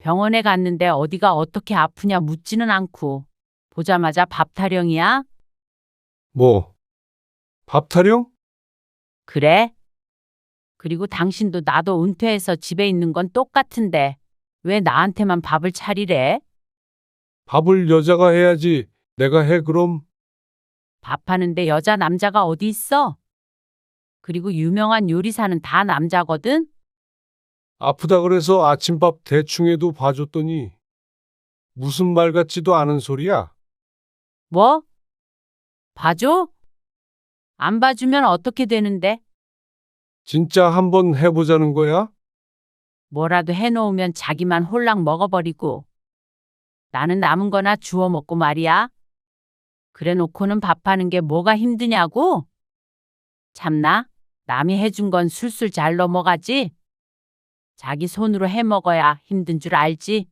병원에 갔는데 어디가 어떻게 아프냐 묻지는 않고 보자마자 밥 타령이야? 뭐, 밥 타령? 그래? 그리고 당신도 나도 은퇴해서 집에 있는 건 똑같은데 왜 나한테만 밥을 차리래? 밥을 여자가 해야지. 내가 해, 그럼? 밥하는데 여자 남자가 어디 있어? 그리고 유명한 요리사는 다 남자거든? 아프다 그래서 아침밥 대충 해도 봐줬더니 무슨 말 같지도 않은 소리야? 뭐? 봐줘? 안 봐주면 어떻게 되는데? 진짜 한번 해보자는 거야? 뭐라도 해놓으면 자기만 홀랑 먹어버리고 나는 남은 거나 주워 먹고 말이야. 그래 놓고는 밥하는 게 뭐가 힘드냐고? 참나, 남이 해준 건 술술 잘 넘어가지? 자기 손으로 해 먹어야 힘든 줄 알지?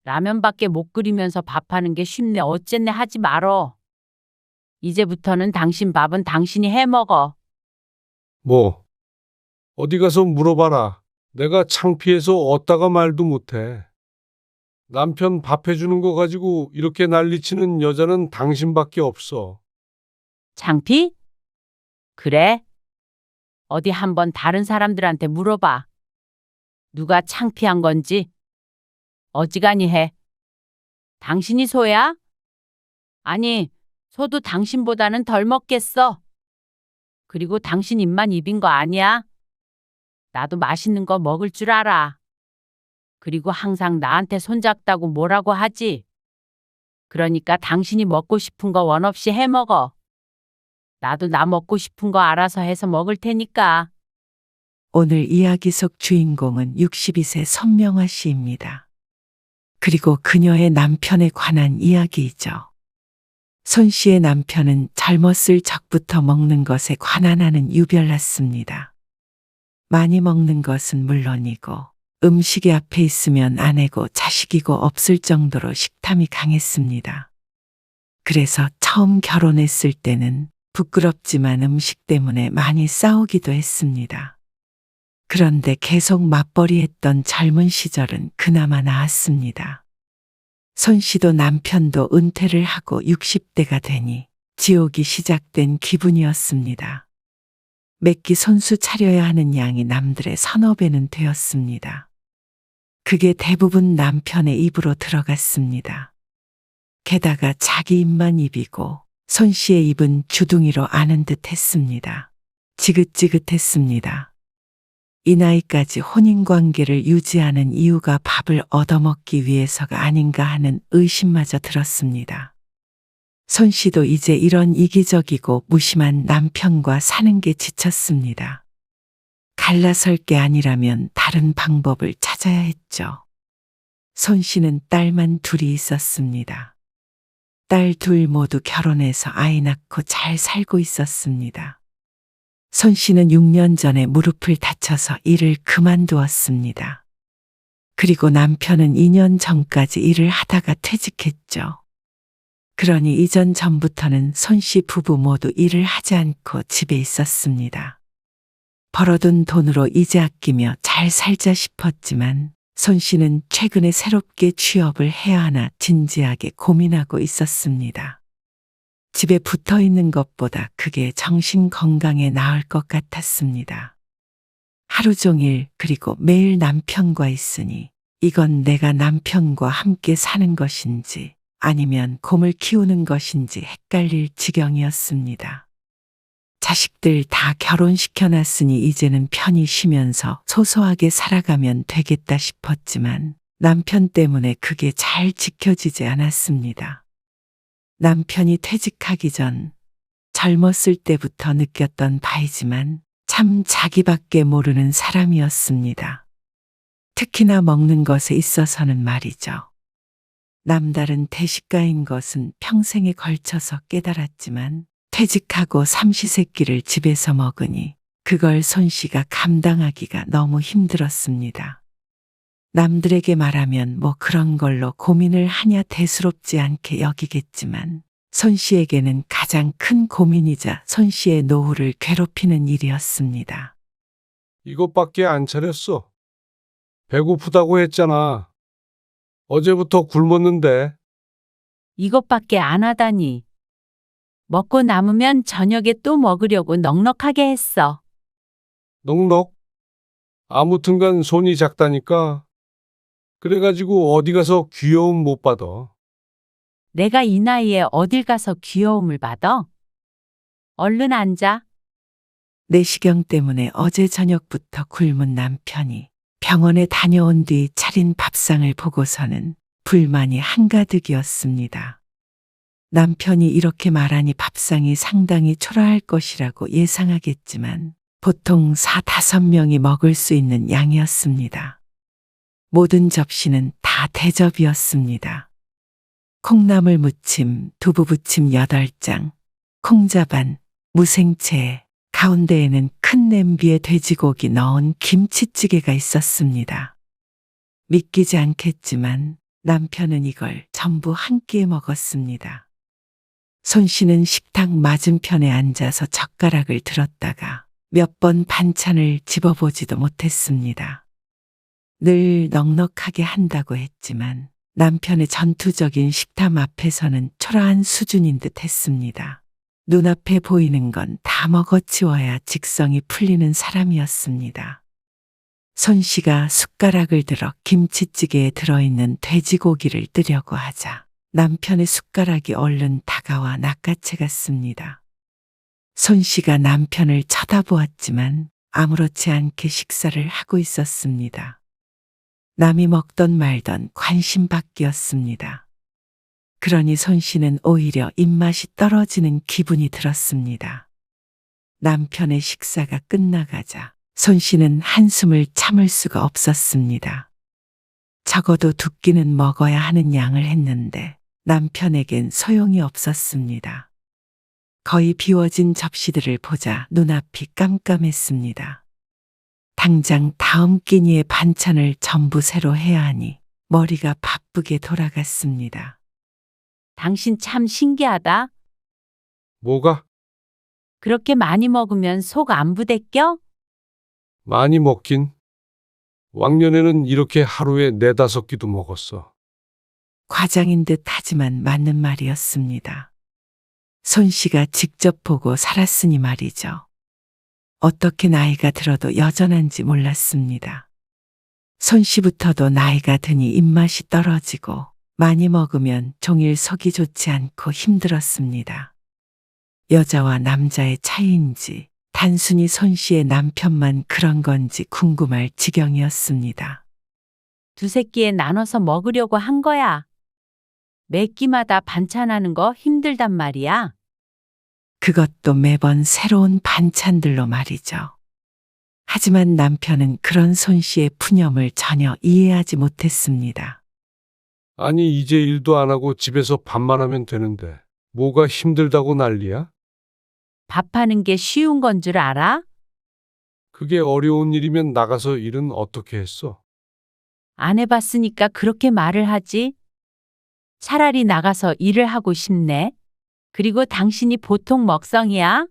라면밖에 못 끓이면서 밥하는 게 쉽네 어쨌네 하지 말어. 이제부터는 당신 밥은 당신이 해 먹어. 뭐, 어디 가서 물어봐라. 내가 창피해서 어디다가 말도 못해. 남편 밥 해주는 거 가지고 이렇게 난리치는 여자는 당신밖에 없어. 창피? 그래? 어디 한번 다른 사람들한테 물어봐. 누가 창피한 건지. 어지간히 해. 당신이 소야? 아니, 소도 당신보다는 덜 먹겠어. 그리고 당신 입만 입인 거 아니야? 나도 맛있는 거 먹을 줄 알아. 그리고 항상 나한테 손잡다고 뭐라고 하지. 그러니까 당신이 먹고 싶은 거 원 없이 해 먹어. 나도 나 먹고 싶은 거 알아서 해서 먹을 테니까. 오늘 이야기 속 주인공은 62세 선명아 씨입니다. 그리고 그녀의 남편에 관한 이야기이죠. 손 씨의 남편은 젊었을 적부터 먹는 것에 관한하는 유별났습니다. 많이 먹는 것은 물론이고 음식이 앞에 있으면 아내고 자식이고 없을 정도로 식탐이 강했습니다. 그래서 처음 결혼했을 때는 부끄럽지만 음식 때문에 많이 싸우기도 했습니다. 그런데 계속 맞벌이했던 젊은 시절은 그나마 나았습니다. 손 씨도 남편도 은퇴를 하고 60대가 되니 지옥이 시작된 기분이었습니다. 매끼 손수 차려야 하는 양이 남들의 서너 배는 되었습니다. 그게 대부분 남편의 입으로 들어갔습니다. 게다가 자기 입만 입이고 손 씨의 입은 주둥이로 아는 듯 했습니다. 지긋지긋했습니다. 이 나이까지 혼인관계를 유지하는 이유가 밥을 얻어먹기 위해서가 아닌가 하는 의심마저 들었습니다. 손 씨도 이제 이런 이기적이고 무심한 남편과 사는 게 지쳤습니다. 갈라설 게 아니라면 다른 방법을 찾아야 했죠. 손 씨는 딸만 둘이 있었습니다. 딸 둘 모두 결혼해서 아이 낳고 잘 살고 있었습니다. 손 씨는 6년 전에 무릎을 다쳐서 일을 그만두었습니다. 그리고 남편은 2년 전까지 일을 하다가 퇴직했죠. 그러니 이전 전부터는 손 씨 부부 모두 일을 하지 않고 집에 있었습니다. 벌어둔 돈으로 이제 아끼며 잘 살자 싶었지만 손 씨는 최근에 새롭게 취업을 해야 하나 진지하게 고민하고 있었습니다. 집에 붙어 있는 것보다 그게 정신 건강에 나을 것 같았습니다. 하루 종일 그리고 매일 남편과 있으니 이건 내가 남편과 함께 사는 것인지 아니면 곰을 키우는 것인지 헷갈릴 지경이었습니다. 자식들 다 결혼시켜놨으니 이제는 편히 쉬면서 소소하게 살아가면 되겠다 싶었지만 남편 때문에 그게 잘 지켜지지 않았습니다. 남편이 퇴직하기 전 젊었을 때부터 느꼈던 바이지만 참 자기밖에 모르는 사람이었습니다. 특히나 먹는 것에 있어서는 말이죠. 남다른 대식가인 것은 평생에 걸쳐서 깨달았지만 퇴직하고 삼시세끼를 집에서 먹으니 그걸 손 씨가 감당하기가 너무 힘들었습니다. 남들에게 말하면 뭐 그런 걸로 고민을 하냐 대수롭지 않게 여기겠지만 손 씨에게는 가장 큰 고민이자 손 씨의 노후를 괴롭히는 일이었습니다. 이것밖에 안 차렸어. 배고프다고 했잖아. 어제부터 굶었는데. 이것밖에 안 하다니. 먹고 남으면 저녁에 또 먹으려고 넉넉하게 했어. 넉넉? 아무튼간 손이 작다니까. 그래가지고 어디 가서 귀여움 못 받아. 내가 이 나이에 어딜 가서 귀여움을 받아? 얼른 앉아. 내시경 때문에 어제 저녁부터 굶은 남편이 병원에 다녀온 뒤 차린 밥상을 보고서는 불만이 한가득이었습니다. 남편이 이렇게 말하니 밥상이 상당히 초라할 것이라고 예상하겠지만 보통 4, 5명이 먹을 수 있는 양이었습니다. 모든 접시는 다 대접이었습니다. 콩나물 무침, 두부부침 8장, 콩자반, 무생채, 가운데에는 큰 냄비에 돼지고기 넣은 김치찌개가 있었습니다. 믿기지 않겠지만 남편은 이걸 전부 한 끼에 먹었습니다. 손 씨는 식탁 맞은편에 앉아서 젓가락을 들었다가 몇 번 반찬을 집어보지도 못했습니다. 늘 넉넉하게 한다고 했지만 남편의 전투적인 식탐 앞에서는 초라한 수준인 듯 했습니다. 눈앞에 보이는 건 다 먹어치워야 직성이 풀리는 사람이었습니다. 손 씨가 숟가락을 들어 김치찌개에 들어있는 돼지고기를 뜨려고 하자 남편의 숟가락이 얼른 다가와 낚아채갔습니다. 손 씨가 남편을 쳐다보았지만 아무렇지 않게 식사를 하고 있었습니다. 남이 먹던 말던 관심 밖이었습니다. 그러니 손 씨는 오히려 입맛이 떨어지는 기분이 들었습니다. 남편의 식사가 끝나가자 손 씨는 한숨을 참을 수가 없었습니다. 적어도 2끼는 먹어야 하는 양을 했는데 남편에겐 소용이 없었습니다. 거의 비워진 접시들을 보자 눈앞이 깜깜했습니다. 당장 다음 끼니의 반찬을 전부 새로 해야 하니 머리가 바쁘게 돌아갔습니다. 당신 참 신기하다. 뭐가? 그렇게 많이 먹으면 속 안 부대껴? 많이 먹긴. 왕년에는 이렇게 하루에 4-5끼도 먹었어. 과장인 듯 하지만 맞는 말이었습니다. 손 씨가 직접 보고 살았으니 말이죠. 어떻게 나이가 들어도 여전한지 몰랐습니다. 손 씨부터도 나이가 드니 입맛이 떨어지고 많이 먹으면 종일 속이 좋지 않고 힘들었습니다. 여자와 남자의 차이인지 단순히 손 씨의 남편만 그런 건지 궁금할 지경이었습니다. 2-3끼에 나눠서 먹으려고 한 거야. 매 끼마다 반찬하는 거 힘들단 말이야. 그것도 매번 새로운 반찬들로 말이죠. 하지만 남편은 그런 손 씨의 푸념을 전혀 이해하지 못했습니다. 아니, 이제 일도 안 하고 집에서 밥만 하면 되는데 뭐가 힘들다고 난리야? 밥하는 게 쉬운 건 줄 알아? 그게 어려운 일이면 나가서 일은 어떻게 했어? 안 해봤으니까 그렇게 말을 하지. 차라리 나가서 일을 하고 싶네. 그리고 당신이 보통 먹성이야?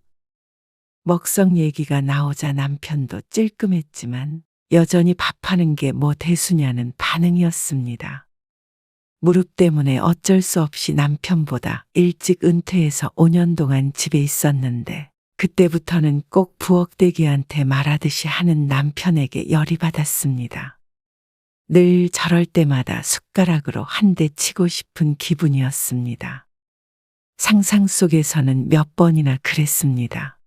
먹성 얘기가 나오자 남편도 찔끔했지만 여전히 밥하는 게 뭐 대수냐는 반응이었습니다. 무릎 때문에 어쩔 수 없이 남편보다 일찍 은퇴해서 5년 동안 집에 있었는데 그때부터는 꼭 부엌대기한테 말하듯이 하는 남편에게 열이 받았습니다. 늘 저럴 때마다 숟가락으로 한 대 치고 싶은 기분이었습니다. 상상 속에서는 몇 번이나 그랬습니다.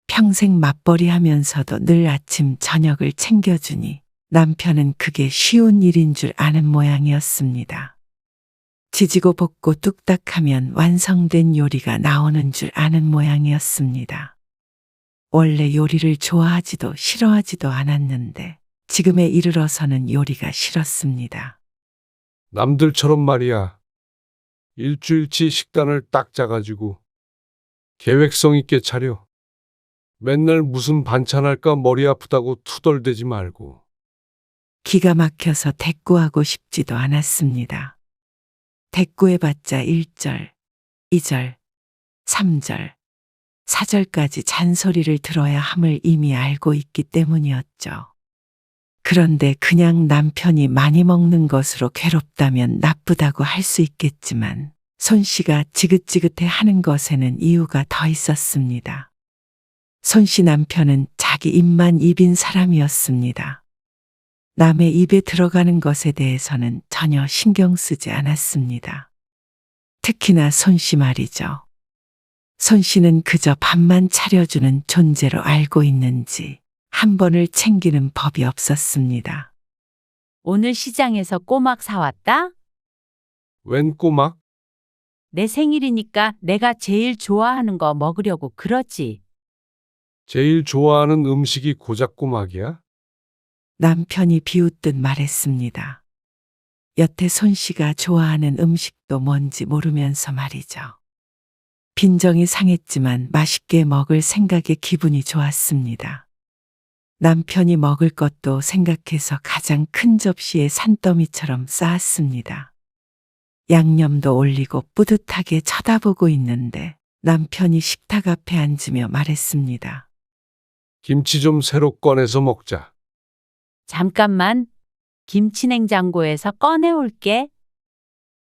평생 맞벌이 하면서도 늘 아침 저녁을 챙겨주니 남편은 그게 쉬운 일인 줄 아는 모양이었습니다. 지지고 볶고 뚝딱하면 완성된 요리가 나오는 줄 아는 모양이었습니다. 원래 요리를 좋아하지도 싫어하지도 않았는데 지금에 이르러서는 요리가 싫었습니다. 남들처럼 말이야. 일주일치 식단을 딱 짜가지고 계획성 있게 차려. 맨날 무슨 반찬할까 머리 아프다고 투덜대지 말고. 기가 막혀서 대꾸하고 싶지도 않았습니다. 대꾸해봤자 1절, 2절, 3절, 4절까지 잔소리를 들어야 함을 이미 알고 있기 때문이었죠. 그런데 그냥 남편이 많이 먹는 것으로 괴롭다면 나쁘다고 할 수 있겠지만 손 씨가 지긋지긋해 하는 것에는 이유가 더 있었습니다. 손 씨 남편은 자기 입만 입인 사람이었습니다. 남의 입에 들어가는 것에 대해서는 전혀 신경 쓰지 않았습니다. 특히나 손 씨 말이죠. 손 씨는 그저 밥만 차려주는 존재로 알고 있는지 한 번을 챙기는 법이 없었습니다. 오늘 시장에서 꼬막 사왔다? 웬 꼬막? 내 생일이니까 내가 제일 좋아하는 거 먹으려고 그러지. 제일 좋아하는 음식이 고작 꼬막이야? 남편이 비웃듯 말했습니다. 여태 손 씨가 좋아하는 음식도 뭔지 모르면서 말이죠. 빈정이 상했지만 맛있게 먹을 생각에 기분이 좋았습니다. 남편이 먹을 것도 생각해서 가장 큰 접시에 산더미처럼 쌓았습니다. 양념도 올리고 뿌듯하게 쳐다보고 있는데 남편이 식탁 앞에 앉으며 말했습니다. 김치 좀 새로 꺼내서 먹자. 잠깐만. 김치 냉장고에서 꺼내올게.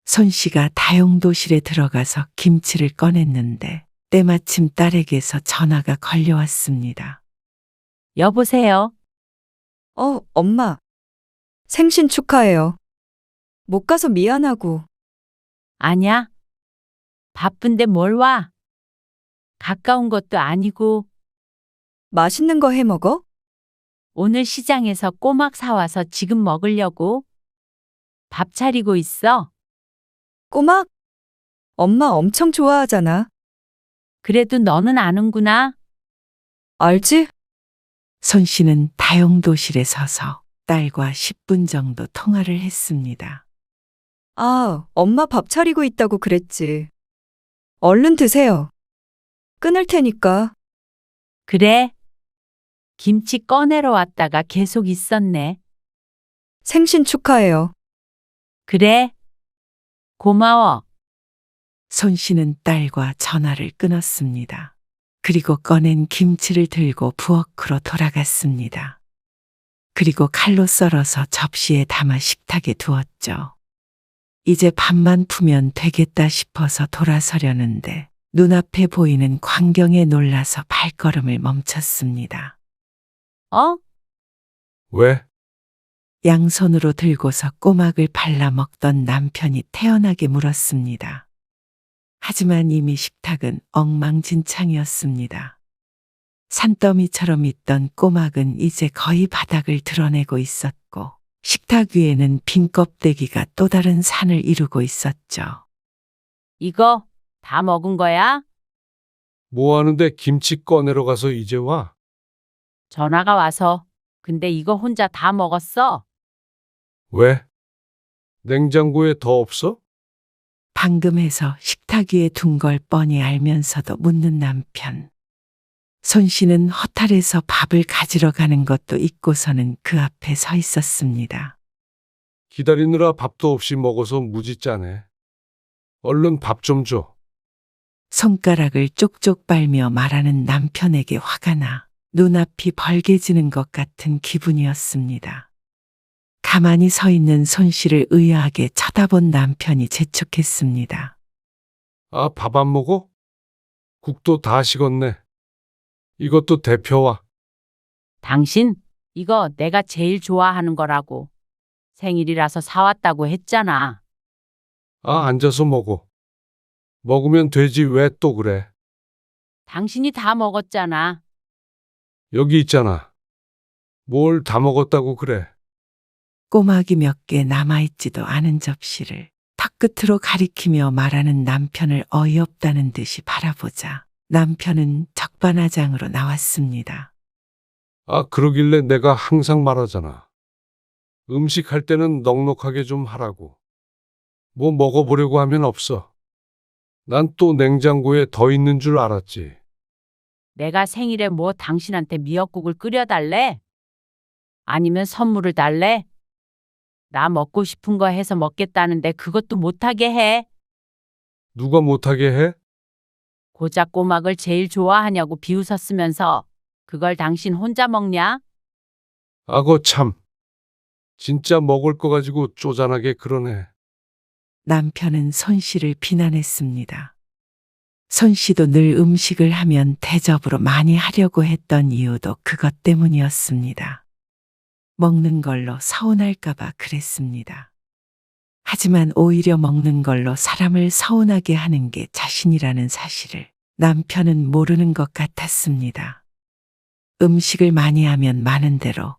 손 씨가 다용도실에 들어가서 김치를 꺼냈는데 때마침 딸에게서 전화가 걸려왔습니다. 여보세요. 엄마. 생신 축하해요. 못 가서 미안하고. 아냐? 바쁜데 뭘 와? 가까운 것도 아니고 맛있는 거 해 먹어? 오늘 시장에서 꼬막 사와서 지금 먹으려고. 밥 차리고 있어. 꼬막? 엄마 엄청 좋아하잖아. 그래도 너는 아는구나. 알지? 손 씨는 다용도실에 서서 딸과 10분 정도 통화를 했습니다. 아, 엄마 밥 차리고 있다고 그랬지. 얼른 드세요. 끊을 테니까. 그래. 김치 꺼내러 왔다가 계속 있었네. 생신 축하해요. 그래. 고마워. 손 씨는 딸과 전화를 끊었습니다. 그리고 꺼낸 김치를 들고 부엌으로 돌아갔습니다. 그리고 칼로 썰어서 접시에 담아 식탁에 두었죠. 이제 밥만 푸면 되겠다 싶어서 돌아서려는데 눈앞에 보이는 광경에 놀라서 발걸음을 멈췄습니다. 어? 왜? 양손으로 들고서 꼬막을 발라 먹던 남편이 태연하게 물었습니다. 하지만 이미 식탁은 엉망진창이었습니다. 산더미처럼 있던 꼬막은 이제 거의 바닥을 드러내고 있었고 식탁 위에는 빈 껍데기가 또 다른 산을 이루고 있었죠. 이거 다 먹은 거야? 뭐 하는데 김치 꺼내러 가서 이제 와? 전화가 와서. 근데 이거 혼자 다 먹었어? 왜? 냉장고에 더 없어? 방금 해서 식탁 위에 둔 걸 뻔히 알면서도 묻는 남편. 손 씨는 허탈해서 밥을 가지러 가는 것도 잊고서는 그 앞에 서 있었습니다. 기다리느라 밥도 없이 먹어서 무지 짜네. 얼른 밥 좀 줘. 손가락을 쪽쪽 빨며 말하는 남편에게 화가 나 눈앞이 벌게지는 것 같은 기분이었습니다. 가만히 서 있는 손 씨를 의아하게 쳐다본 남편이 재촉했습니다. 아, 밥 안 먹어? 국도 다 식었네. 이것도 대표와. 당신, 이거 내가 제일 좋아하는 거라고. 생일이라서 사왔다고 했잖아. 아, 앉아서 먹어. 먹으면 되지 왜 또 그래? 당신이 다 먹었잖아. 여기 있잖아. 뭘 다 먹었다고 그래? 꼬막이 몇 개 남아있지도 않은 접시를 턱끝으로 가리키며 말하는 남편을 어이없다는 듯이 바라보자 남편은 적반하장으로 나왔습니다. 아, 그러길래 내가 항상 말하잖아. 음식 할 때는 넉넉하게 좀 하라고. 뭐 먹어보려고 하면 없어. 난 또 냉장고에 더 있는 줄 알았지. 내가 생일에 뭐 당신한테 미역국을 끓여달래? 아니면 선물을 달래? 나 먹고 싶은 거 해서 먹겠다는데 그것도 못하게 해. 누가 못하게 해? 고작 꼬막을 제일 좋아하냐고 비웃었으면서 그걸 당신 혼자 먹냐? 아거 참. 진짜 먹을 거 가지고 쪼잔하게 그러네. 남편은 손 씨를 비난했습니다. 손 씨도 늘 음식을 하면 대접으로 많이 하려고 했던 이유도 그것 때문이었습니다. 먹는 걸로 서운할까봐 그랬습니다. 하지만 오히려 먹는 걸로 사람을 서운하게 하는 게 자신이라는 사실을 남편은 모르는 것 같았습니다. 음식을 많이 하면 많은 대로,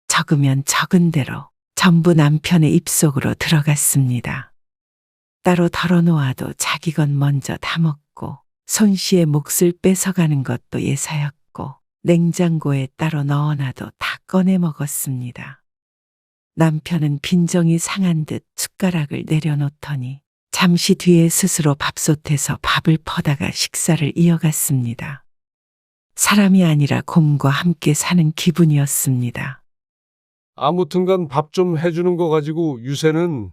적으면 적은 대로 전부 남편의 입속으로 들어갔습니다. 따로 덜어놓아도 자기 것 먼저 다 먹고 손 씨의 몫을 뺏어가는 것도 예사였고 냉장고에 따로 넣어놔도 다 꺼내 먹었습니다. 남편은 빈정이 상한 듯 숟가락을 내려놓더니 잠시 뒤에 스스로 밥솥에서 밥을 퍼다가 식사를 이어갔습니다. 사람이 아니라 곰과 함께 사는 기분이었습니다. 아무튼간 밥 좀 해주는 거 가지고 유세는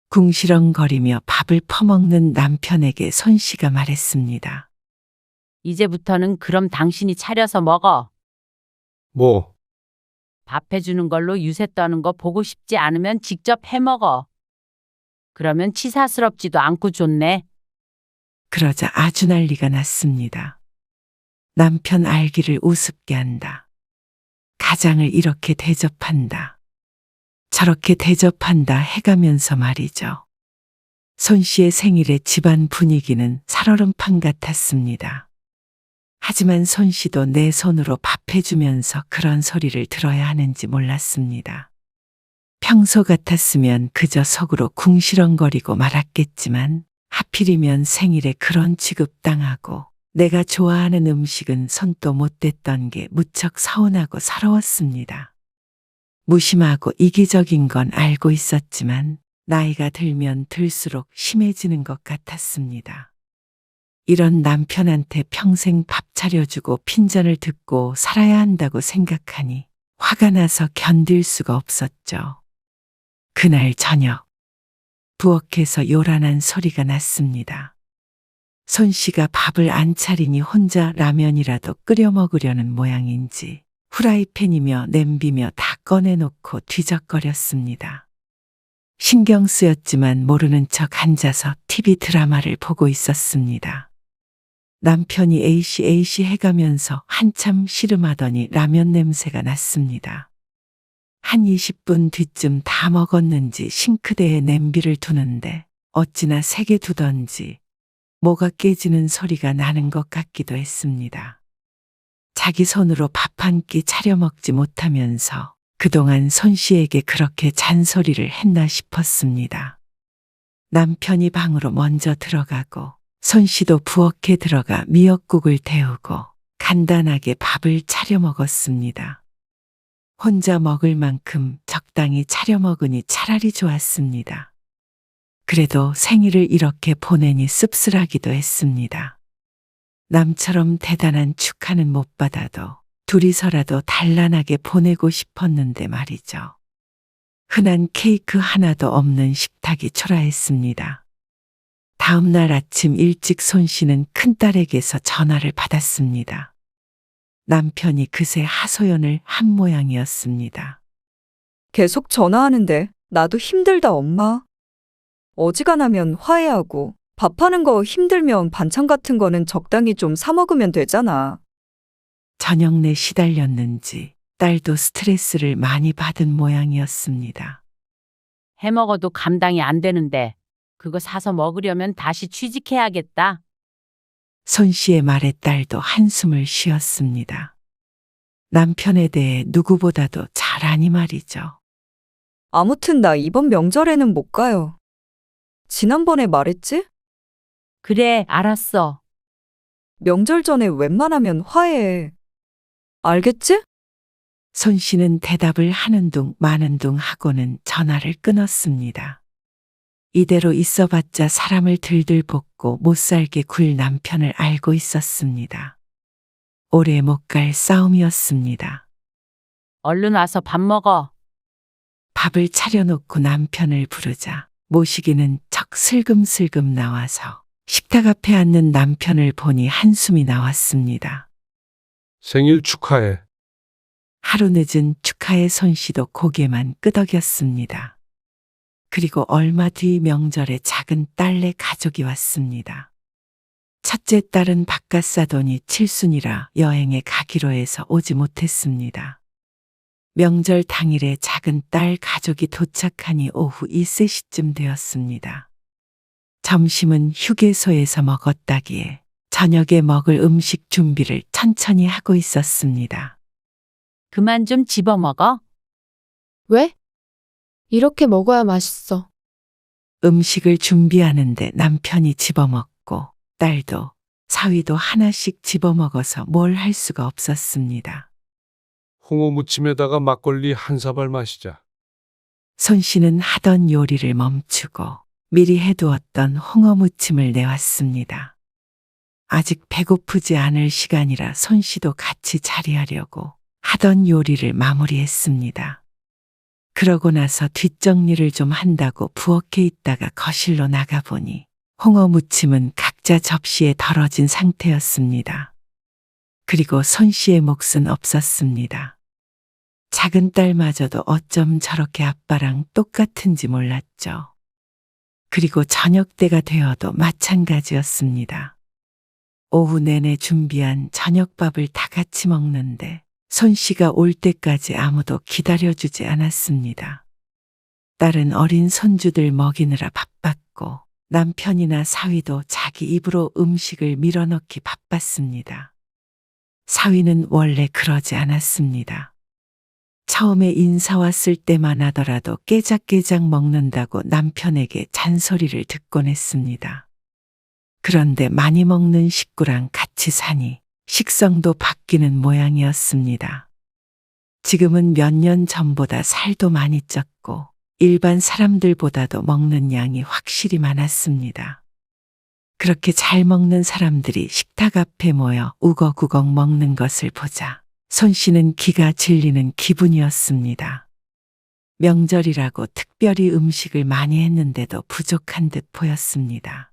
궁시렁거리며 밥을 퍼먹는 남편에게 손 씨가 말했습니다. 이제부터는 그럼 당신이 차려서 먹어. 뭐 밥 해주는 걸로 유세 떠는 거 보고 싶지 않으면 직접 해 먹어. 그러면 치사스럽지도 않고 좋네. 그러자 아주 난리가 났습니다. 남편 알기를 우습게 한다. 가장을 이렇게 대접한다. 저렇게 대접한다 해가면서 말이죠. 손 씨의 생일에 집안 분위기는 살얼음판 같았습니다. 하지만 손 씨도 내 손으로 밥 해주면서 그런 소리를 들어야 하는지 몰랐습니다. 평소 같았으면 그저 속으로 궁시렁거리고 말았겠지만 하필이면 생일에 그런 취급당하고 내가 좋아하는 음식은 손도 못 댔던 게 무척 서운하고 서러웠습니다. 무심하고 이기적인 건 알고 있었지만 나이가 들면 들수록 심해지는 것 같았습니다. 이런 남편한테 평생 밥 차려주고 핀잔을 듣고 살아야 한다고 생각하니 화가 나서 견딜 수가 없었죠. 그날 저녁 부엌에서 요란한 소리가 났습니다. 손 씨가 밥을 안 차리니 혼자 라면이라도 끓여 먹으려는 모양인지 후라이팬이며 냄비며 다 꺼내놓고 뒤적거렸습니다. 신경 쓰였지만 모르는 척 앉아서 TV 드라마를 보고 있었습니다. 남편이 에이씨 해가면서 한참 씨름하더니 라면 냄새가 났습니다. 한 20분 뒤쯤 다 먹었는지 싱크대에 냄비를 두는데 어찌나 세게 두던지 뭐가 깨지는 소리가 나는 것 같기도 했습니다. 자기 손으로 밥 한 끼 차려 먹지 못하면서 그동안 손 씨에게 그렇게 잔소리를 했나 싶었습니다. 남편이 방으로 먼저 들어가고 손 씨도 부엌에 들어가 미역국을 데우고 간단하게 밥을 차려 먹었습니다. 혼자 먹을 만큼 적당히 차려 먹으니 차라리 좋았습니다. 그래도 생일을 이렇게 보내니 씁쓸하기도 했습니다. 남처럼 대단한 축하는 못 받아도 둘이서라도 단란하게 보내고 싶었는데 말이죠. 흔한 케이크 하나도 없는 식탁이 초라했습니다. 다음 날 아침 일찍 손 씨는 큰딸에게서 전화를 받았습니다. 남편이 그새 하소연을 한 모양이었습니다. 계속 전화하는데 나도 힘들다, 엄마. 어지간하면 화해하고 밥하는 거 힘들면 반찬 같은 거는 적당히 좀 사 먹으면 되잖아. 저녁 내 시달렸는지 딸도 스트레스를 많이 받은 모양이었습니다. 해 먹어도 감당이 안 되는데 그거 사서 먹으려면 다시 취직해야겠다. 손 씨의 말에 딸도 한숨을 쉬었습니다. 남편에 대해 누구보다도 잘 아니 말이죠. 아무튼 나 이번 명절에는 못 가요. 지난번에 말했지? 그래, 알았어. 명절 전에 웬만하면 화해해. 알겠지? 손 씨는 대답을 하는 둥 마는 둥 하고는 전화를 끊었습니다. 이대로 있어봤자 사람을 들들 볶고 못살게 굴 남편을 알고 있었습니다. 오래 못 갈 싸움이었습니다. 얼른 와서 밥 먹어. 밥을 차려놓고 남편을 부르자 모시기는 척 슬금슬금 나와서 식탁 앞에 앉는 남편을 보니 한숨이 나왔습니다. 생일 축하해. 하루 늦은 축하의 손씨도 고개만 끄덕였습니다. 그리고 얼마 뒤 명절에 작은 딸네 가족이 왔습니다. 첫째 딸은 바깥 사돈이 칠순이라 여행에 가기로 해서 오지 못했습니다. 명절 당일에 작은 딸 가족이 도착하니 오후 2~3시쯤 되었습니다. 점심은 휴게소에서 먹었다기에 저녁에 먹을 음식 준비를 천천히 하고 있었습니다. 그만 좀 집어먹어. 왜? 이렇게 먹어야 맛있어. 음식을 준비하는데 남편이 집어먹고 딸도 사위도 하나씩 집어먹어서 뭘 할 수가 없었습니다. 홍어 무침에다가 막걸리 한 사발 마시자. 손씨는 하던 요리를 멈추고 미리 해두었던 홍어 무침을 내왔습니다. 아직 배고프지 않을 시간이라 손씨도 같이 자리하려고 하던 요리를 마무리했습니다. 그러고 나서 뒷정리를 좀 한다고 부엌에 있다가 거실로 나가보니 홍어 무침은 각자 접시에 덜어진 상태였습니다. 그리고 손씨의 몫은 없었습니다. 작은 딸마저도 어쩜 저렇게 아빠랑 똑같은지 몰랐죠. 그리고 저녁 때가 되어도 마찬가지였습니다. 오후 내내 준비한 저녁밥을 다 같이 먹는데 손씨가 올 때까지 아무도 기다려주지 않았습니다. 딸은 어린 손주들 먹이느라 바빴고 남편이나 사위도 자기 입으로 음식을 밀어넣기 바빴습니다. 사위는 원래 그러지 않았습니다. 처음에 인사 왔을 때만 하더라도 깨작깨작 먹는다고 남편에게 잔소리를 듣곤 했습니다. 그런데 많이 먹는 식구랑 같이 사니 식성도 바뀌는 모양이었습니다. 지금은 몇 년 전보다 살도 많이 쪘고 일반 사람들보다도 먹는 양이 확실히 많았습니다. 그렇게 잘 먹는 사람들이 식탁 앞에 모여 우걱우걱 먹는 것을 보자 손씨는 기가 질리는 기분이었습니다. 명절이라고 특별히 음식을 많이 했는데도 부족한 듯 보였습니다.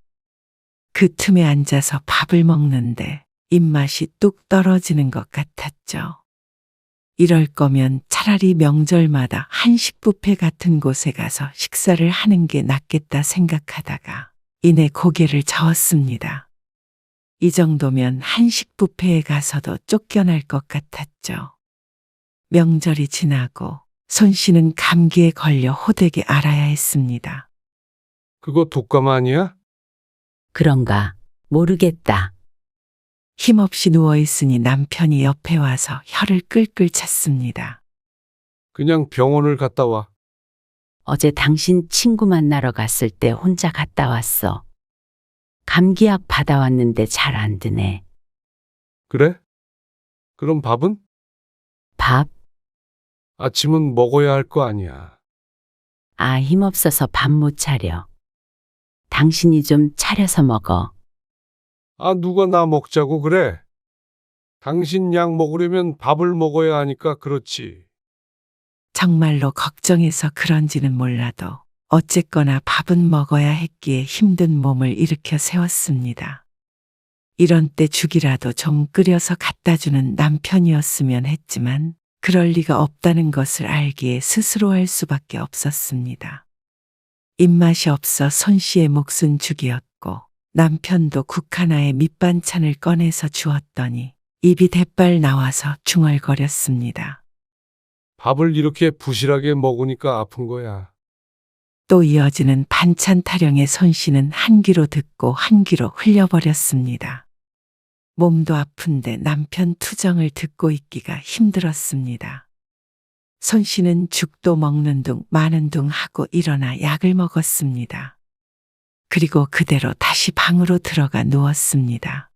그 틈에 앉아서 밥을 먹는데 입맛이 뚝 떨어지는 것 같았죠. 이럴 거면 차라리 명절마다 한식 뷔페 같은 곳에 가서 식사를 하는 게 낫겠다 생각하다가 이내 고개를 저었습니다. 이 정도면 한식 뷔페에 가서도 쫓겨날 것 같았죠. 명절이 지나고 손씨는 감기에 걸려 호되게 앓아야 했습니다. 그거 독감 아니야? 그런가 모르겠다. 힘없이 누워있으니 남편이 옆에 와서 혀를 끌끌 찼습니다. 그냥 병원을 갔다 와. 어제 당신 친구 만나러 갔을 때 혼자 갔다 왔어. 감기약 받아왔는데 잘 안 드네. 그래? 그럼 밥은? 밥? 아침은 먹어야 할 거 아니야. 아, 힘없어서 밥 못 차려. 당신이 좀 차려서 먹어. 아, 누가 나 먹자고 그래? 당신 약 먹으려면 밥을 먹어야 하니까 그렇지. 정말로 걱정해서 그런지는 몰라도 어쨌거나 밥은 먹어야 했기에 힘든 몸을 일으켜 세웠습니다. 이런 때 죽이라도 좀 끓여서 갖다 주는 남편이었으면 했지만 그럴 리가 없다는 것을 알기에 스스로 할 수밖에 없었습니다. 입맛이 없어 손씨의 몫은 죽이었고 남편도 국 하나에 밑반찬을 꺼내서 주었더니 입이 대빨 나와서 중얼거렸습니다. 밥을 이렇게 부실하게 먹으니까 아픈 거야. 또 이어지는 반찬 타령의 손씨는 한 귀로 듣고 한 귀로 흘려버렸습니다. 몸도 아픈데 남편 투정을 듣고 있기가 힘들었습니다. 손씨는 죽도 먹는 둥 마는 둥 하고 일어나 약을 먹었습니다. 그리고 그대로 다시 방으로 들어가 누웠습니다.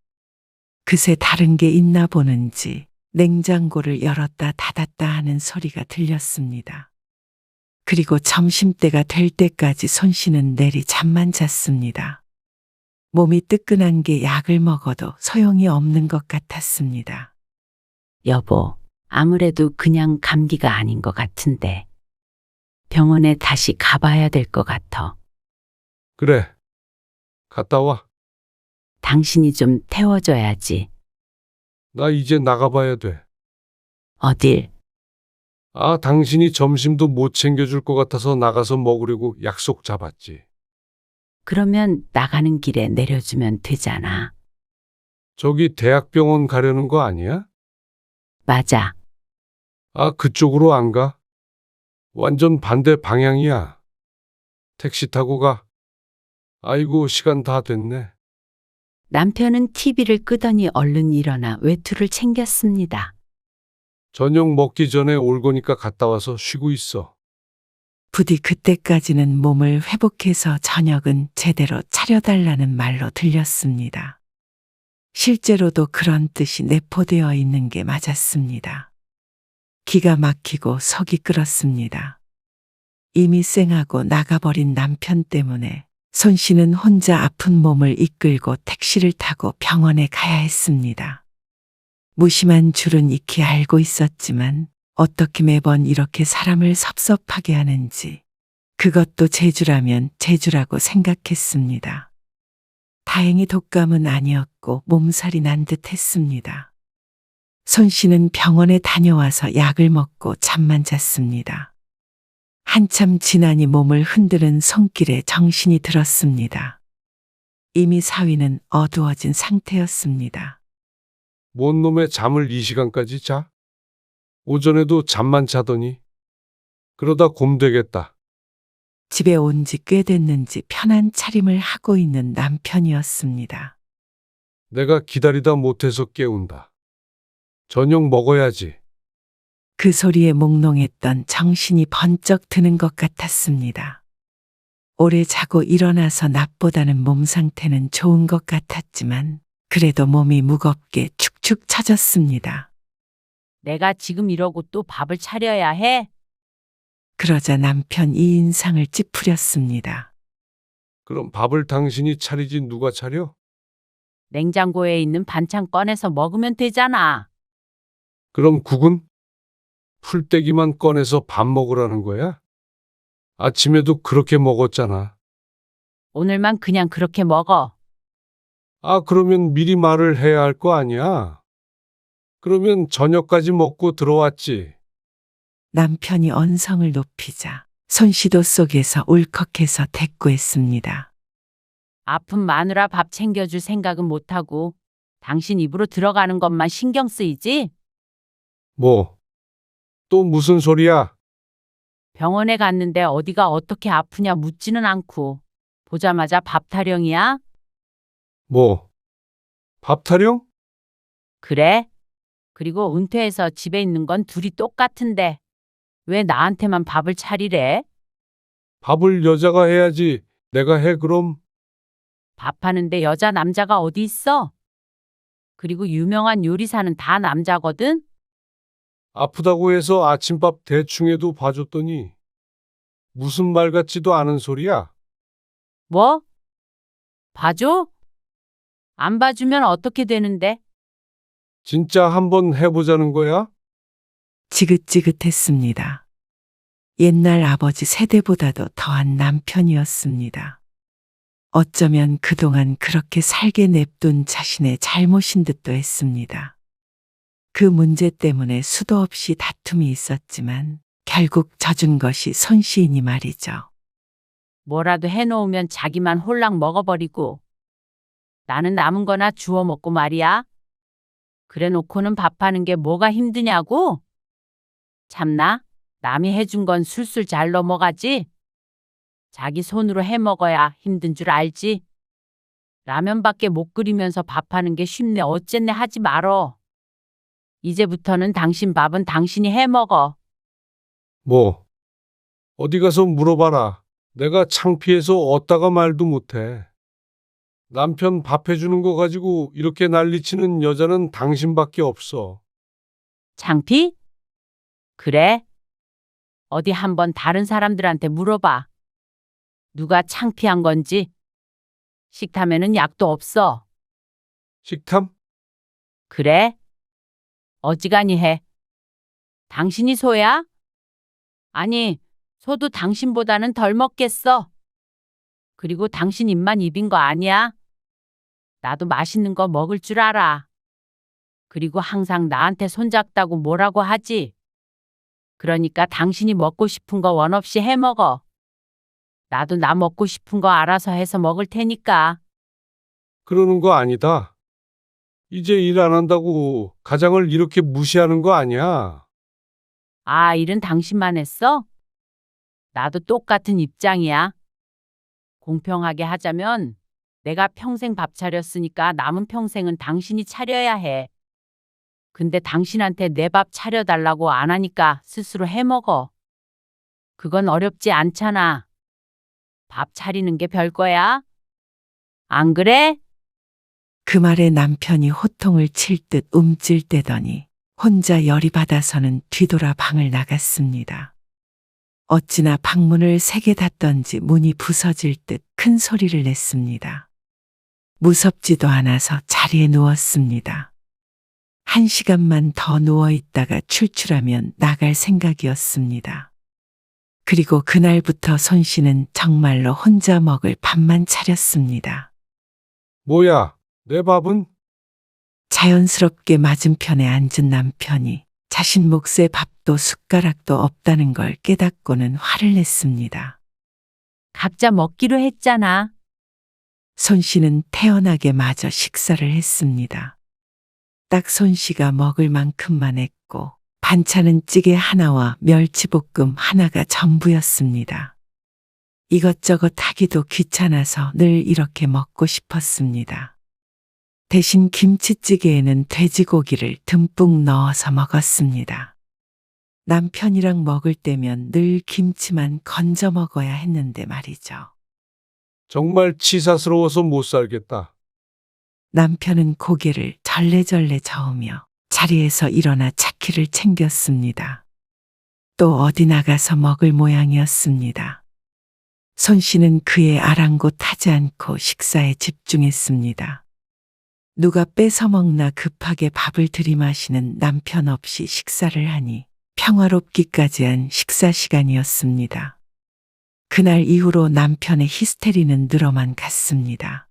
그새 다른 게 있나 보는지 냉장고를 열었다 닫았다 하는 소리가 들렸습니다. 그리고 점심때가 될 때까지 손씨는 내리 잠만 잤습니다. 몸이 뜨끈한 게 약을 먹어도 소용이 없는 것 같았습니다. 여보, 아무래도 그냥 감기가 아닌 것 같은데. 병원에 다시 가봐야 될 것 같아. 그래. 갔다 와. 당신이 좀 태워줘야지. 나 이제 나가봐야 돼. 어딜? 아, 당신이 점심도 못 챙겨줄 것 같아서 나가서 먹으려고 약속 잡았지. 그러면 나가는 길에 내려주면 되잖아. 저기 대학병원 가려는 거 아니야? 맞아. 아, 그쪽으로 안 가? 완전 반대 방향이야. 택시 타고 가. 아이고, 시간 다 됐네. 남편은 TV를 끄더니 얼른 일어나 외투를 챙겼습니다. 저녁 먹기 전에 올 거니까 갔다 와서 쉬고 있어. 부디 그때까지는 몸을 회복해서 저녁은 제대로 차려달라는 말로 들렸습니다. 실제로도 그런 뜻이 내포되어 있는 게 맞았습니다. 기가 막히고 속이 끓었습니다. 이미 쌩하고 나가버린 남편 때문에 손 씨는 혼자 아픈 몸을 이끌고 택시를 타고 병원에 가야 했습니다. 무심한 줄은 익히 알고 있었지만 어떻게 매번 이렇게 사람을 섭섭하게 하는지 그것도 재주라면 재주라고 생각했습니다. 다행히 독감은 아니었고 몸살이 난 듯 했습니다. 손 씨는 병원에 다녀와서 약을 먹고 잠만 잤습니다. 한참 지나니 몸을 흔드는 손길에 정신이 들었습니다. 이미 사위는 어두워진 상태였습니다. 뭔 놈의 잠을 이 시간까지 자? 오전에도 잠만 자더니. 그러다 곰 되겠다. 집에 온 지 꽤 됐는지 편한 차림을 하고 있는 남편이었습니다. 내가 기다리다 못해서 깨운다. 저녁 먹어야지. 그 소리에 몽롱했던 정신이 번쩍 드는 것 같았습니다. 오래 자고 일어나서 낮보다는 몸 상태는 좋은 것 같았지만 그래도 몸이 무겁게 축축 처졌습니다. 내가 지금 이러고 또 밥을 차려야 해? 그러자 남편 이 인상을 찌푸렸습니다. 그럼 밥을 당신이 차리지 누가 차려? 냉장고에 있는 반찬 꺼내서 먹으면 되잖아. 그럼 국은? 풀떼기만 꺼내서 밥 먹으라는 거야? 아침에도 그렇게 먹었잖아. 오늘만 그냥 그렇게 먹어. 아, 그러면 미리 말을 해야 할 거 아니야? 그러면 저녁까지 먹고 들어왔지. 남편이 언성을 높이자 손시도 속에서 울컥해서 대꾸했습니다. 아픈 마누라 밥 챙겨줄 생각은 못하고 당신 입으로 들어가는 것만 신경 쓰이지? 뭐? 또 무슨 소리야? 병원에 갔는데 어디가 어떻게 아프냐 묻지는 않고 보자마자 밥 타령이야? 뭐? 밥 타령? 그래? 그리고 은퇴해서 집에 있는 건 둘이 똑같은데 왜 나한테만 밥을 차리래? 밥을 여자가 해야지. 내가 해, 그럼? 밥하는데 여자 남자가 어디 있어? 그리고 유명한 요리사는 다 남자거든? 아프다고 해서 아침밥 대충 해도 봐줬더니 무슨 말 같지도 않은 소리야? 뭐? 봐줘? 안 봐주면 어떻게 되는데? 진짜 한번 해보자는 거야? 지긋지긋했습니다. 옛날 아버지 세대보다도 더한 남편이었습니다. 어쩌면 그동안 그렇게 살게 냅둔 자신의 잘못인 듯도 했습니다. 그 문제 때문에 수도 없이 다툼이 있었지만 결국 져준 것이 손시이니 말이죠. 뭐라도 해놓으면 자기만 홀랑 먹어버리고 나는 남은 거나 주워 먹고 말이야. 그래 놓고는 밥하는 게 뭐가 힘드냐고? 참나, 남이 해준 건 술술 잘 넘어가지? 자기 손으로 해 먹어야 힘든 줄 알지? 라면밖에 못 끓이면서 밥하는 게 쉽네 어쨌네 하지 말어. 이제부터는 당신 밥은 당신이 해 먹어. 뭐? 어디 가서 물어봐라. 내가 창피해서 어디다가 말도 못해. 남편 밥 해주는 거 가지고 이렇게 난리치는 여자는 당신밖에 없어. 창피? 그래? 어디 한번 다른 사람들한테 물어봐. 누가 창피한 건지. 식탐에는 약도 없어. 식탐? 그래? 어지간히 해. 당신이 소야? 아니, 소도 당신보다는 덜 먹겠어. 그리고 당신 입만 입인 거 아니야? 나도 맛있는 거 먹을 줄 알아. 그리고 항상 나한테 손잡다고 뭐라고 하지. 그러니까 당신이 먹고 싶은 거 원 없이 해 먹어. 나도 나 먹고 싶은 거 알아서 해서 먹을 테니까. 그러는 거 아니다. 이제 일 안 한다고 가장을 이렇게 무시하는 거 아니야. 아, 일은 당신만 했어? 나도 똑같은 입장이야. 공평하게 하자면 내가 평생 밥 차렸으니까 남은 평생은 당신이 차려야 해. 근데 당신한테 내 밥 차려달라고 안 하니까 스스로 해 먹어. 그건 어렵지 않잖아. 밥 차리는 게 별거야? 안 그래? 그 말에 남편이 호통을 칠 듯 움찔대더니 혼자 열이 받아서는 뒤돌아 방을 나갔습니다. 어찌나 방문을 세게 닫던지 문이 부서질 듯 큰 소리를 냈습니다. 무섭지도 않아서 자리에 누웠습니다. 1시간만 더 누워있다가 출출하면 나갈 생각이었습니다. 그리고 그날부터 손 씨는 정말로 혼자 먹을 밥만 차렸습니다. 뭐야, 내 밥은? 자연스럽게 맞은편에 앉은 남편이 자신 몫의 밥도 숟가락도 없다는 걸 깨닫고는 화를 냈습니다. 각자 먹기로 했잖아. 손 씨는 태연하게 마저 식사를 했습니다. 딱 손 씨가 먹을 만큼만 했고 반찬은 찌개 하나와 멸치볶음 하나가 전부였습니다. 이것저것 하기도 귀찮아서 늘 이렇게 먹고 싶었습니다. 대신 김치찌개에는 돼지고기를 듬뿍 넣어서 먹었습니다. 남편이랑 먹을 때면 늘 김치만 건져 먹어야 했는데 말이죠. 정말 치사스러워서 못 살겠다. 남편은 고개를 절레절레 저으며 자리에서 일어나 차키를 챙겼습니다. 또 어디 나가서 먹을 모양이었습니다. 손 씨는 그의 아랑곳하지 않고 식사에 집중했습니다. 누가 뺏어 먹나 급하게 밥을 들이마시는 남편 없이 식사를 하니 평화롭기까지 한 식사 시간이었습니다. 그날 이후로 남편의 히스테리는 늘어만 갔습니다.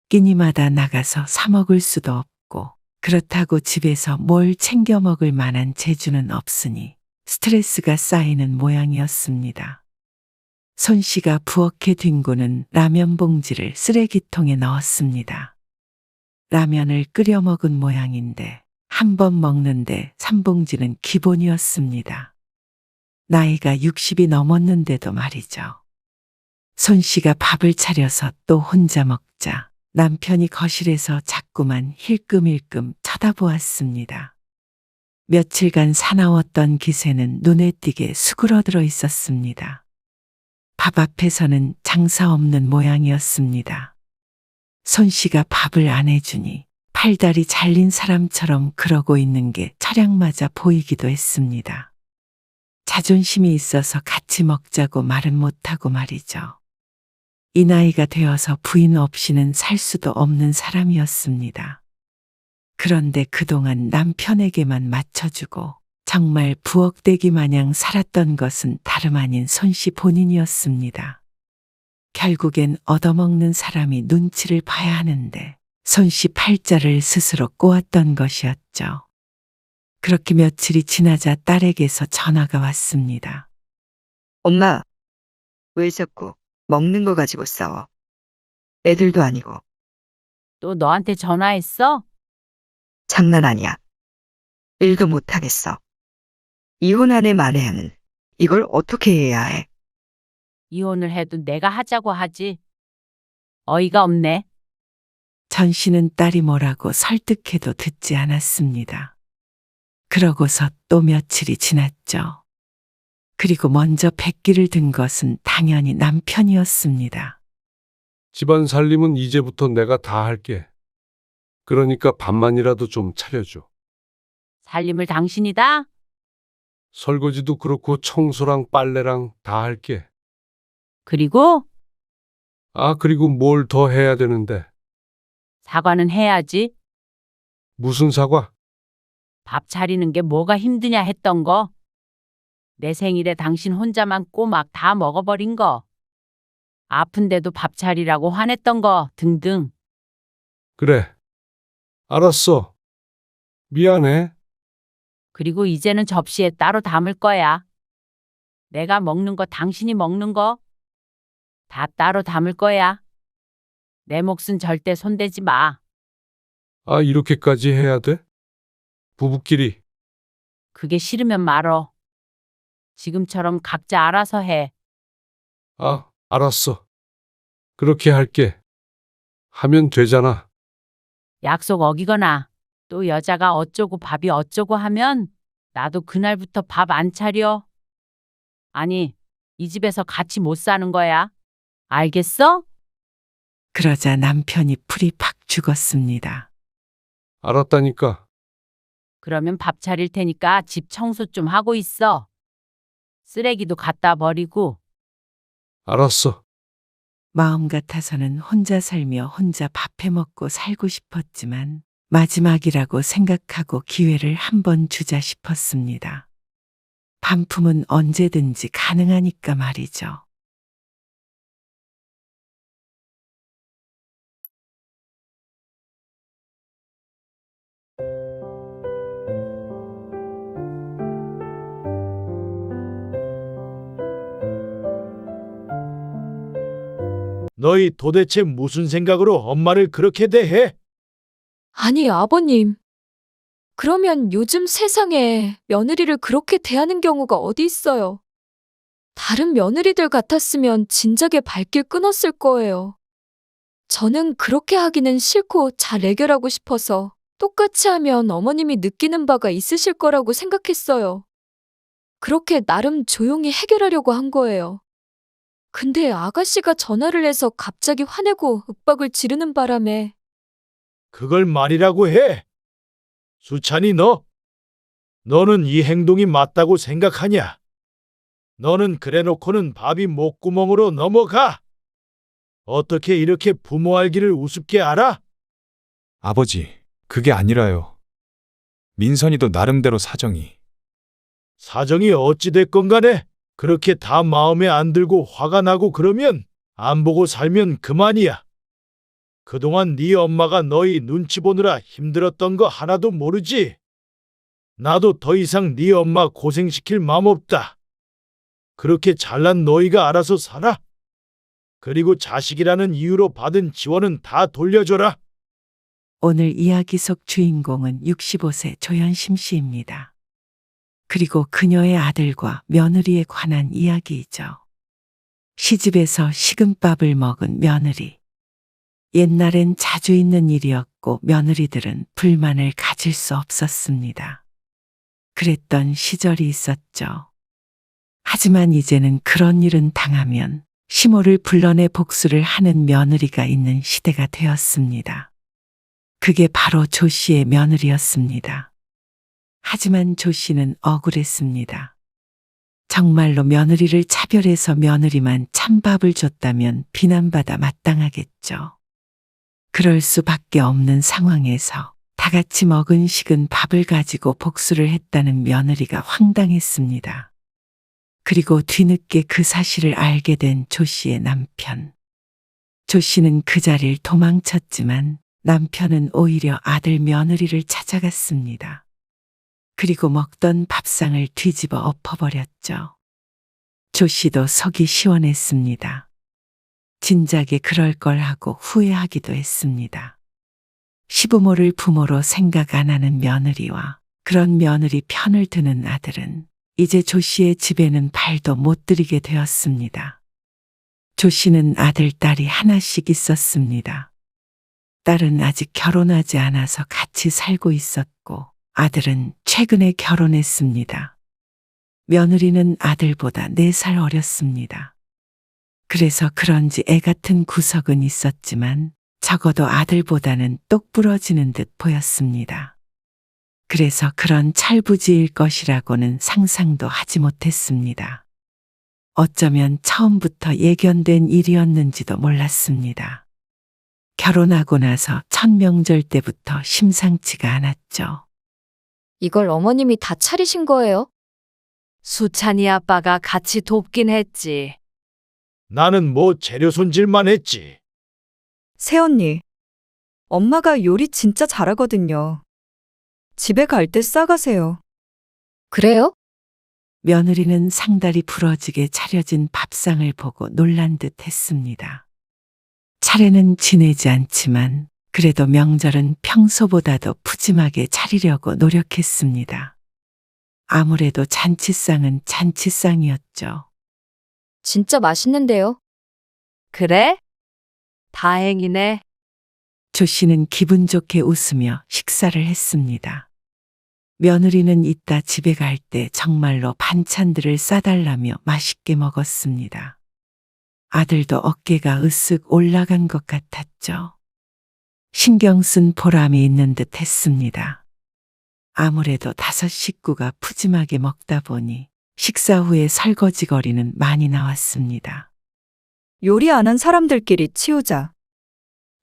끼니마다 나가서 사 먹을 수도 없고 그렇다고 집에서 뭘 챙겨 먹을 만한 재주는 없으니 스트레스가 쌓이는 모양이었습니다. 손 씨가 부엌에 뒹구는 라면 봉지를 쓰레기통에 넣었습니다. 라면을 끓여 먹은 모양인데 한 번 먹는데 3봉지는 기본이었습니다. 나이가 60이 넘었는데도 말이죠. 손 씨가 밥을 차려서 또 혼자 먹자 남편이 거실에서 자꾸만 힐끔힐끔 쳐다보았습니다. 며칠간 사나웠던 기세는 눈에 띄게 수그러들어 있었습니다. 밥 앞에서는 장사 없는 모양이었습니다. 손 씨가 밥을 안 해주니 팔다리 잘린 사람처럼 그러고 있는 게 차량마저 보이기도 했습니다. 자존심이 있어서 같이 먹자고 말은 못하고 말이죠. 이 나이가 되어서 부인 없이는 살 수도 없는 사람이었습니다. 그런데 그동안 남편에게만 맞춰주고 정말 부엌대기 마냥 살았던 것은 다름 아닌 손 씨 본인이었습니다. 결국엔 얻어먹는 사람이 눈치를 봐야 하는데 손 씨 팔자를 스스로 꼬았던 것이었죠. 그렇게 며칠이 지나자 딸에게서 전화가 왔습니다. 엄마, 왜 자꾸 먹는 거 가지고 싸워? 애들도 아니고 또 너한테 전화했어? 장난 아니야. 일도 못 하겠어. 이혼한 애 만에야는 이걸 어떻게 해야 해? 이혼을 해도 내가 하자고 하지. 어이가 없네. 전 씨는 딸이 뭐라고 설득해도 듣지 않았습니다. 그러고서 또 며칠이 지났죠. 그리고 먼저 백기를 든 것은 당연히 남편이었습니다. 집안 살림은 이제부터 내가 다 할게. 그러니까 밥만이라도 좀 차려줘. 살림을 당신이다? 설거지도 그렇고 청소랑 빨래랑 다 할게. 그리고 아, 그리고 뭘 더 해야 되는데. 사과는 해야지. 무슨 사과? 밥 차리는 게 뭐가 힘드냐 했던 거. 내 생일에 당신 혼자만 꼬막 다 먹어버린 거. 아픈데도 밥 차리라고 화냈던 거 등등. 그래. 알았어. 미안해. 그리고 이제는 접시에 따로 담을 거야. 내가 먹는 거, 당신이 먹는 거 다 따로 담을 거야. 내 몫은 절대 손대지 마. 아, 이렇게까지 해야 돼? 부부끼리. 그게 싫으면 말어. 지금처럼 각자 알아서 해. 아, 알았어. 그렇게 할게. 하면 되잖아. 약속 어기거나 또 여자가 어쩌고 밥이 어쩌고 하면 나도 그날부터 밥 안 차려. 아니, 이 집에서 같이 못 사는 거야. 알겠어? 그러자 남편이 풀이 팍 죽었습니다. 알았다니까. 그러면 밥 차릴 테니까 집 청소 좀 하고 있어. 쓰레기도 갖다 버리고. 알았어. 마음 같아서는 혼자 살며 혼자 밥해 먹고 살고 싶었지만 마지막이라고 생각하고 기회를 한번 주자 싶었습니다. 반품은 언제든지 가능하니까 말이죠. 너희 도대체 무슨 생각으로 엄마를 그렇게 대해? 아니, 아버님. 그러면 요즘 세상에 며느리를 그렇게 대하는 경우가 어디 있어요? 다른 며느리들 같았으면 진작에 발길 끊었을 거예요. 저는 그렇게 하기는 싫고 잘 해결하고 싶어서 똑같이 하면 어머님이 느끼는 바가 있으실 거라고 생각했어요. 그렇게 나름 조용히 해결하려고 한 거예요. 근데 아가씨가 전화를 해서 갑자기 화내고 윽박을 지르는 바람에 그걸 말이라고 해? 수찬이 너는 이 행동이 맞다고 생각하냐? 너는 그래놓고는 밥이 목구멍으로 넘어가. 어떻게 이렇게 부모 알기를 우습게 알아? 아버지, 그게 아니라요. 민선이도 나름대로 사정이. 사정이 어찌 됐건 간에 그렇게 다 마음에 안 들고 화가 나고 그러면 안 보고 살면 그만이야. 그동안 네 엄마가 너희 눈치 보느라 힘들었던 거 하나도 모르지? 나도 더 이상 네 엄마 고생시킬 마음 없다. 그렇게 잘난 너희가 알아서 살아. 그리고 자식이라는 이유로 받은 지원은 다 돌려줘라. 오늘 이야기 속 주인공은 65세 조현심 씨입니다. 그리고 그녀의 아들과 며느리에 관한 이야기이죠. 시집에서 식은밥을 먹은 며느리. 옛날엔 자주 있는 일이었고 며느리들은 불만을 가질 수 없었습니다. 그랬던 시절이 있었죠. 하지만 이제는 그런 일은 당하면 시모를 불러내 복수를 하는 며느리가 있는 시대가 되었습니다. 그게 바로 조 씨의 며느리였습니다. 하지만 조 씨는 억울했습니다. 정말로 며느리를 차별해서 며느리만 찬밥을 줬다면 비난받아 마땅하겠죠. 그럴 수밖에 없는 상황에서 다 같이 먹은 식은 밥을 가지고 복수를 했다는 며느리가 황당했습니다. 그리고 뒤늦게 그 사실을 알게 된 조 씨의 남편. 조 씨는 그 자리를 도망쳤지만 남편은 오히려 아들 며느리를 찾아갔습니다. 그리고 먹던 밥상을 뒤집어 엎어버렸죠. 조 씨도 속이 시원했습니다. 진작에 그럴 걸 하고 후회하기도 했습니다. 시부모를 부모로 생각 안 하는 며느리와 그런 며느리 편을 드는 아들은 이제 조 씨의 집에는 발도 못 들이게 되었습니다. 조 씨는 아들, 딸이 하나씩 있었습니다. 딸은 아직 결혼하지 않아서 같이 살고 있었고 아들은 최근에 결혼했습니다. 며느리는 아들보다 4살 어렸습니다. 그래서 그런지 애 같은 구석은 있었지만 적어도 아들보다는 똑부러지는 듯 보였습니다. 그래서 그런 철부지일 것이라고는 상상도 하지 못했습니다. 어쩌면 처음부터 예견된 일이었는지도 몰랐습니다. 결혼하고 나서 첫 명절 때부터 심상치가 않았죠. 이걸 어머님이 다 차리신 거예요? 수찬이 아빠가 같이 돕긴 했지. 나는 뭐 재료 손질만 했지. 새언니, 엄마가 요리 진짜 잘하거든요. 집에 갈 때 싸가세요. 그래요? 며느리는 상다리 부러지게 차려진 밥상을 보고 놀란 듯 했습니다. 차례는 지내지 않지만 그래도 명절은 평소보다도 푸짐하게 차리려고 노력했습니다. 아무래도 잔치상은 잔치상이었죠. 진짜 맛있는데요? 그래? 다행이네. 조 씨는 기분 좋게 웃으며 식사를 했습니다. 며느리는 이따 집에 갈 때 정말로 반찬들을 싸달라며 맛있게 먹었습니다. 아들도 어깨가 으쓱 올라간 것 같았죠. 신경 쓴 보람이 있는 듯 했습니다. 아무래도 5 식구가 푸짐하게 먹다 보니 식사 후에 설거지거리는 많이 나왔습니다. 요리 안 한 사람들끼리 치우자.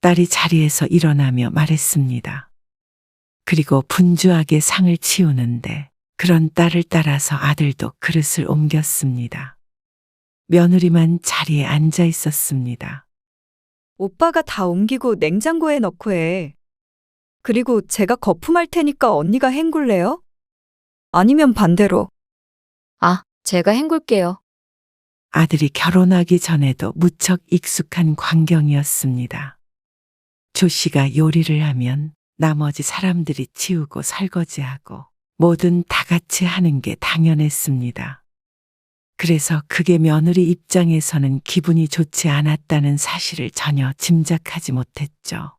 딸이 자리에서 일어나며 말했습니다. 그리고 분주하게 상을 치우는데 그런 딸을 따라서 아들도 그릇을 옮겼습니다. 며느리만 자리에 앉아 있었습니다. 오빠가 다 옮기고 냉장고에 넣고 해. 그리고 제가 거품할 테니까 언니가 헹굴래요? 아니면 반대로. 아, 제가 헹굴게요. 아들이 결혼하기 전에도 무척 익숙한 광경이었습니다. 조 씨가 요리를 하면 나머지 사람들이 치우고 설거지하고 뭐든 다 같이 하는 게 당연했습니다. 그래서 그게 며느리 입장에서는 기분이 좋지 않았다는 사실을 전혀 짐작하지 못했죠.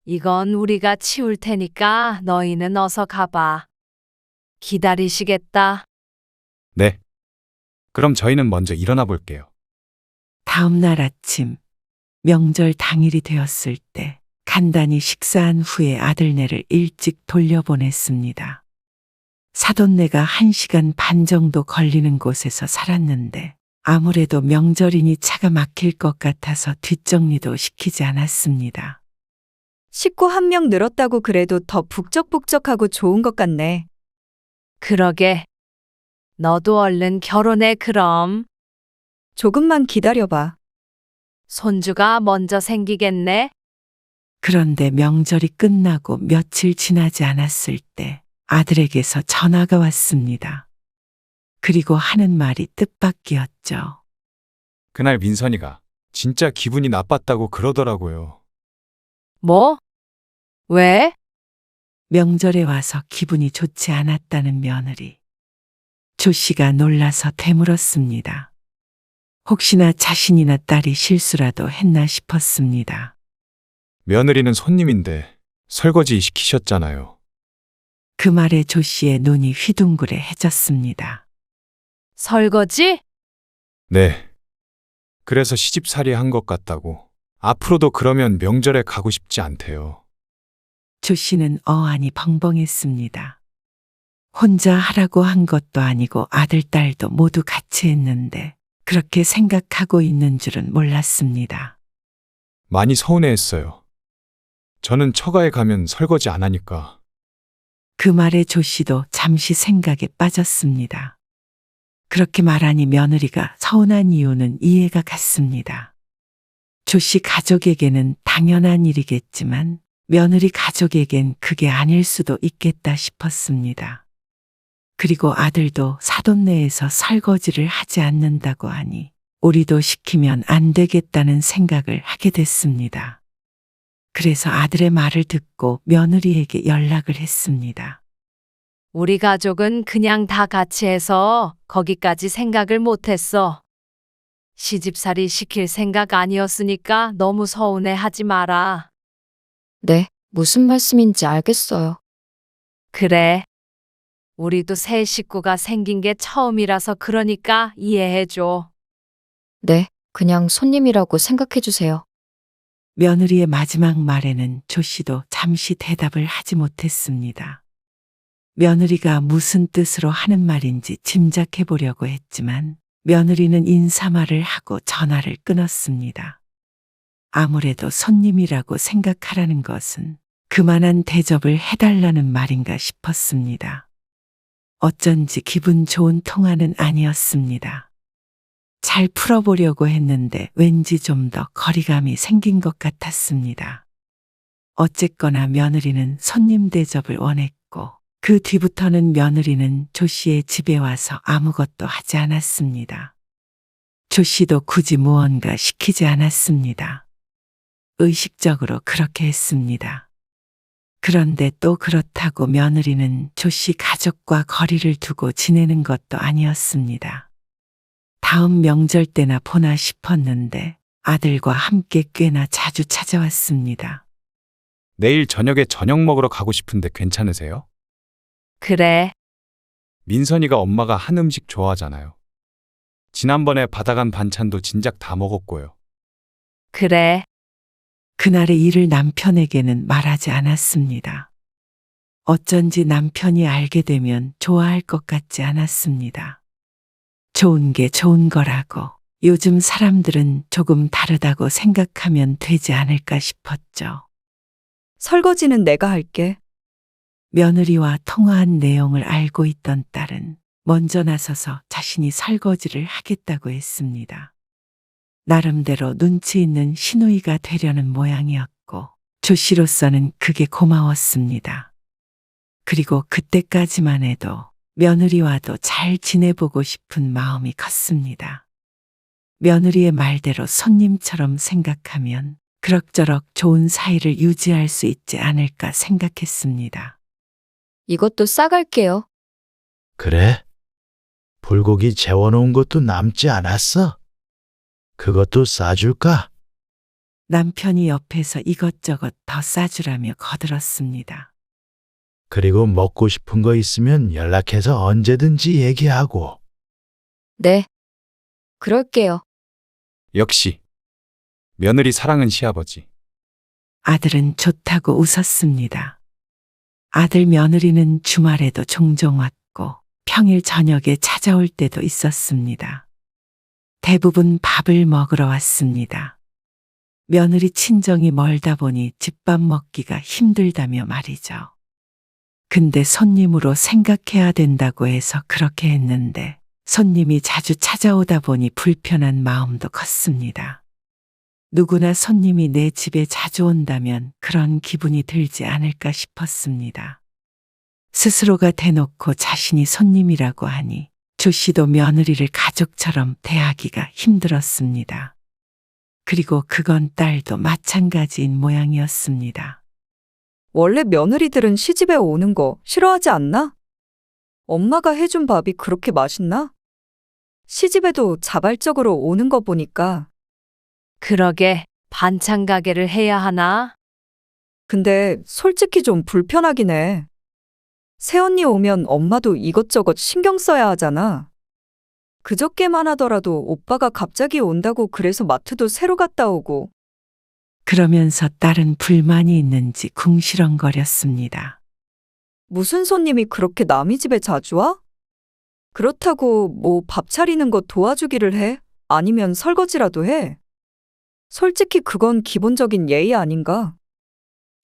이건 우리가 치울 테니까 너희는 어서 가봐. 기다리시겠다. 네. 그럼 저희는 먼저 일어나 볼게요. 다음 날 아침, 명절 당일이 되었을 때 간단히 식사한 후에 아들네를 일찍 돌려보냈습니다. 사돈네가 1시간 반 정도 걸리는 곳에서 살았는데 아무래도 명절이니 차가 막힐 것 같아서 뒷정리도 시키지 않았습니다. 식구 1명 늘었다고 그래도 더 북적북적하고 좋은 것 같네. 그러게. 너도 얼른 결혼해 그럼. 조금만 기다려봐. 손주가 먼저 생기겠네. 그런데 명절이 끝나고 며칠 지나지 않았을 때 아들에게서 전화가 왔습니다. 그리고 하는 말이 뜻밖이었죠. 그날 민선이가 진짜 기분이 나빴다고 그러더라고요. 뭐? 왜? 명절에 와서 기분이 좋지 않았다는 며느리. 조 씨가 놀라서 되물었습니다. 혹시나 자신이나 딸이 실수라도 했나 싶었습니다. 며느리는 손님인데 설거지 시키셨잖아요. 그 말에 조 씨의 눈이 휘둥그레해졌습니다. 설거지? 네. 그래서 시집살이 한 것 같다고. 앞으로도 그러면 명절에 가고 싶지 않대요. 조 씨는 어안이 벙벙했습니다. 혼자 하라고 한 것도 아니고 아들, 딸도 모두 같이 했는데 그렇게 생각하고 있는 줄은 몰랐습니다. 많이 서운해했어요. 저는 처가에 가면 설거지 안 하니까. 그 말에 조 씨도 잠시 생각에 빠졌습니다. 그렇게 말하니 며느리가 서운한 이유는 이해가 갔습니다. 조 씨 가족에게는 당연한 일이겠지만 며느리 가족에겐 그게 아닐 수도 있겠다 싶었습니다. 그리고 아들도 사돈네에서 설거지를 하지 않는다고 하니 우리도 시키면 안 되겠다는 생각을 하게 됐습니다. 그래서 아들의 말을 듣고 며느리에게 연락을 했습니다. 우리 가족은 그냥 다 같이 해서 거기까지 생각을 못했어. 시집살이 시킬 생각 아니었으니까 너무 서운해 하지 마라. 네, 무슨 말씀인지 알겠어요. 그래. 우리도 새 식구가 생긴 게 처음이라서 그러니까 이해해줘. 네, 그냥 손님이라고 생각해 주세요. 며느리의 마지막 말에는 조 씨도 잠시 대답을 하지 못했습니다. 며느리가 무슨 뜻으로 하는 말인지 짐작해 보려고 했지만 며느리는 인사말을 하고 전화를 끊었습니다. 아무래도 손님이라고 생각하라는 것은 그만한 대접을 해달라는 말인가 싶었습니다. 어쩐지 기분 좋은 통화는 아니었습니다. 잘 풀어보려고 했는데 왠지 좀 더 거리감이 생긴 것 같았습니다. 어쨌거나 며느리는 손님 대접을 원했고 그 뒤부터는 며느리는 조 씨의 집에 와서 아무것도 하지 않았습니다. 조 씨도 굳이 무언가 시키지 않았습니다. 의식적으로 그렇게 했습니다. 그런데 또 그렇다고 며느리는 조 씨 가족과 거리를 두고 지내는 것도 아니었습니다. 다음 명절 때나 보나 싶었는데 아들과 함께 꽤나 자주 찾아왔습니다. 내일 저녁에 저녁 먹으러 가고 싶은데 괜찮으세요? 그래. 민선이가 엄마가 한 음식 좋아하잖아요. 지난번에 받아간 반찬도 진작 다 먹었고요. 그래. 그날의 일을 남편에게는 말하지 않았습니다. 어쩐지 남편이 알게 되면 좋아할 것 같지 않았습니다. 좋은 게 좋은 거라고 요즘 사람들은 조금 다르다고 생각하면 되지 않을까 싶었죠. 설거지는 내가 할게. 며느리와 통화한 내용을 알고 있던 딸은 먼저 나서서 자신이 설거지를 하겠다고 했습니다. 나름대로 눈치 있는 시누이가 되려는 모양이었고 조 씨로서는 그게 고마웠습니다. 그리고 그때까지만 해도 며느리와도 잘 지내보고 싶은 마음이 컸습니다. 며느리의 말대로 손님처럼 생각하면 그럭저럭 좋은 사이를 유지할 수 있지 않을까 생각했습니다. 이것도 싸갈게요. 그래? 불고기 재워놓은 것도 남지 않았어? 그것도 싸줄까? 남편이 옆에서 이것저것 더 싸주라며 거들었습니다. 그리고 먹고 싶은 거 있으면 연락해서 언제든지 얘기하고. 네. 그럴게요. 역시 며느리 사랑은 시아버지. 아들은 좋다고 웃었습니다. 아들 며느리는 주말에도 종종 왔고 평일 저녁에 찾아올 때도 있었습니다. 대부분 밥을 먹으러 왔습니다. 며느리 친정이 멀다 보니 집밥 먹기가 힘들다며 말이죠. 근데 손님으로 생각해야 된다고 해서 그렇게 했는데 손님이 자주 찾아오다 보니 불편한 마음도 컸습니다. 누구나 손님이 내 집에 자주 온다면 그런 기분이 들지 않을까 싶었습니다. 스스로가 대놓고 자신이 손님이라고 하니 조 씨도 며느리를 가족처럼 대하기가 힘들었습니다. 그리고 그건 딸도 마찬가지인 모양이었습니다. 원래 며느리들은 시집에 오는 거 싫어하지 않나? 엄마가 해준 밥이 그렇게 맛있나? 시집에도 자발적으로 오는 거 보니까. 그러게 반찬 가게를 해야 하나? 근데 솔직히 좀 불편하긴 해. 새언니 오면 엄마도 이것저것 신경 써야 하잖아. 그저께만 하더라도 오빠가 갑자기 온다고 그래서 마트도 새로 갔다 오고. 그러면서 딸은 불만이 있는지 궁시렁거렸습니다. 무슨 손님이 그렇게 남의 집에 자주 와? 그렇다고 뭐 밥 차리는 거 도와주기를 해? 아니면 설거지라도 해? 솔직히 그건 기본적인 예의 아닌가?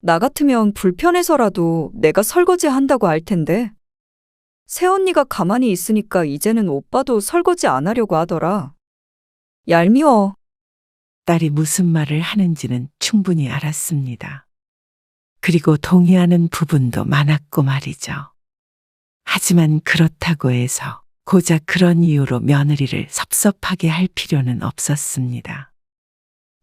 나 같으면 불편해서라도 내가 설거지 한다고 할 텐데. 새언니가 가만히 있으니까 이제는 오빠도 설거지 안 하려고 하더라. 얄미워. 딸이 무슨 말을 하는지는 충분히 알았습니다. 그리고 동의하는 부분도 많았고 말이죠. 하지만 그렇다고 해서 고작 그런 이유로 며느리를 섭섭하게 할 필요는 없었습니다.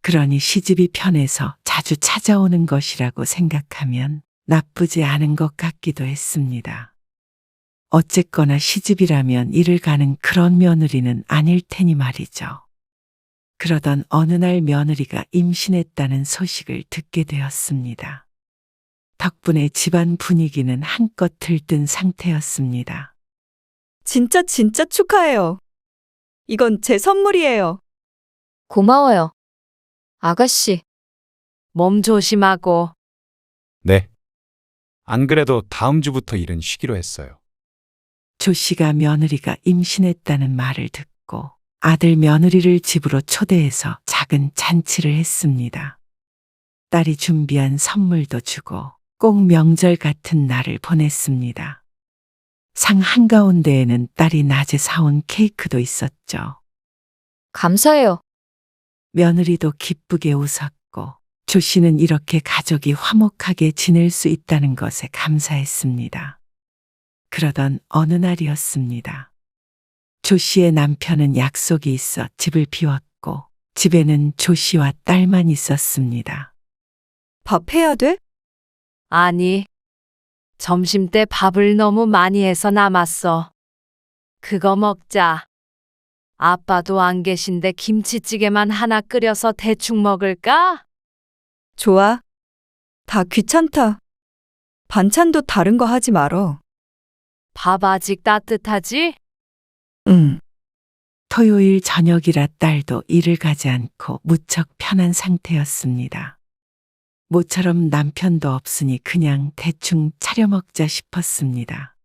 그러니 시집이 편해서 자주 찾아오는 것이라고 생각하면 나쁘지 않은 것 같기도 했습니다. 어쨌거나 시집이라면 일을 가는 그런 며느리는 아닐 테니 말이죠. 그러던 어느 날 며느리가 임신했다는 소식을 듣게 되었습니다. 덕분에 집안 분위기는 한껏 들뜬 상태였습니다. 진짜 축하해요. 이건 제 선물이에요. 고마워요. 아가씨, 몸 조심하고. 네. 안 그래도 다음 주부터 일은 쉬기로 했어요. 조 씨가 며느리가 임신했다는 말을 듣고 아들 며느리를 집으로 초대해서 작은 잔치를 했습니다. 딸이 준비한 선물도 주고 꼭 명절 같은 날을 보냈습니다. 상 한가운데에는 딸이 낮에 사온 케이크도 있었죠. 감사해요. 며느리도 기쁘게 웃었고 조 씨는 이렇게 가족이 화목하게 지낼 수 있다는 것에 감사했습니다. 그러던 어느 날이었습니다. 조 씨의 남편은 약속이 있어 집을 비웠고 집에는 조 씨와 딸만 있었습니다. 밥 해야 돼? 아니, 점심 때 밥을 너무 많이 해서 남았어. 그거 먹자. 아빠도 안 계신데 김치찌개만 하나 끓여서 대충 먹을까? 좋아. 다 귀찮다. 반찬도 다른 거 하지 말어. 밥 아직 따뜻하지? 응. 토요일 저녁이라 딸도 일을 가지 않고 무척 편한 상태였습니다. 모처럼 남편도 없으니 그냥 대충 차려 먹자 싶었습니다.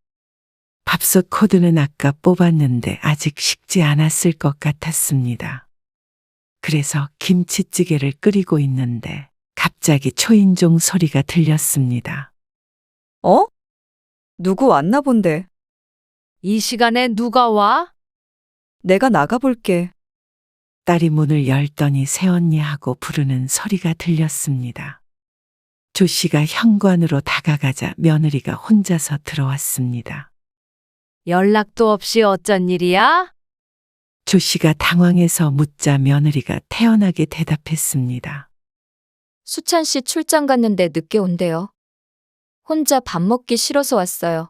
밥솥 코드는 아까 뽑았는데 아직 식지 않았을 것 같았습니다. 그래서 김치찌개를 끓이고 있는데 갑자기 초인종 소리가 들렸습니다. 어? 누구 왔나 본데. 이 시간에 누가 와? 내가 나가볼게. 딸이 문을 열더니 새언니하고 부르는 소리가 들렸습니다. 조 씨가 현관으로 다가가자 며느리가 혼자서 들어왔습니다. 연락도 없이 어쩐 일이야? 조 씨가 당황해서 묻자 며느리가 태연하게 대답했습니다. 수찬 씨 출장 갔는데 늦게 온대요. 혼자 밥 먹기 싫어서 왔어요.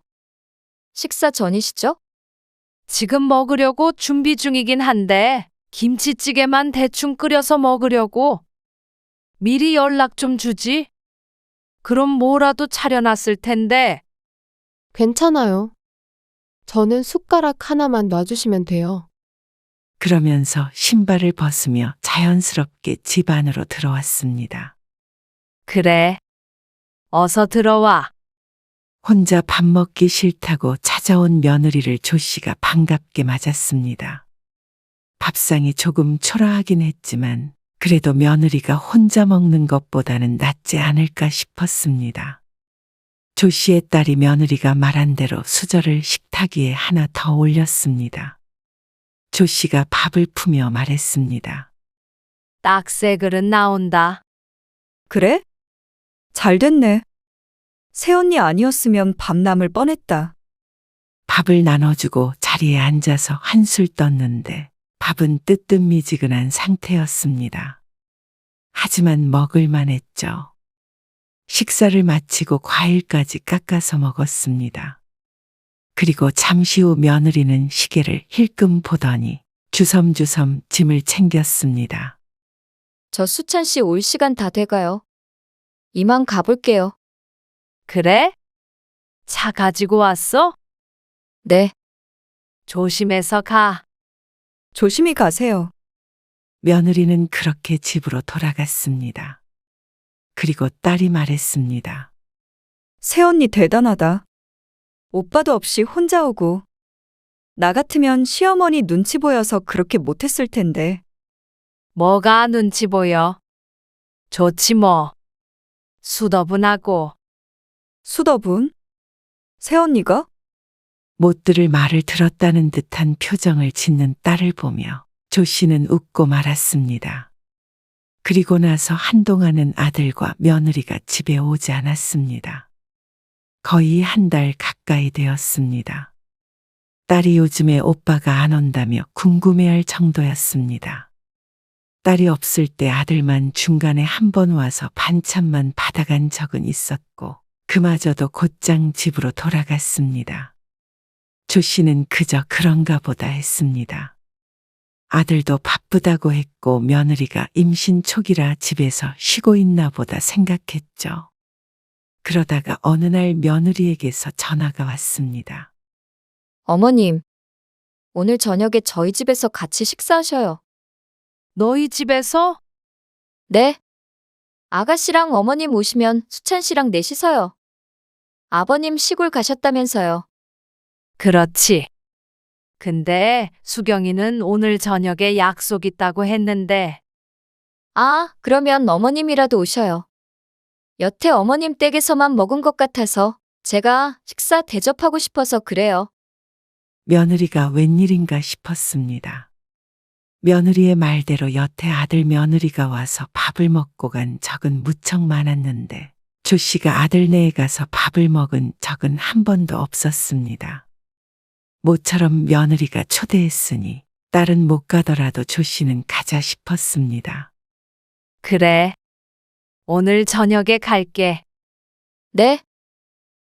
식사 전이시죠? 지금 먹으려고 준비 중이긴 한데 김치찌개만 대충 끓여서 먹으려고. 미리 연락 좀 주지. 그럼 뭐라도 차려놨을 텐데. 괜찮아요. 저는 숟가락 하나만 놔주시면 돼요. 그러면서 신발을 벗으며 자연스럽게 집 안으로 들어왔습니다. 그래. 어서 들어와. 혼자 밥 먹기 싫다고 찾아온 며느리를 조 씨가 반갑게 맞았습니다. 밥상이 조금 초라하긴 했지만 그래도 며느리가 혼자 먹는 것보다는 낫지 않을까 싶었습니다. 조 씨의 딸이 며느리가 말한 대로 수저를 식탁 위에 하나 더 올렸습니다. 조 씨가 밥을 푸며 말했습니다. 딱새 그릇 나온다. 그래? 잘 됐네. 새언니 아니었으면 밥 남을 뻔했다. 밥을 나눠주고 자리에 앉아서 한술 떴는데 밥은 뜨뜻미지근한 상태였습니다. 하지만 먹을만 했죠. 식사를 마치고 과일까지 깎아서 먹었습니다. 그리고 잠시 후 며느리는 시계를 힐끔 보더니 주섬주섬 짐을 챙겼습니다. 저 수찬 씨 올 시간 다 돼가요. 이만 가볼게요. 그래? 차 가지고 왔어? 네. 조심해서 가. 조심히 가세요. 며느리는 그렇게 집으로 돌아갔습니다. 그리고 딸이 말했습니다. 새언니 대단하다. 오빠도 없이 혼자 오고. 나 같으면 시어머니 눈치 보여서 그렇게 못했을 텐데. 뭐가 눈치 보여? 좋지 뭐. 수더분하고. 수더분? 새언니가? 못 들을 말을 들었다는 듯한 표정을 짓는 딸을 보며 조 씨는 웃고 말았습니다. 그리고 나서 한동안은 아들과 며느리가 집에 오지 않았습니다. 거의 한 달 가까이 되었습니다. 딸이 요즘에 오빠가 안 온다며 궁금해할 정도였습니다. 딸이 없을 때 아들만 중간에 한 번 와서 반찬만 받아간 적은 있었고 그마저도 곧장 집으로 돌아갔습니다. 조 씨는 그저 그런가 보다 했습니다. 아들도 바쁘다고 했고 며느리가 임신 초기라 집에서 쉬고 있나 보다 생각했죠. 그러다가 어느 날 며느리에게서 전화가 왔습니다. 어머님, 오늘 저녁에 저희 집에서 같이 식사하셔요. 너희 집에서? 네. 아가씨랑 어머님 오시면 수찬 씨랑 넷이서요. 아버님 시골 가셨다면서요. 그렇지. 근데 수경이는 오늘 저녁에 약속 있다고 했는데. 아, 그러면 어머님이라도 오셔요. 여태 어머님 댁에서만 먹은 것 같아서 제가 식사 대접하고 싶어서 그래요. 며느리가 웬일인가 싶었습니다. 며느리의 말대로 여태 아들 며느리가 와서 밥을 먹고 간 적은 무척 많았는데 조 씨가 아들네에 가서 밥을 먹은 적은 한 번도 없었습니다. 모처럼 며느리가 초대했으니 딸은 못 가더라도 조 씨는 가자 싶었습니다. 그래. 오늘 저녁에 갈게. 네?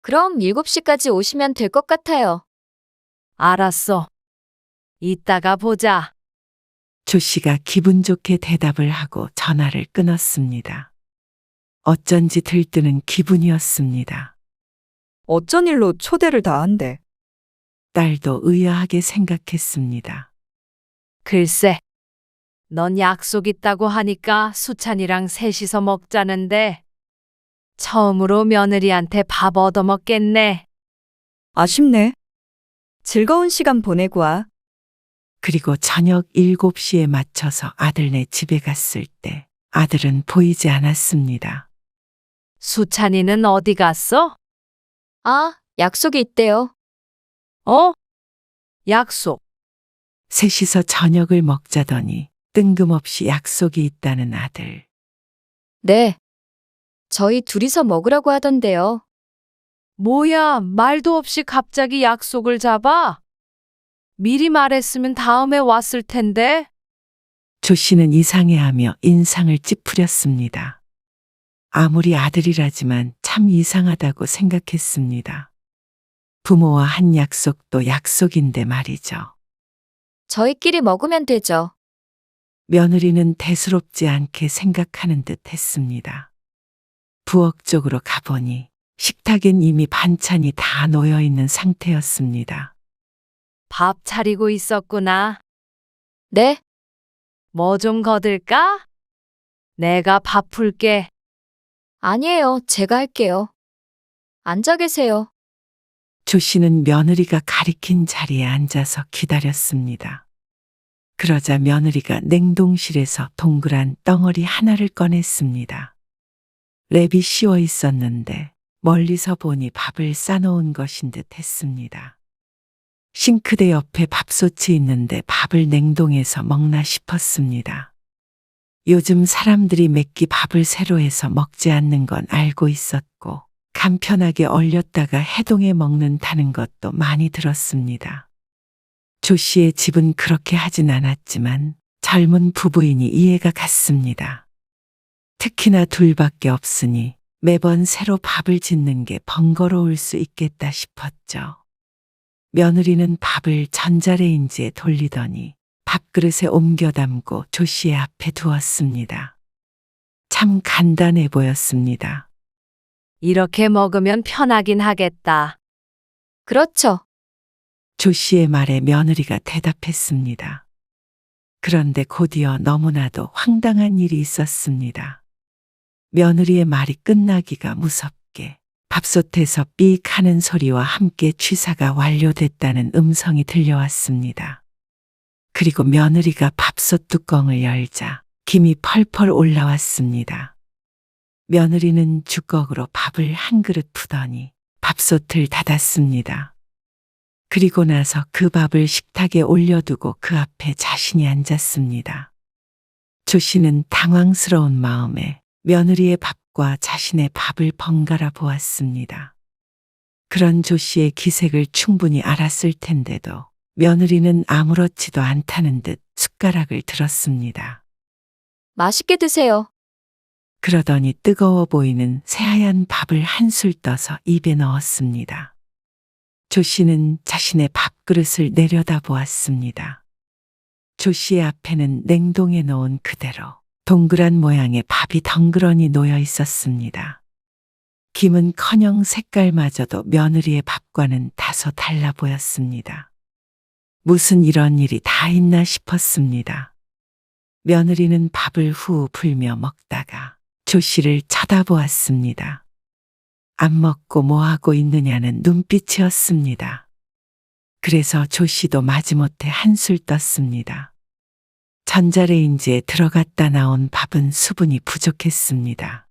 그럼 7시까지 오시면 될 것 같아요. 알았어. 이따가 보자. 조 씨가 기분 좋게 대답을 하고 전화를 끊었습니다. 어쩐지 들뜨는 기분이었습니다. 어쩐 일로 초대를 다 한대. 딸도 의아하게 생각했습니다. 글쎄. 넌 약속 있다고 하니까 수찬이랑 셋이서 먹자는데 처음으로 며느리한테 밥 얻어먹겠네. 아쉽네. 즐거운 시간 보내고 와. 그리고 저녁 7시에 맞춰서 아들네 집에 갔을 때 아들은 보이지 않았습니다. 수찬이는 어디 갔어? 아, 약속이 있대요. 어? 약속. 셋이서 저녁을 먹자더니 뜬금없이 약속이 있다는 아들. 네. 저희 둘이서 먹으라고 하던데요. 뭐야, 말도 없이 갑자기 약속을 잡아? 미리 말했으면 다음에 왔을 텐데. 조 씨는 이상해하며 인상을 찌푸렸습니다. 아무리 아들이라지만 참 이상하다고 생각했습니다. 부모와 한 약속도 약속인데 말이죠. 저희끼리 먹으면 되죠. 며느리는 대수롭지 않게 생각하는 듯 했습니다. 부엌 쪽으로 가보니 식탁엔 이미 반찬이 다 놓여 있는 상태였습니다. 밥 차리고 있었구나. 네? 뭐 좀 거들까? 내가 밥 풀게. 아니에요. 제가 할게요. 앉아 계세요. 조 씨는 며느리가 가리킨 자리에 앉아서 기다렸습니다. 그러자 며느리가 냉동실에서 동그란 덩어리 하나를 꺼냈습니다. 랩이 씌워 있었는데 멀리서 보니 밥을 싸놓은 것인 듯 했습니다. 싱크대 옆에 밥솥이 있는데 밥을 냉동해서 먹나 싶었습니다. 요즘 사람들이 맵기 밥을 새로 해서 먹지 않는 건 알고 있었고 간편하게 얼렸다가 해동해 먹는다는 것도 많이 들었습니다. 조 씨의 집은 그렇게 하진 않았지만 젊은 부부이니 이해가 갔습니다. 특히나 둘밖에 없으니 매번 새로 밥을 짓는 게 번거로울 수 있겠다 싶었죠. 며느리는 밥을 전자레인지에 돌리더니 밥그릇에 옮겨 담고 조 씨의 앞에 두었습니다. 참 간단해 보였습니다. 이렇게 먹으면 편하긴 하겠다. 그렇죠. 조 씨의 말에 며느리가 대답했습니다. 그런데 곧이어 너무나도 황당한 일이 있었습니다. 며느리의 말이 끝나기가 무섭게 밥솥에서 삑 하는 소리와 함께 취사가 완료됐다는 음성이 들려왔습니다. 그리고 며느리가 밥솥 뚜껑을 열자 김이 펄펄 올라왔습니다. 며느리는 주걱으로 밥을 한 그릇 푸더니 밥솥을 닫았습니다. 그리고 나서 그 밥을 식탁에 올려두고 그 앞에 자신이 앉았습니다. 조 씨는 당황스러운 마음에 며느리의 밥과 자신의 밥을 번갈아 보았습니다. 그런 조 씨의 기색을 충분히 알았을 텐데도 며느리는 아무렇지도 않다는 듯 숟가락을 들었습니다. 맛있게 드세요. 그러더니 뜨거워 보이는 새하얀 밥을 한술 떠서 입에 넣었습니다. 조 씨는 자신의 밥그릇을 내려다보았습니다. 조 씨의 앞에는 냉동해 놓은 그대로 동그란 모양의 밥이 덩그러니 놓여 있었습니다. 김은커녕 색깔마저도 며느리의 밥과는 다소 달라 보였습니다. 무슨 이런 일이 다 있나 싶었습니다. 며느리는 밥을 후 불며 먹다가 조 씨를 쳐다보았습니다. 안 먹고 뭐 하고 있느냐는 눈빛이었습니다. 그래서 조 씨도 마지못해 한술 떴습니다. 전자레인지에 들어갔다 나온 밥은 수분이 부족했습니다.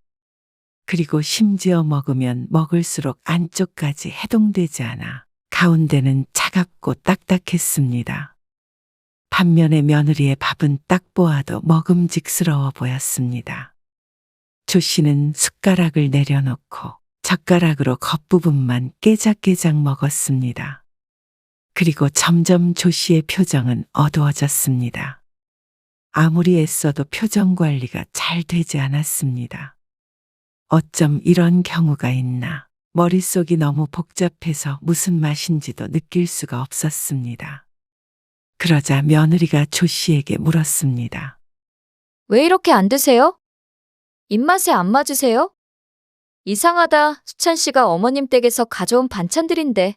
그리고 심지어 먹으면 먹을수록 안쪽까지 해동되지 않아 가운데는 차갑고 딱딱했습니다. 반면에 며느리의 밥은 딱 보아도 먹음직스러워 보였습니다. 조 씨는 숟가락을 내려놓고 젓가락으로 겉부분만 깨작깨작 먹었습니다. 그리고 점점 조 씨의 표정은 어두워졌습니다. 아무리 애써도 표정 관리가 잘 되지 않았습니다. 어쩜 이런 경우가 있나. 머릿속이 너무 복잡해서 무슨 맛인지도 느낄 수가 없었습니다. 그러자 며느리가 조 씨에게 물었습니다. 왜 이렇게 안 드세요? 입맛에 안 맞으세요? 이상하다. 수찬 씨가 어머님 댁에서 가져온 반찬들인데.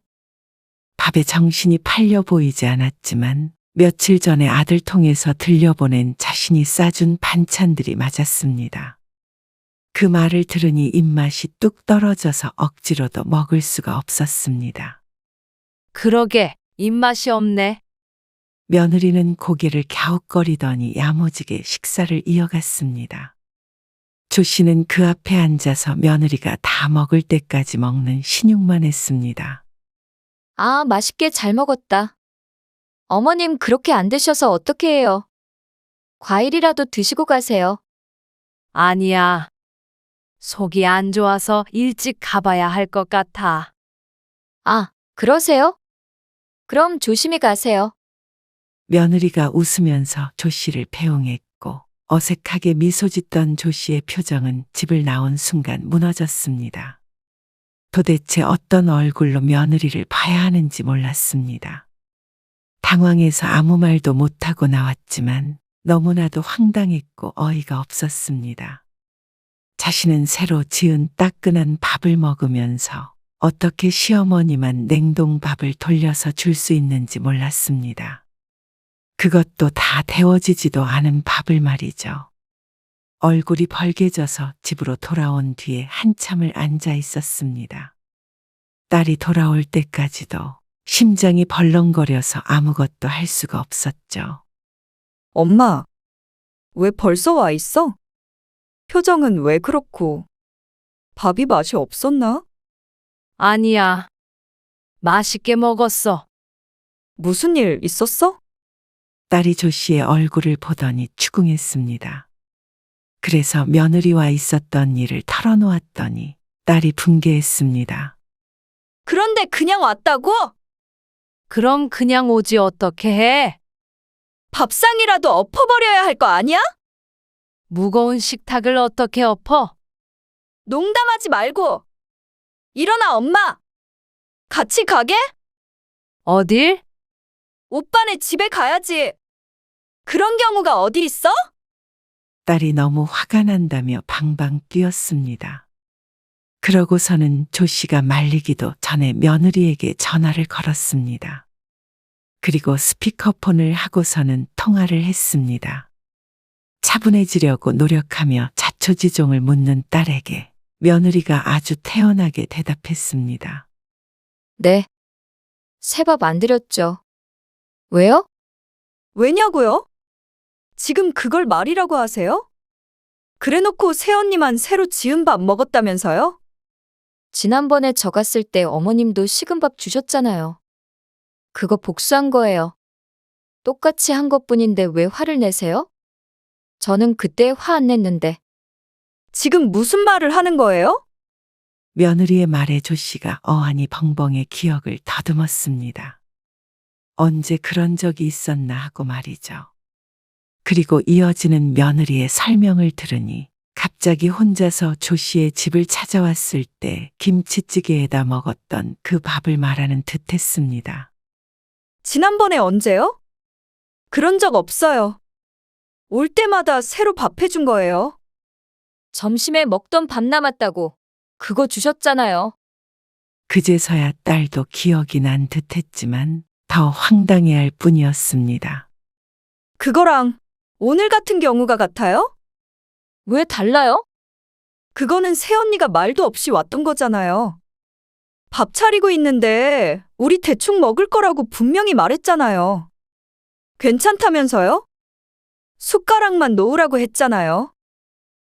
밥에 정신이 팔려 보이지 않았지만 며칠 전에 아들 통해서 들려보낸 자신이 싸준 반찬들이 맞았습니다. 그 말을 들으니 입맛이 뚝 떨어져서 억지로도 먹을 수가 없었습니다. 그러게, 입맛이 없네. 며느리는 고개를 갸웃거리더니 야무지게 식사를 이어갔습니다. 조 씨는 그 앞에 앉아서 며느리가 다 먹을 때까지 먹는 신용만 했습니다. 아, 맛있게 잘 먹었다. 어머님 그렇게 안 드셔서 어떻게 해요? 과일이라도 드시고 가세요. 아니야. 속이 안 좋아서 일찍 가봐야 할 것 같아. 아, 그러세요? 그럼 조심히 가세요. 며느리가 웃으면서 조 씨를 배웅했고 어색하게 미소 짓던 조 씨의 표정은 집을 나온 순간 무너졌습니다. 도대체 어떤 얼굴로 며느리를 봐야 하는지 몰랐습니다. 당황해서 아무 말도 못하고 나왔지만 너무나도 황당했고 어이가 없었습니다. 자신은 새로 지은 따끈한 밥을 먹으면서 어떻게 시어머니만 냉동밥을 돌려서 줄 수 있는지 몰랐습니다. 그것도 다 데워지지도 않은 밥을 말이죠. 얼굴이 벌개져서 집으로 돌아온 뒤에 한참을 앉아 있었습니다. 딸이 돌아올 때까지도 심장이 벌렁거려서 아무것도 할 수가 없었죠. 엄마, 왜 벌써 와 있어? 표정은 왜 그렇고? 밥이 맛이 없었나? 아니야. 맛있게 먹었어. 무슨 일 있었어? 딸이 조 씨의 얼굴을 보더니 추궁했습니다. 그래서 며느리와 있었던 일을 털어놓았더니 딸이 분개했습니다. 그런데 그냥 왔다고? 그럼 그냥 오지 어떻게 해? 밥상이라도 엎어버려야 할 거 아니야? 무거운 식탁을 어떻게 엎어? 농담하지 말고. 일어나, 엄마. 같이 가게? 어딜? 오빠네 집에 가야지. 그런 경우가 어디 있어? 딸이 너무 화가 난다며 방방 뛰었습니다. 그러고서는 조 씨가 말리기도 전에 며느리에게 전화를 걸었습니다. 그리고 스피커폰을 하고서는 통화를 했습니다. 차분해지려고 노력하며 자초지종을 묻는 딸에게 며느리가 아주 태연하게 대답했습니다. 네. 새밥 안 드렸죠. 왜요? 왜냐고요? 지금 그걸 말이라고 하세요? 그래놓고 새언니만 새로 지은 밥 먹었다면서요? 지난번에 저 갔을 때 어머님도 식은 밥 주셨잖아요. 그거 복수한 거예요. 똑같이 한 것뿐인데 왜 화를 내세요? 저는 그때 화 안 냈는데. 지금 무슨 말을 하는 거예요? 며느리의 말에 조 씨가 어안이 벙벙해 기억을 더듬었습니다. 언제 그런 적이 있었나 하고 말이죠. 그리고 이어지는 며느리의 설명을 들으니 갑자기 혼자서 조 씨의 집을 찾아왔을 때 김치찌개에다 먹었던 그 밥을 말하는 듯 했습니다. 지난번에 언제요? 그런 적 없어요. 올 때마다 새로 밥 해준 거예요. 점심에 먹던 밥 남았다고. 그거 주셨잖아요. 그제서야 딸도 기억이 난 듯 했지만 더 황당해할 뿐이었습니다. 그거랑 오늘 같은 경우가 같아요? 왜 달라요? 그거는 새언니가 말도 없이 왔던 거잖아요. 밥 차리고 있는데 우리 대충 먹을 거라고 분명히 말했잖아요. 괜찮다면서요? 숟가락만 놓으라고 했잖아요.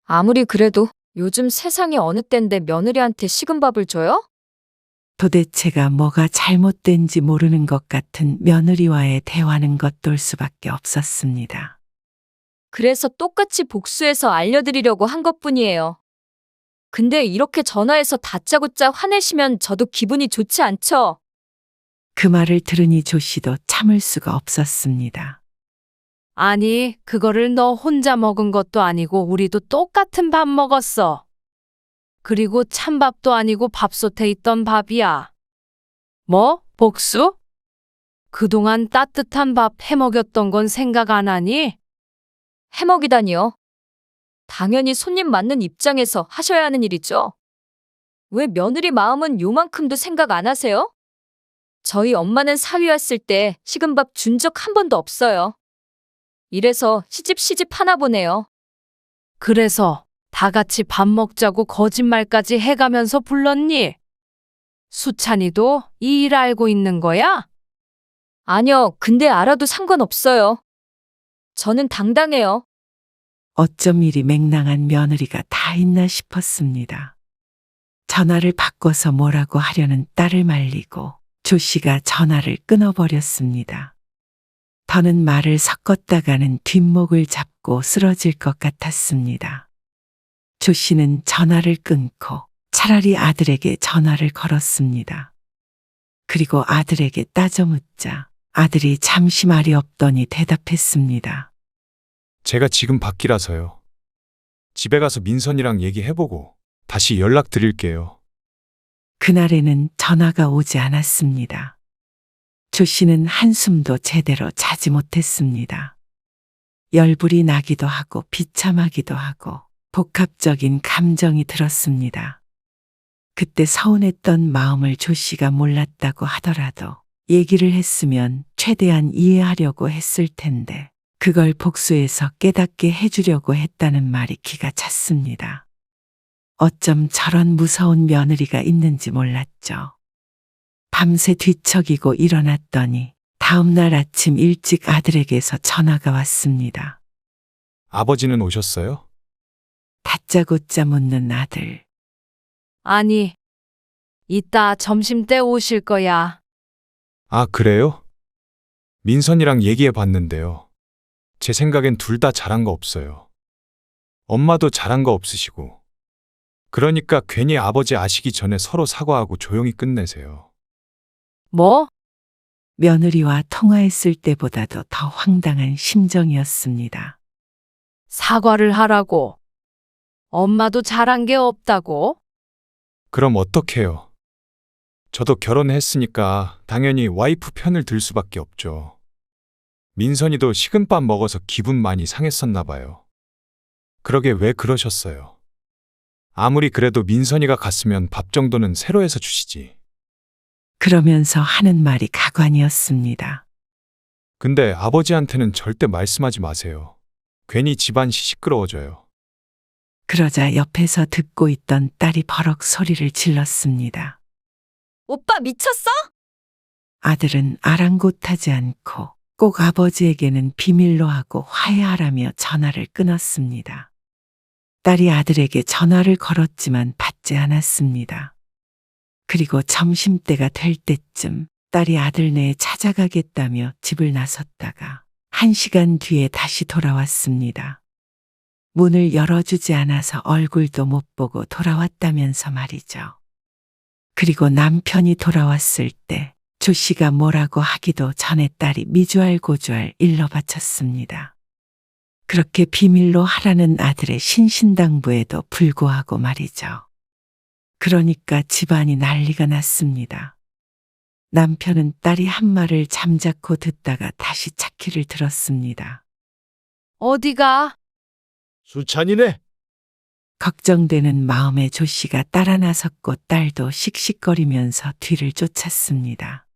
아무리 그래도 요즘 세상이 어느 땐데 며느리한테 식은 밥을 줘요? 도대체가 뭐가 잘못된지 모르는 것 같은 며느리와의 대화는 겉돌 수밖에 없었습니다. 그래서 똑같이 복수해서 알려드리려고 한 것뿐이에요. 근데 이렇게 전화해서 다짜고짜 화내시면 저도 기분이 좋지 않죠? 그 말을 들으니 조 씨도 참을 수가 없었습니다. 아니, 그거를 너 혼자 먹은 것도 아니고 우리도 똑같은 밥 먹었어. 그리고 찬밥도 아니고 밥솥에 있던 밥이야. 뭐? 복수? 그동안 따뜻한 밥 해먹였던 건 생각 안 하니? 해먹이다니요. 당연히 손님 맞는 입장에서 하셔야 하는 일이죠. 왜 며느리 마음은 요만큼도 생각 안 하세요? 저희 엄마는 사위 왔을 때 식은 밥 준 적 한 번도 없어요. 이래서 시집 하나 보네요. 그래서 다 같이 밥 먹자고 거짓말까지 해가면서 불렀니? 수찬이도 이 일 알고 있는 거야? 아니요, 근데 알아도 상관없어요. 저는 당당해요. 어쩜 이리 맹랑한 며느리가 다 있나 싶었습니다. 전화를 바꿔서 뭐라고 하려는 딸을 말리고 조 씨가 전화를 끊어버렸습니다. 더는 말을 섞었다가는 뒷목을 잡고 쓰러질 것 같았습니다. 조 씨는 전화를 끊고 차라리 아들에게 전화를 걸었습니다. 그리고 아들에게 따져 묻자 아들이 잠시 말이 없더니 대답했습니다. 제가 지금 밖이라서요. 집에 가서 민선이랑 얘기해보고 다시 연락드릴게요. 그날에는 전화가 오지 않았습니다. 조 씨는 한숨도 제대로 자지 못했습니다. 열불이 나기도 하고 비참하기도 하고 복합적인 감정이 들었습니다. 그때 서운했던 마음을 조 씨가 몰랐다고 하더라도 얘기를 했으면 최대한 이해하려고 했을 텐데 그걸 복수해서 깨닫게 해주려고 했다는 말이 기가 찼습니다. 어쩜 저런 무서운 며느리가 있는지 몰랐죠. 밤새 뒤척이고 일어났더니 다음날 아침 일찍 아들에게서 전화가 왔습니다. 아버지는 오셨어요? 다짜고짜 묻는 아들. 아니, 이따 점심때 오실 거야. 아, 그래요? 민선이랑 얘기해 봤는데요. 제 생각엔 둘 다 잘한 거 없어요. 엄마도 잘한 거 없으시고. 그러니까 괜히 아버지 아시기 전에 서로 사과하고 조용히 끝내세요. 뭐? 며느리와 통화했을 때보다도 더 황당한 심정이었습니다. 사과를 하라고. 엄마도 잘한 게 없다고? 그럼 어떡해요? 저도 결혼했으니까 당연히 와이프 편을 들 수밖에 없죠. 민선이도 식은밥 먹어서 기분 많이 상했었나 봐요. 그러게 왜 그러셨어요? 아무리 그래도 민선이가 갔으면 밥 정도는 새로 해서 주시지. 그러면서 하는 말이 가관이었습니다. 근데 아버지한테는 절대 말씀하지 마세요. 괜히 집안 시끄러워져요. 그러자 옆에서 듣고 있던 딸이 버럭 소리를 질렀습니다. 오빠 미쳤어? 아들은 아랑곳하지 않고 꼭 아버지에게는 비밀로 하고 화해하라며 전화를 끊었습니다. 딸이 아들에게 전화를 걸었지만 받지 않았습니다. 그리고 점심때가 될 때쯤 딸이 아들네에 찾아가겠다며 집을 나섰다가 1시간 뒤에 다시 돌아왔습니다. 문을 열어주지 않아서 얼굴도 못 보고 돌아왔다면서 말이죠. 그리고 남편이 돌아왔을 때 조 씨가 뭐라고 하기도 전에 딸이 미주알 고주알 일러 바쳤습니다. 그렇게 비밀로 하라는 아들의 신신당부에도 불구하고 말이죠. 그러니까 집안이 난리가 났습니다. 남편은 딸이 한 말을 잠자코 듣다가 다시 차키를 들었습니다. 어디가? 수찬이네. 걱정되는 마음에 조 씨가 따라 나섰고 딸도 씩씩거리면서 뒤를 쫓았습니다.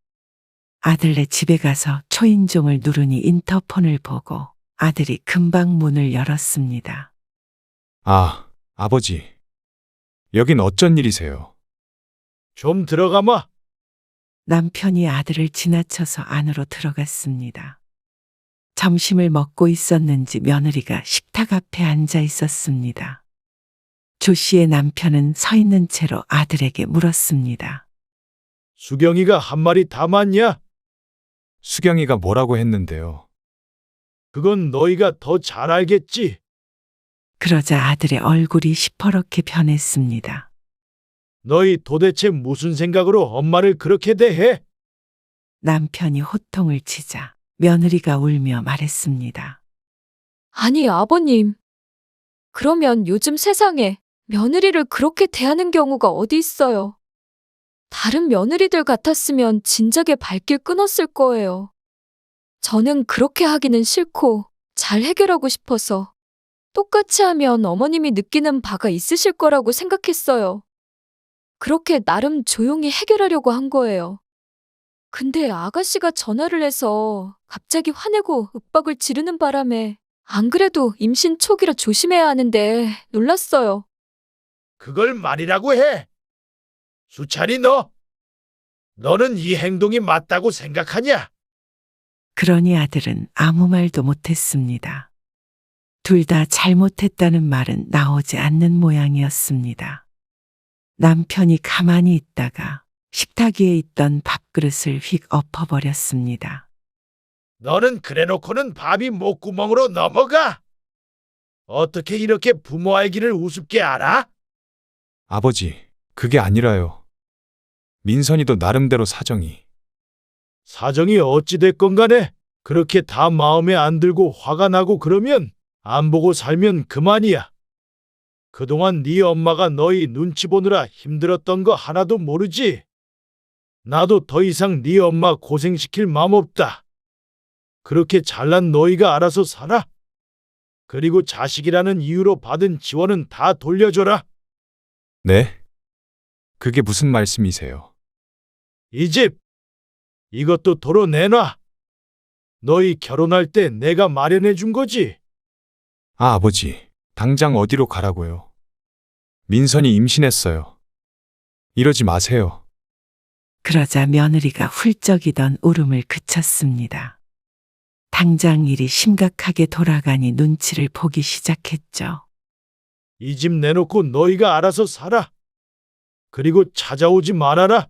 아들네 집에 가서 초인종을 누르니 인터폰을 보고 아들이 금방 문을 열었습니다. 아, 아버지. 여긴 어쩐 일이세요? 좀 들어가마. 남편이 아들을 지나쳐서 안으로 들어갔습니다. 점심을 먹고 있었는지 며느리가 식탁 앞에 앉아 있었습니다. 조 씨의 남편은 서 있는 채로 아들에게 물었습니다. 수경이가 한 말이 다 맞냐? 수경이가 뭐라고 했는데요? 그건 너희가 더 잘 알겠지. 그러자 아들의 얼굴이 시퍼렇게 변했습니다. 너희 도대체 무슨 생각으로 엄마를 그렇게 대해? 남편이 호통을 치자 며느리가 울며 말했습니다. 아니, 아버님. 그러면 요즘 세상에 며느리를 그렇게 대하는 경우가 어디 있어요? 다른 며느리들 같았으면 진작에 발길 끊었을 거예요. 저는 그렇게 하기는 싫고 잘 해결하고 싶어서 똑같이 하면 어머님이 느끼는 바가 있으실 거라고 생각했어요. 그렇게 나름 조용히 해결하려고 한 거예요. 근데 아가씨가 전화를 해서 갑자기 화내고 윽박을 지르는 바람에 안 그래도 임신 초기라 조심해야 하는데 놀랐어요. 그걸 말이라고 해. 수찬이 너는 이 행동이 맞다고 생각하냐? 그러니 아들은 아무 말도 못했습니다. 둘 다 잘못했다는 말은 나오지 않는 모양이었습니다. 남편이 가만히 있다가 식탁 위에 있던 밥그릇을 휙 엎어버렸습니다. 너는 그래놓고는 밥이 목구멍으로 넘어가. 어떻게 이렇게 부모 알기를 우습게 알아? 아버지, 그게 아니라요. 민선이도 나름대로 사정이. 사정이 어찌됐건 간에 그렇게 다 마음에 안 들고 화가 나고 그러면 안 보고 살면 그만이야. 그동안 네 엄마가 너희 눈치 보느라 힘들었던 거 하나도 모르지? 나도 더 이상 네 엄마 고생시킬 마음 없다. 그렇게 잘난 너희가 알아서 살아. 그리고 자식이라는 이유로 받은 지원은 다 돌려줘라. 네? 그게 무슨 말씀이세요? 이 집, 이것도 도로 내놔. 너희 결혼할 때 내가 마련해 준 거지. 아, 아버지, 당장 어디로 가라고요? 민선이 임신했어요. 이러지 마세요. 그러자 며느리가 훌쩍이던 울음을 그쳤습니다. 당장 일이 심각하게 돌아가니 눈치를 보기 시작했죠. 이 집 내놓고 너희가 알아서 살아. 그리고 찾아오지 말아라.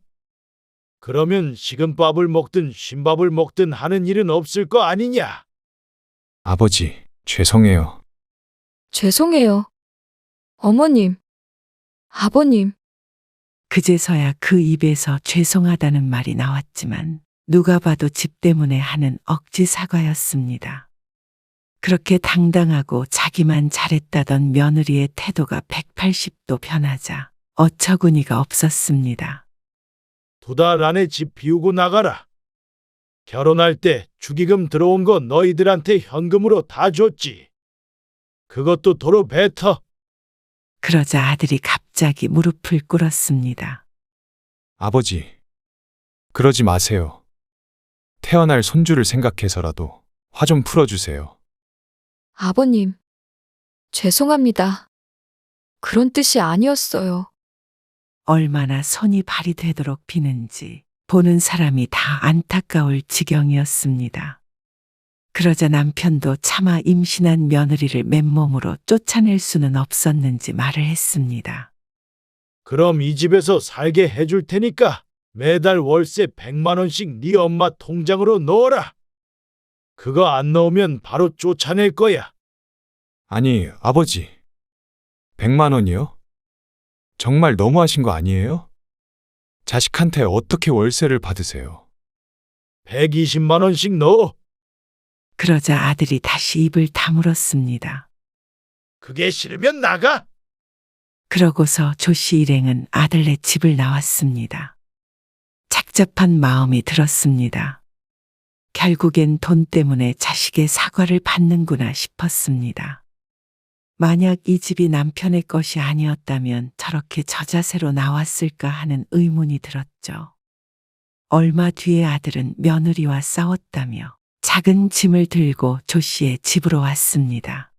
그러면 식은 밥을 먹든 쉰밥을 먹든 하는 일은 없을 거 아니냐. 아버지, 죄송해요. 죄송해요. 어머님, 아버님. 그제서야 그 입에서 죄송하다는 말이 나왔지만 누가 봐도 집 때문에 하는 억지 사과였습니다. 그렇게 당당하고 자기만 잘했다던 며느리의 태도가 180도 변하자 어처구니가 없었습니다. 2달 안에 집 비우고 나가라. 결혼할 때 축의금 들어온 거 너희들한테 현금으로 다 줬지. 그것도 도로 뱉어. 그러자 아들이 갑자기 무릎을 꿇었습니다. 아버지, 그러지 마세요. 태어날 손주를 생각해서라도 화 좀 풀어주세요. 아버님, 죄송합니다. 그런 뜻이 아니었어요. 얼마나 손이 발이 되도록 비는지 보는 사람이 다 안타까울 지경이었습니다. 그러자 남편도 차마 임신한 며느리를 맨몸으로 쫓아낼 수는 없었는지 말을 했습니다. 그럼 이 집에서 살게 해줄 테니까 매달 월세 100만 원씩 네 엄마 통장으로 넣어라. 그거 안 넣으면 바로 쫓아낼 거야. 아니, 아버지. 100만 원이요? 정말 너무하신 거 아니에요? 자식한테 어떻게 월세를 받으세요? 120만 원씩 넣어. 그러자 아들이 다시 입을 다물었습니다. 그게 싫으면 나가. 그러고서 조씨 일행은 아들네 집을 나왔습니다. 착잡한 마음이 들었습니다. 결국엔 돈 때문에 자식의 사과를 받는구나 싶었습니다. 만약 이 집이 남편의 것이 아니었다면 저렇게 저자세로 나왔을까 하는 의문이 들었죠. 얼마 뒤에 아들은 며느리와 싸웠다며 작은 짐을 들고 조씨의 집으로 왔습니다.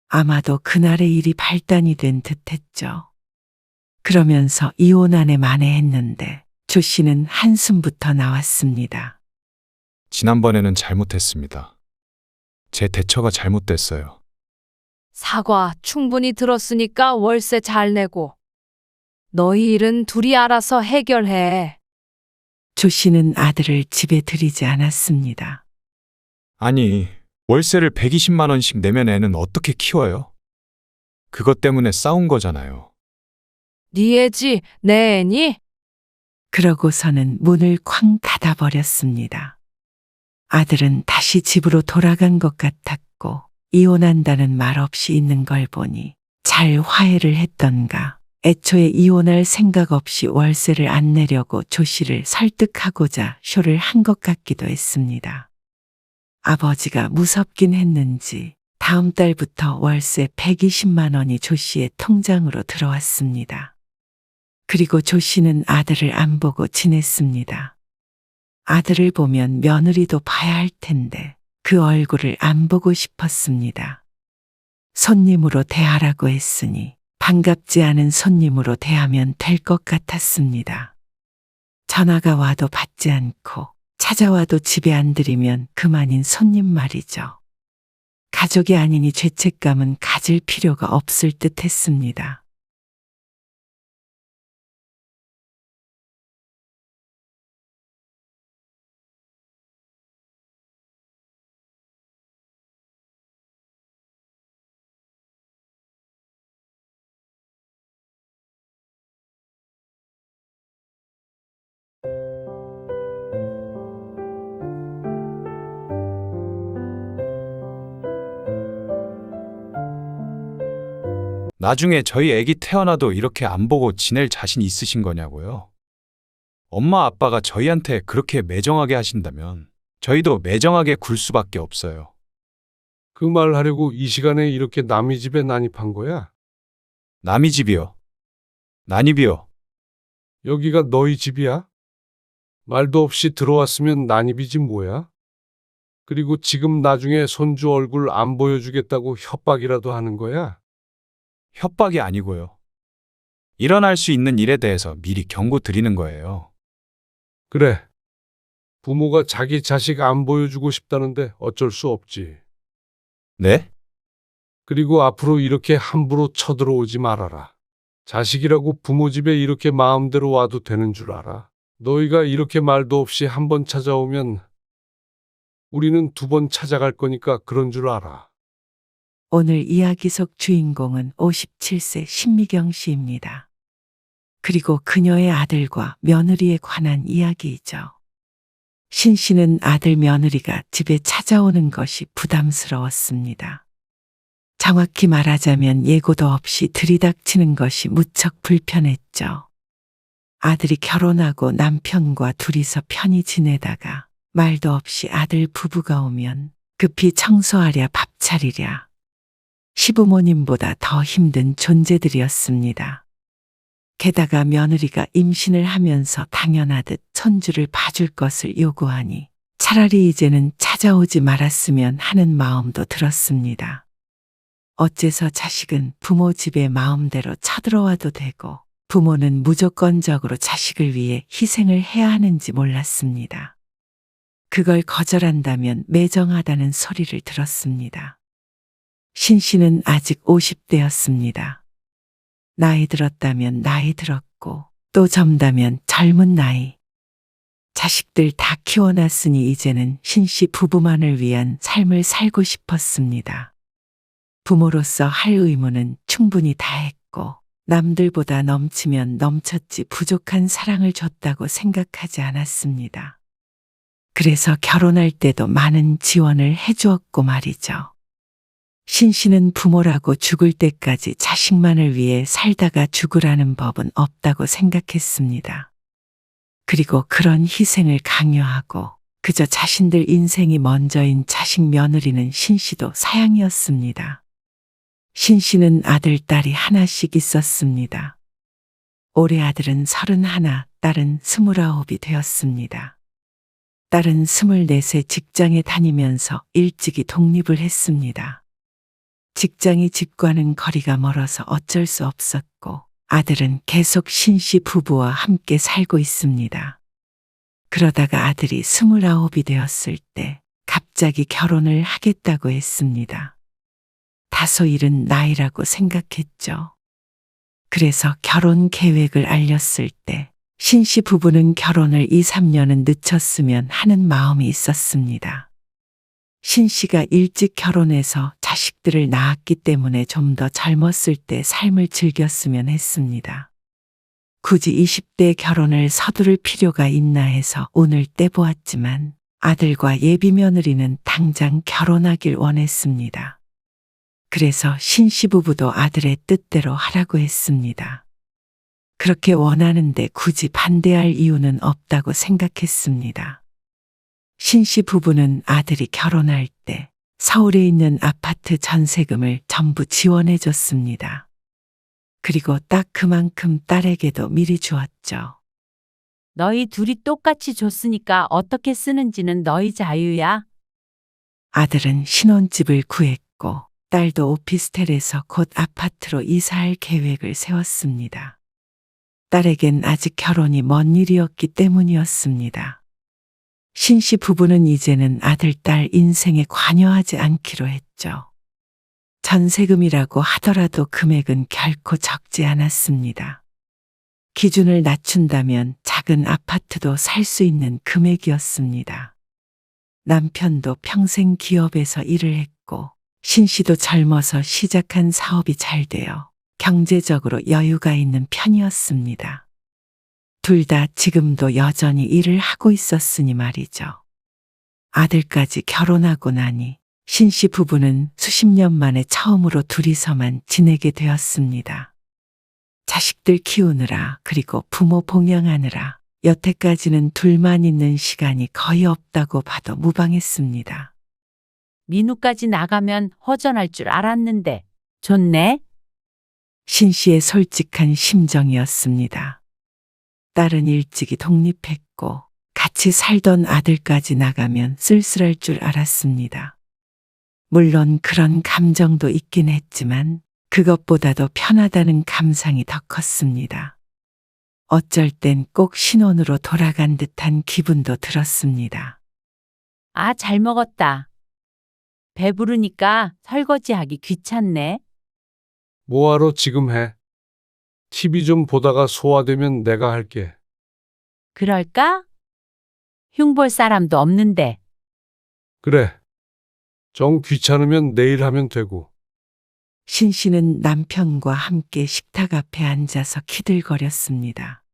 아마도 그날의 일이 발단이 된 듯했죠. 그러면서 이혼안에 만회했는데 조씨는 한숨부터 나왔습니다. 지난번에는 잘못했습니다. 제 대처가 잘못됐어요. 사과 충분히 들었으니까 월세 잘 내고. 너희 일은 둘이 알아서 해결해. 조씨는 아들을 집에 들이지 않았습니다. 아니, 월세를 120만 원씩 내면 애는 어떻게 키워요? 그것 때문에 싸운 거잖아요. 네 애지 내 애니? 그러고서는 문을 쾅 닫아버렸습니다. 아들은 다시 집으로 돌아간 것 같았고 이혼한다는 말 없이 있는 걸 보니 잘 화해를 했던가 애초에 이혼할 생각 없이 월세를 안 내려고 조 씨를 설득하고자 쇼를 한 것 같기도 했습니다. 아버지가 무섭긴 했는지 다음 달부터 월세 120만 원이 조 씨의 통장으로 들어왔습니다. 그리고 조 씨는 아들을 안 보고 지냈습니다. 아들을 보면 며느리도 봐야 할 텐데 그 얼굴을 안 보고 싶었습니다. 손님으로 대하라고 했으니 반갑지 않은 손님으로 대하면 될 것 같았습니다. 전화가 와도 받지 않고 찾아와도 집에 안 들이면 그만인 손님 말이죠. 가족이 아니니 죄책감은 가질 필요가 없을 듯 했습니다. 나중에 저희 애기 태어나도 이렇게 안 보고 지낼 자신 있으신 거냐고요? 엄마 아빠가 저희한테 그렇게 매정하게 하신다면 저희도 매정하게 굴 수밖에 없어요. 그 말 하려고 이 시간에 이렇게 남의 집에 난입한 거야? 남의 집이요. 난입이요. 여기가 너희 집이야? 말도 없이 들어왔으면 난입이지 뭐야? 그리고 지금 나중에 손주 얼굴 안 보여주겠다고 협박이라도 하는 거야? 협박이 아니고요. 일어날 수 있는 일에 대해서 미리 경고 드리는 거예요. 그래. 부모가 자기 자식 안 보여주고 싶다는데 어쩔 수 없지. 네? 그리고 앞으로 이렇게 함부로 쳐들어오지 말아라. 자식이라고 부모 집에 이렇게 마음대로 와도 되는 줄 알아. 너희가 이렇게 말도 없이 한 번 찾아오면 우리는 2번 찾아갈 거니까 그런 줄 알아. 오늘 이야기 속 주인공은 57세 신미경 씨입니다. 그리고 그녀의 아들과 며느리에 관한 이야기이죠. 신 씨는 아들 며느리가 집에 찾아오는 것이 부담스러웠습니다. 정확히 말하자면 예고도 없이 들이닥치는 것이 무척 불편했죠. 아들이 결혼하고 남편과 둘이서 편히 지내다가 말도 없이 아들 부부가 오면 급히 청소하랴 밥 차리랴. 시부모님보다 더 힘든 존재들이었습니다. 게다가 며느리가 임신을 하면서 당연하듯 손주를 봐줄 것을 요구하니 차라리 이제는 찾아오지 말았으면 하는 마음도 들었습니다. 어째서 자식은 부모 집에 마음대로 쳐들어와도 되고 부모는 무조건적으로 자식을 위해 희생을 해야 하는지 몰랐습니다. 그걸 거절한다면 매정하다는 소리를 들었습니다. 신 씨는 아직 50대였습니다. 나이 들었다면 나이 들었고 또 젊다면 젊은 나이. 자식들 다 키워놨으니 이제는 신 씨 부부만을 위한 삶을 살고 싶었습니다. 부모로서 할 의무는 충분히 다했고 남들보다 넘치면 넘쳤지 부족한 사랑을 줬다고 생각하지 않았습니다. 그래서 결혼할 때도 많은 지원을 해주었고 말이죠. 신 씨는 부모라고 죽을 때까지 자식만을 위해 살다가 죽으라는 법은 없다고 생각했습니다. 그리고 그런 희생을 강요하고 그저 자신들 인생이 먼저인 자식 며느리는 신 씨도 사양이었습니다. 신 씨는 아들, 딸이 하나씩 있었습니다. 올해 아들은 31, 딸은 29이 되었습니다. 딸은 24세 직장에 다니면서 일찍이 독립을 했습니다. 직장이 집과는 거리가 멀어서 어쩔 수 없었고 아들은 계속 신 씨 부부와 함께 살고 있습니다. 그러다가 아들이 29이 되었을 때 갑자기 결혼을 하겠다고 했습니다. 다소 이른 나이라고 생각했죠. 그래서 결혼 계획을 알렸을 때 신 씨 부부는 결혼을 2, 3년은 늦췄으면 하는 마음이 있었습니다. 신 씨가 일찍 결혼해서 자식들을 낳았기 때문에 좀 더 젊었을 때 삶을 즐겼으면 했습니다. 굳이 20대 결혼을 서두를 필요가 있나 해서 오늘 떼보았지만 아들과 예비 며느리는 당장 결혼하길 원했습니다. 그래서 신시부부도 아들의 뜻대로 하라고 했습니다. 그렇게 원하는데 굳이 반대할 이유는 없다고 생각했습니다. 신씨 부부는 아들이 결혼할 때 서울에 있는 아파트 전세금을 전부 지원해 줬습니다. 그리고 딱 그만큼 딸에게도 미리 주었죠. 너희 둘이 똑같이 줬으니까 어떻게 쓰는지는 너희 자유야. 아들은 신혼집을 구했고 딸도 오피스텔에서 곧 아파트로 이사할 계획을 세웠습니다. 딸에겐 아직 결혼이 먼 일이었기 때문이었습니다. 신씨 부부는 이제는 아들, 딸 인생에 관여하지 않기로 했죠. 전세금이라고 하더라도 금액은 결코 적지 않았습니다. 기준을 낮춘다면 작은 아파트도 살 수 있는 금액이었습니다. 남편도 평생 기업에서 일을 했고 신씨도 젊어서 시작한 사업이 잘 되어 경제적으로 여유가 있는 편이었습니다. 둘 다 지금도 여전히 일을 하고 있었으니 말이죠. 아들까지 결혼하고 나니 신씨 부부는 수십 년 만에 처음으로 둘이서만 지내게 되었습니다. 자식들 키우느라 그리고 부모 봉양하느라 여태까지는 둘만 있는 시간이 거의 없다고 봐도 무방했습니다. 민우까지 나가면 허전할 줄 알았는데 좋네. 신씨의 솔직한 심정이었습니다. 딸은 일찍이 독립했고 같이 살던 아들까지 나가면 쓸쓸할 줄 알았습니다. 물론 그런 감정도 있긴 했지만 그것보다도 편하다는 감상이 더 컸습니다. 어쩔 땐 꼭 신혼으로 돌아간 듯한 기분도 들었습니다. 아, 잘 먹었다. 배부르니까 설거지하기 귀찮네. 뭐하러 지금 해? TV 좀 보다가 소화되면 내가 할게. 그럴까? 흉볼 사람도 없는데. 그래. 정 귀찮으면 내일 하면 되고. 신씨는 남편과 함께 식탁 앞에 앉아서 키들거렸습니다.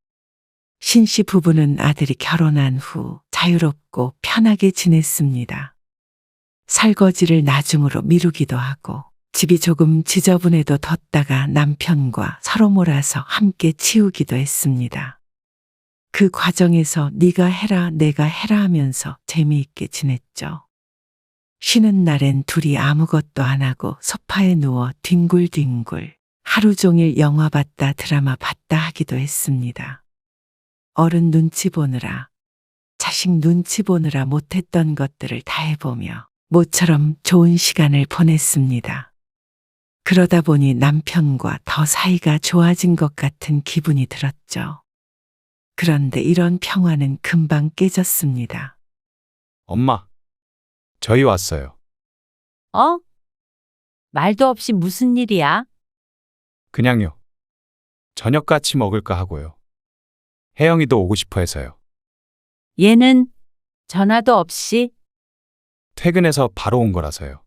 신씨 부부는 아들이 결혼한 후 자유롭고 편하게 지냈습니다. 설거지를 나중으로 미루기도 하고 집이 조금 지저분해도 뒀다가 남편과 서로 몰아서 함께 치우기도 했습니다. 그 과정에서 네가 해라 내가 해라 하면서 재미있게 지냈죠. 쉬는 날엔 둘이 아무것도 안 하고 소파에 누워 뒹굴뒹굴 하루 종일 영화 봤다 드라마 봤다 하기도 했습니다. 어른 눈치 보느라 자식 눈치 보느라 못했던 것들을 다 해보며 모처럼 좋은 시간을 보냈습니다. 그러다 보니 남편과 더 사이가 좋아진 것 같은 기분이 들었죠. 그런데 이런 평화는 금방 깨졌습니다. 엄마, 저희 왔어요. 어? 말도 없이 무슨 일이야? 그냥요. 저녁 같이 먹을까 하고요. 혜영이도 오고 싶어 해서요. 얘는 전화도 없이. 퇴근해서 바로 온 거라서요.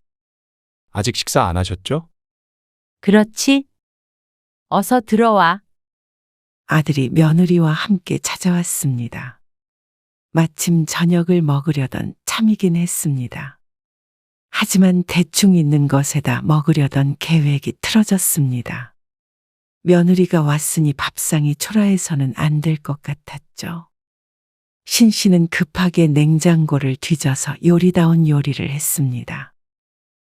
아직 식사 안 하셨죠? 그렇지? 어서 들어와. 아들이 며느리와 함께 찾아왔습니다. 마침 저녁을 먹으려던 참이긴 했습니다. 하지만 대충 있는 것에다 먹으려던 계획이 틀어졌습니다. 며느리가 왔으니 밥상이 초라해서는 안 될 것 같았죠. 신씨는 급하게 냉장고를 뒤져서 요리다운 요리를 했습니다.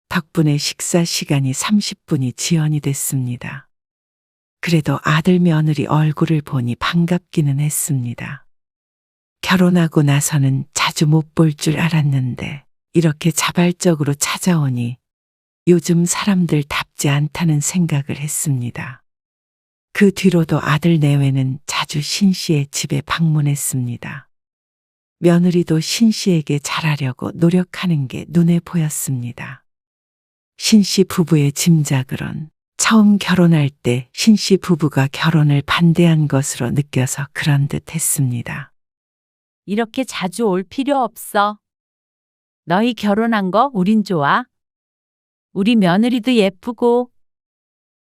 덕분에 식사 시간이 30분이 지연이 됐습니다. 그래도 아들 며느리 얼굴을 보니 반갑기는 했습니다. 결혼하고 나서는 자주 못 볼 줄 알았는데 이렇게 자발적으로 찾아오니 요즘 사람들답지 않다는 생각을 했습니다. 그 뒤로도 아들 내외는 자주 신씨의 집에 방문했습니다. 며느리도 신씨에게 잘하려고 노력하는 게 눈에 보였습니다. 신씨 부부의 짐작으론 처음 결혼할 때 신씨 부부가 결혼을 반대한 것으로 느껴서 그런 듯 했습니다. 이렇게 자주 올 필요 없어. 너희 결혼한 거 우린 좋아. 우리 며느리도 예쁘고.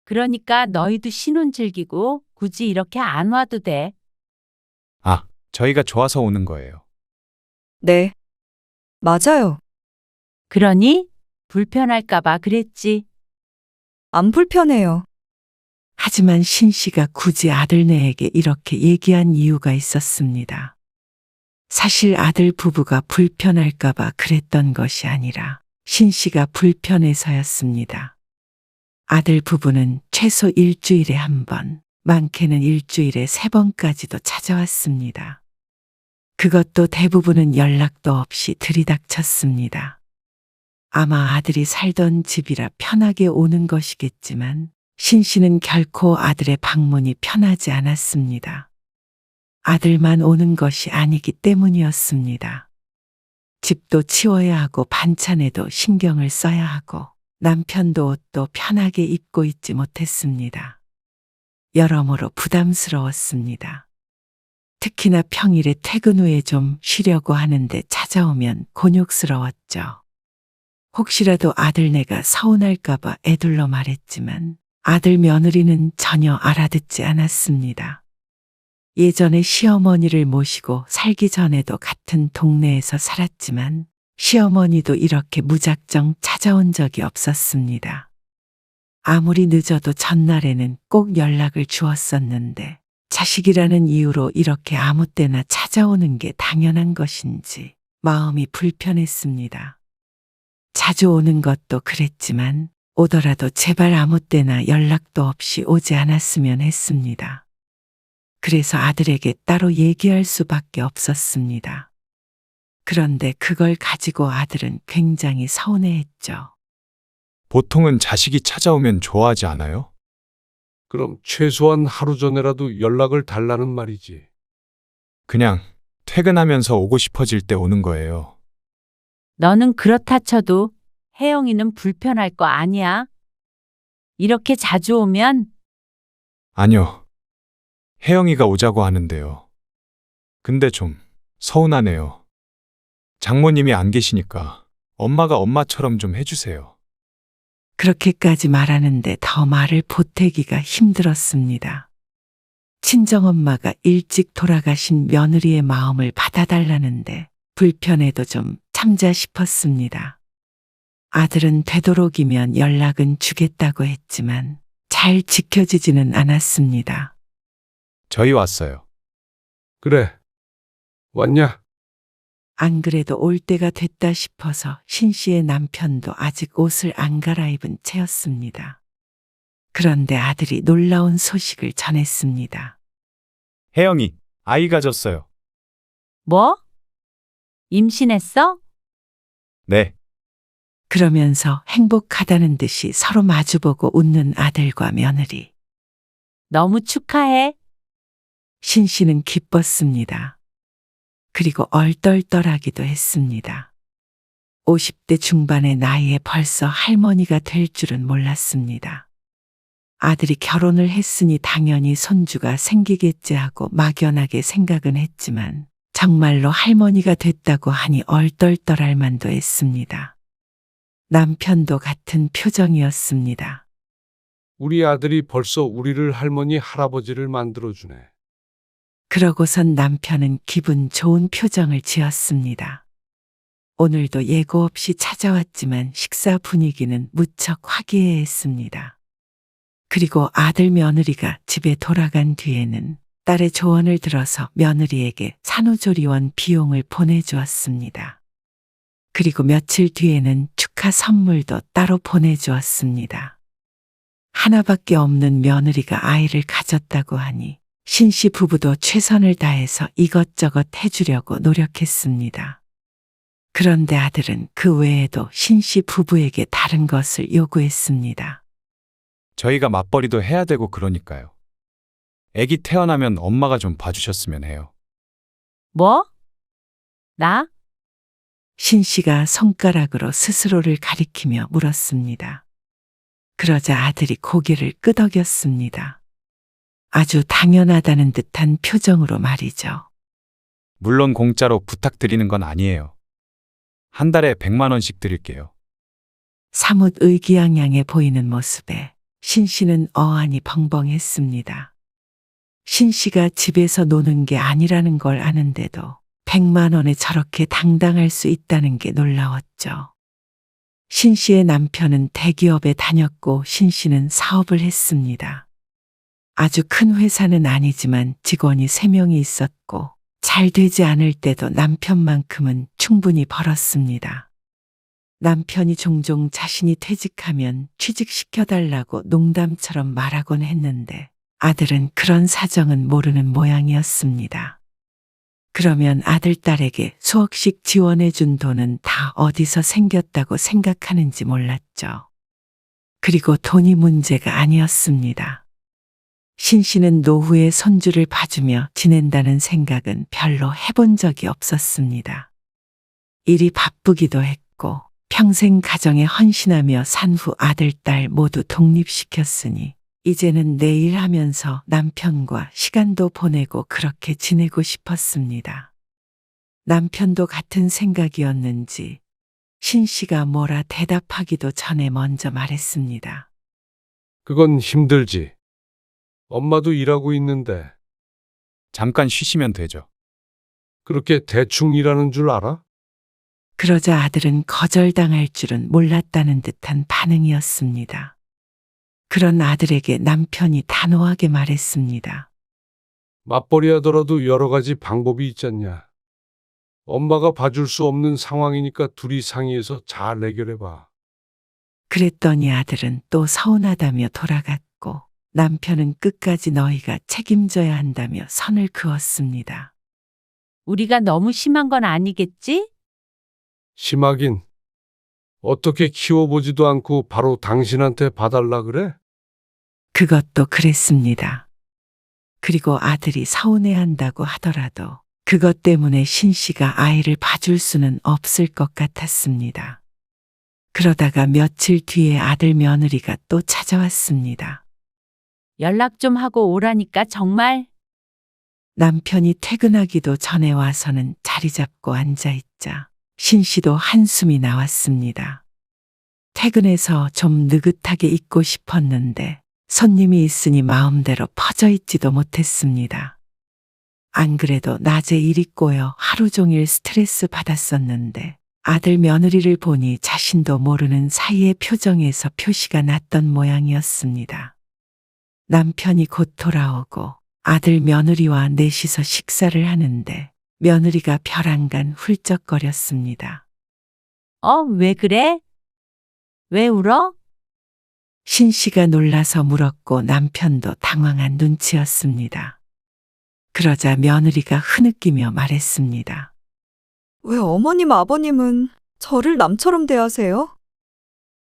그러니까 너희도 신혼 즐기고 굳이 이렇게 안 와도 돼. 아, 저희가 좋아서 오는 거예요. 네. 맞아요. 그러니 불편할까봐 그랬지. 안 불편해요. 하지만 신 씨가 굳이 아들네에게 이렇게 얘기한 이유가 있었습니다. 사실 아들 부부가 불편할까봐 그랬던 것이 아니라 신 씨가 불편해서였습니다. 아들 부부는 최소 일주일에 한 번, 많게는 일주일에 3번까지도 찾아왔습니다. 그것도 대부분은 연락도 없이 들이닥쳤습니다. 아마 아들이 살던 집이라 편하게 오는 것이겠지만 신 씨는 결코 아들의 방문이 편하지 않았습니다. 아들만 오는 것이 아니기 때문이었습니다. 집도 치워야 하고 반찬에도 신경을 써야 하고 남편도 옷도 편하게 입고 있지 못했습니다. 여러모로 부담스러웠습니다. 특히나 평일에 퇴근 후에 좀 쉬려고 하는데 찾아오면 곤욕스러웠죠. 혹시라도 아들네가 서운할까봐 애둘러 말했지만 아들 며느리는 전혀 알아듣지 않았습니다. 예전에 시어머니를 모시고 살기 전에도 같은 동네에서 살았지만 시어머니도 이렇게 무작정 찾아온 적이 없었습니다. 아무리 늦어도 전날에는 꼭 연락을 주었었는데 자식이라는 이유로 이렇게 아무 때나 찾아오는 게 당연한 것인지 마음이 불편했습니다. 자주 오는 것도 그랬지만 오더라도 제발 아무 때나 연락도 없이 오지 않았으면 했습니다. 그래서 아들에게 따로 얘기할 수밖에 없었습니다. 그런데 그걸 가지고 아들은 굉장히 서운해했죠. 보통은 자식이 찾아오면 좋아하지 않아요? 그럼 최소한 하루 전에라도 연락을 달라는 말이지. 그냥 퇴근하면서 오고 싶어질 때 오는 거예요. 너는 그렇다 쳐도 혜영이는 불편할 거 아니야? 이렇게 자주 오면 아니요. 혜영이가 오자고 하는데요. 근데 좀 서운하네요. 장모님이 안 계시니까 엄마가 엄마처럼 좀 해주세요. 그렇게까지 말하는데 더 말을 보태기가 힘들었습니다. 친정엄마가 일찍 돌아가신 며느리의 마음을 받아달라는데 불편해도 좀 참자 싶었습니다. 아들은 되도록이면 연락은 주겠다고 했지만 잘 지켜지지는 않았습니다. 저희 왔어요. 그래. 왔냐? 안 그래도 올 때가 됐다 싶어서 신 씨의 남편도 아직 옷을 안 갈아입은 채였습니다. 그런데 아들이 놀라운 소식을 전했습니다. 혜영이 아이 가졌어요. 뭐? 임신했어? 네. 그러면서 행복하다는 듯이 서로 마주보고 웃는 아들과 며느리. 너무 축하해. 신 씨는 기뻤습니다. 그리고 얼떨떨하기도 했습니다. 50대 중반의 나이에 벌써 할머니가 될 줄은 몰랐습니다. 아들이 결혼을 했으니 당연히 손주가 생기겠지 하고 막연하게 생각은 했지만 정말로 할머니가 됐다고 하니 얼떨떨할 만도 했습니다. 남편도 같은 표정이었습니다. 우리 아들이 벌써 우리를 할머니, 할아버지를 만들어주네. 그러고선 남편은 기분 좋은 표정을 지었습니다. 오늘도 예고 없이 찾아왔지만 식사 분위기는 무척 화기애애했습니다. 그리고 아들 며느리가 집에 돌아간 뒤에는 딸의 조언을 들어서 며느리에게 산후조리원 비용을 보내주었습니다. 그리고 며칠 뒤에는 축하 선물도 따로 보내주었습니다. 하나밖에 없는 며느리가 아이를 가졌다고 하니 신 씨 부부도 최선을 다해서 이것저것 해주려고 노력했습니다. 그런데 아들은 그 외에도 신 씨 부부에게 다른 것을 요구했습니다. 저희가 맞벌이도 해야 되고 그러니까요. 아기 태어나면 엄마가 좀 봐주셨으면 해요. 뭐? 나? 신 씨가 손가락으로 스스로를 가리키며 물었습니다. 그러자 아들이 고개를 끄덕였습니다. 아주 당연하다는 듯한 표정으로 말이죠. 물론 공짜로 부탁드리는 건 아니에요. 한 달에 100만 원씩 드릴게요. 사뭇 의기양양해 보이는 모습에 신 씨는 어안이 벙벙했습니다. 신 씨가 집에서 노는 게 아니라는 걸 아는데도 100만 원에 저렇게 당당할 수 있다는 게 놀라웠죠. 신 씨의 남편은 대기업에 다녔고 신 씨는 사업을 했습니다. 아주 큰 회사는 아니지만 직원이 3명이 있었고 잘 되지 않을 때도 남편만큼은 충분히 벌었습니다. 남편이 종종 자신이 퇴직하면 취직시켜달라고 농담처럼 말하곤 했는데 아들은 그런 사정은 모르는 모양이었습니다. 그러면 아들, 딸에게 수억씩 지원해준 돈은 다 어디서 생겼다고 생각하는지 몰랐죠. 그리고 돈이 문제가 아니었습니다. 신 씨는 노후에 손주를 봐주며 지낸다는 생각은 별로 해본 적이 없었습니다. 일이 바쁘기도 했고 평생 가정에 헌신하며 산 후 아들, 딸 모두 독립시켰으니 이제는 내 일하면서 남편과 시간도 보내고 그렇게 지내고 싶었습니다. 남편도 같은 생각이었는지 신 씨가 뭐라 대답하기도 전에 먼저 말했습니다. 그건 힘들지. 엄마도 일하고 있는데 잠깐 쉬시면 되죠. 그렇게 대충 일하는 줄 알아? 그러자 아들은 거절당할 줄은 몰랐다는 듯한 반응이었습니다. 그런 아들에게 남편이 단호하게 말했습니다. 맞벌이 하더라도 여러 가지 방법이 있잖냐. 엄마가 봐줄 수 없는 상황이니까 둘이 상의해서 잘 해결해봐. 그랬더니 아들은 또 서운하다며 돌아갔고 남편은 끝까지 너희가 책임져야 한다며 선을 그었습니다. 우리가 너무 심한 건 아니겠지? 심하긴. 어떻게 키워보지도 않고 바로 당신한테 봐달라 그래? 그것도 그랬습니다. 그리고 아들이 서운해한다고 하더라도 그것 때문에 신 씨가 아이를 봐줄 수는 없을 것 같았습니다. 그러다가 며칠 뒤에 아들 며느리가 또 찾아왔습니다. 연락 좀 하고 오라니까 정말. 남편이 퇴근하기도 전에 와서는 자리 잡고 앉아있자 신 씨도 한숨이 나왔습니다. 퇴근해서 좀 느긋하게 있고 싶었는데 손님이 있으니 마음대로 퍼져 있지도 못했습니다. 안 그래도 낮에 일이 꼬여 하루 종일 스트레스 받았었는데 아들 며느리를 보니 자신도 모르는 사이의 표정에서 표시가 났던 모양이었습니다. 남편이 곧 돌아오고 아들 며느리와 넷이서 식사를 하는데 며느리가 벼랑간 훌쩍거렸습니다. 왜 그래? 왜 울어? 신 씨가 놀라서 물었고 남편도 당황한 눈치였습니다. 그러자 며느리가 흐느끼며 말했습니다. 왜 어머님, 아버님은 저를 남처럼 대하세요?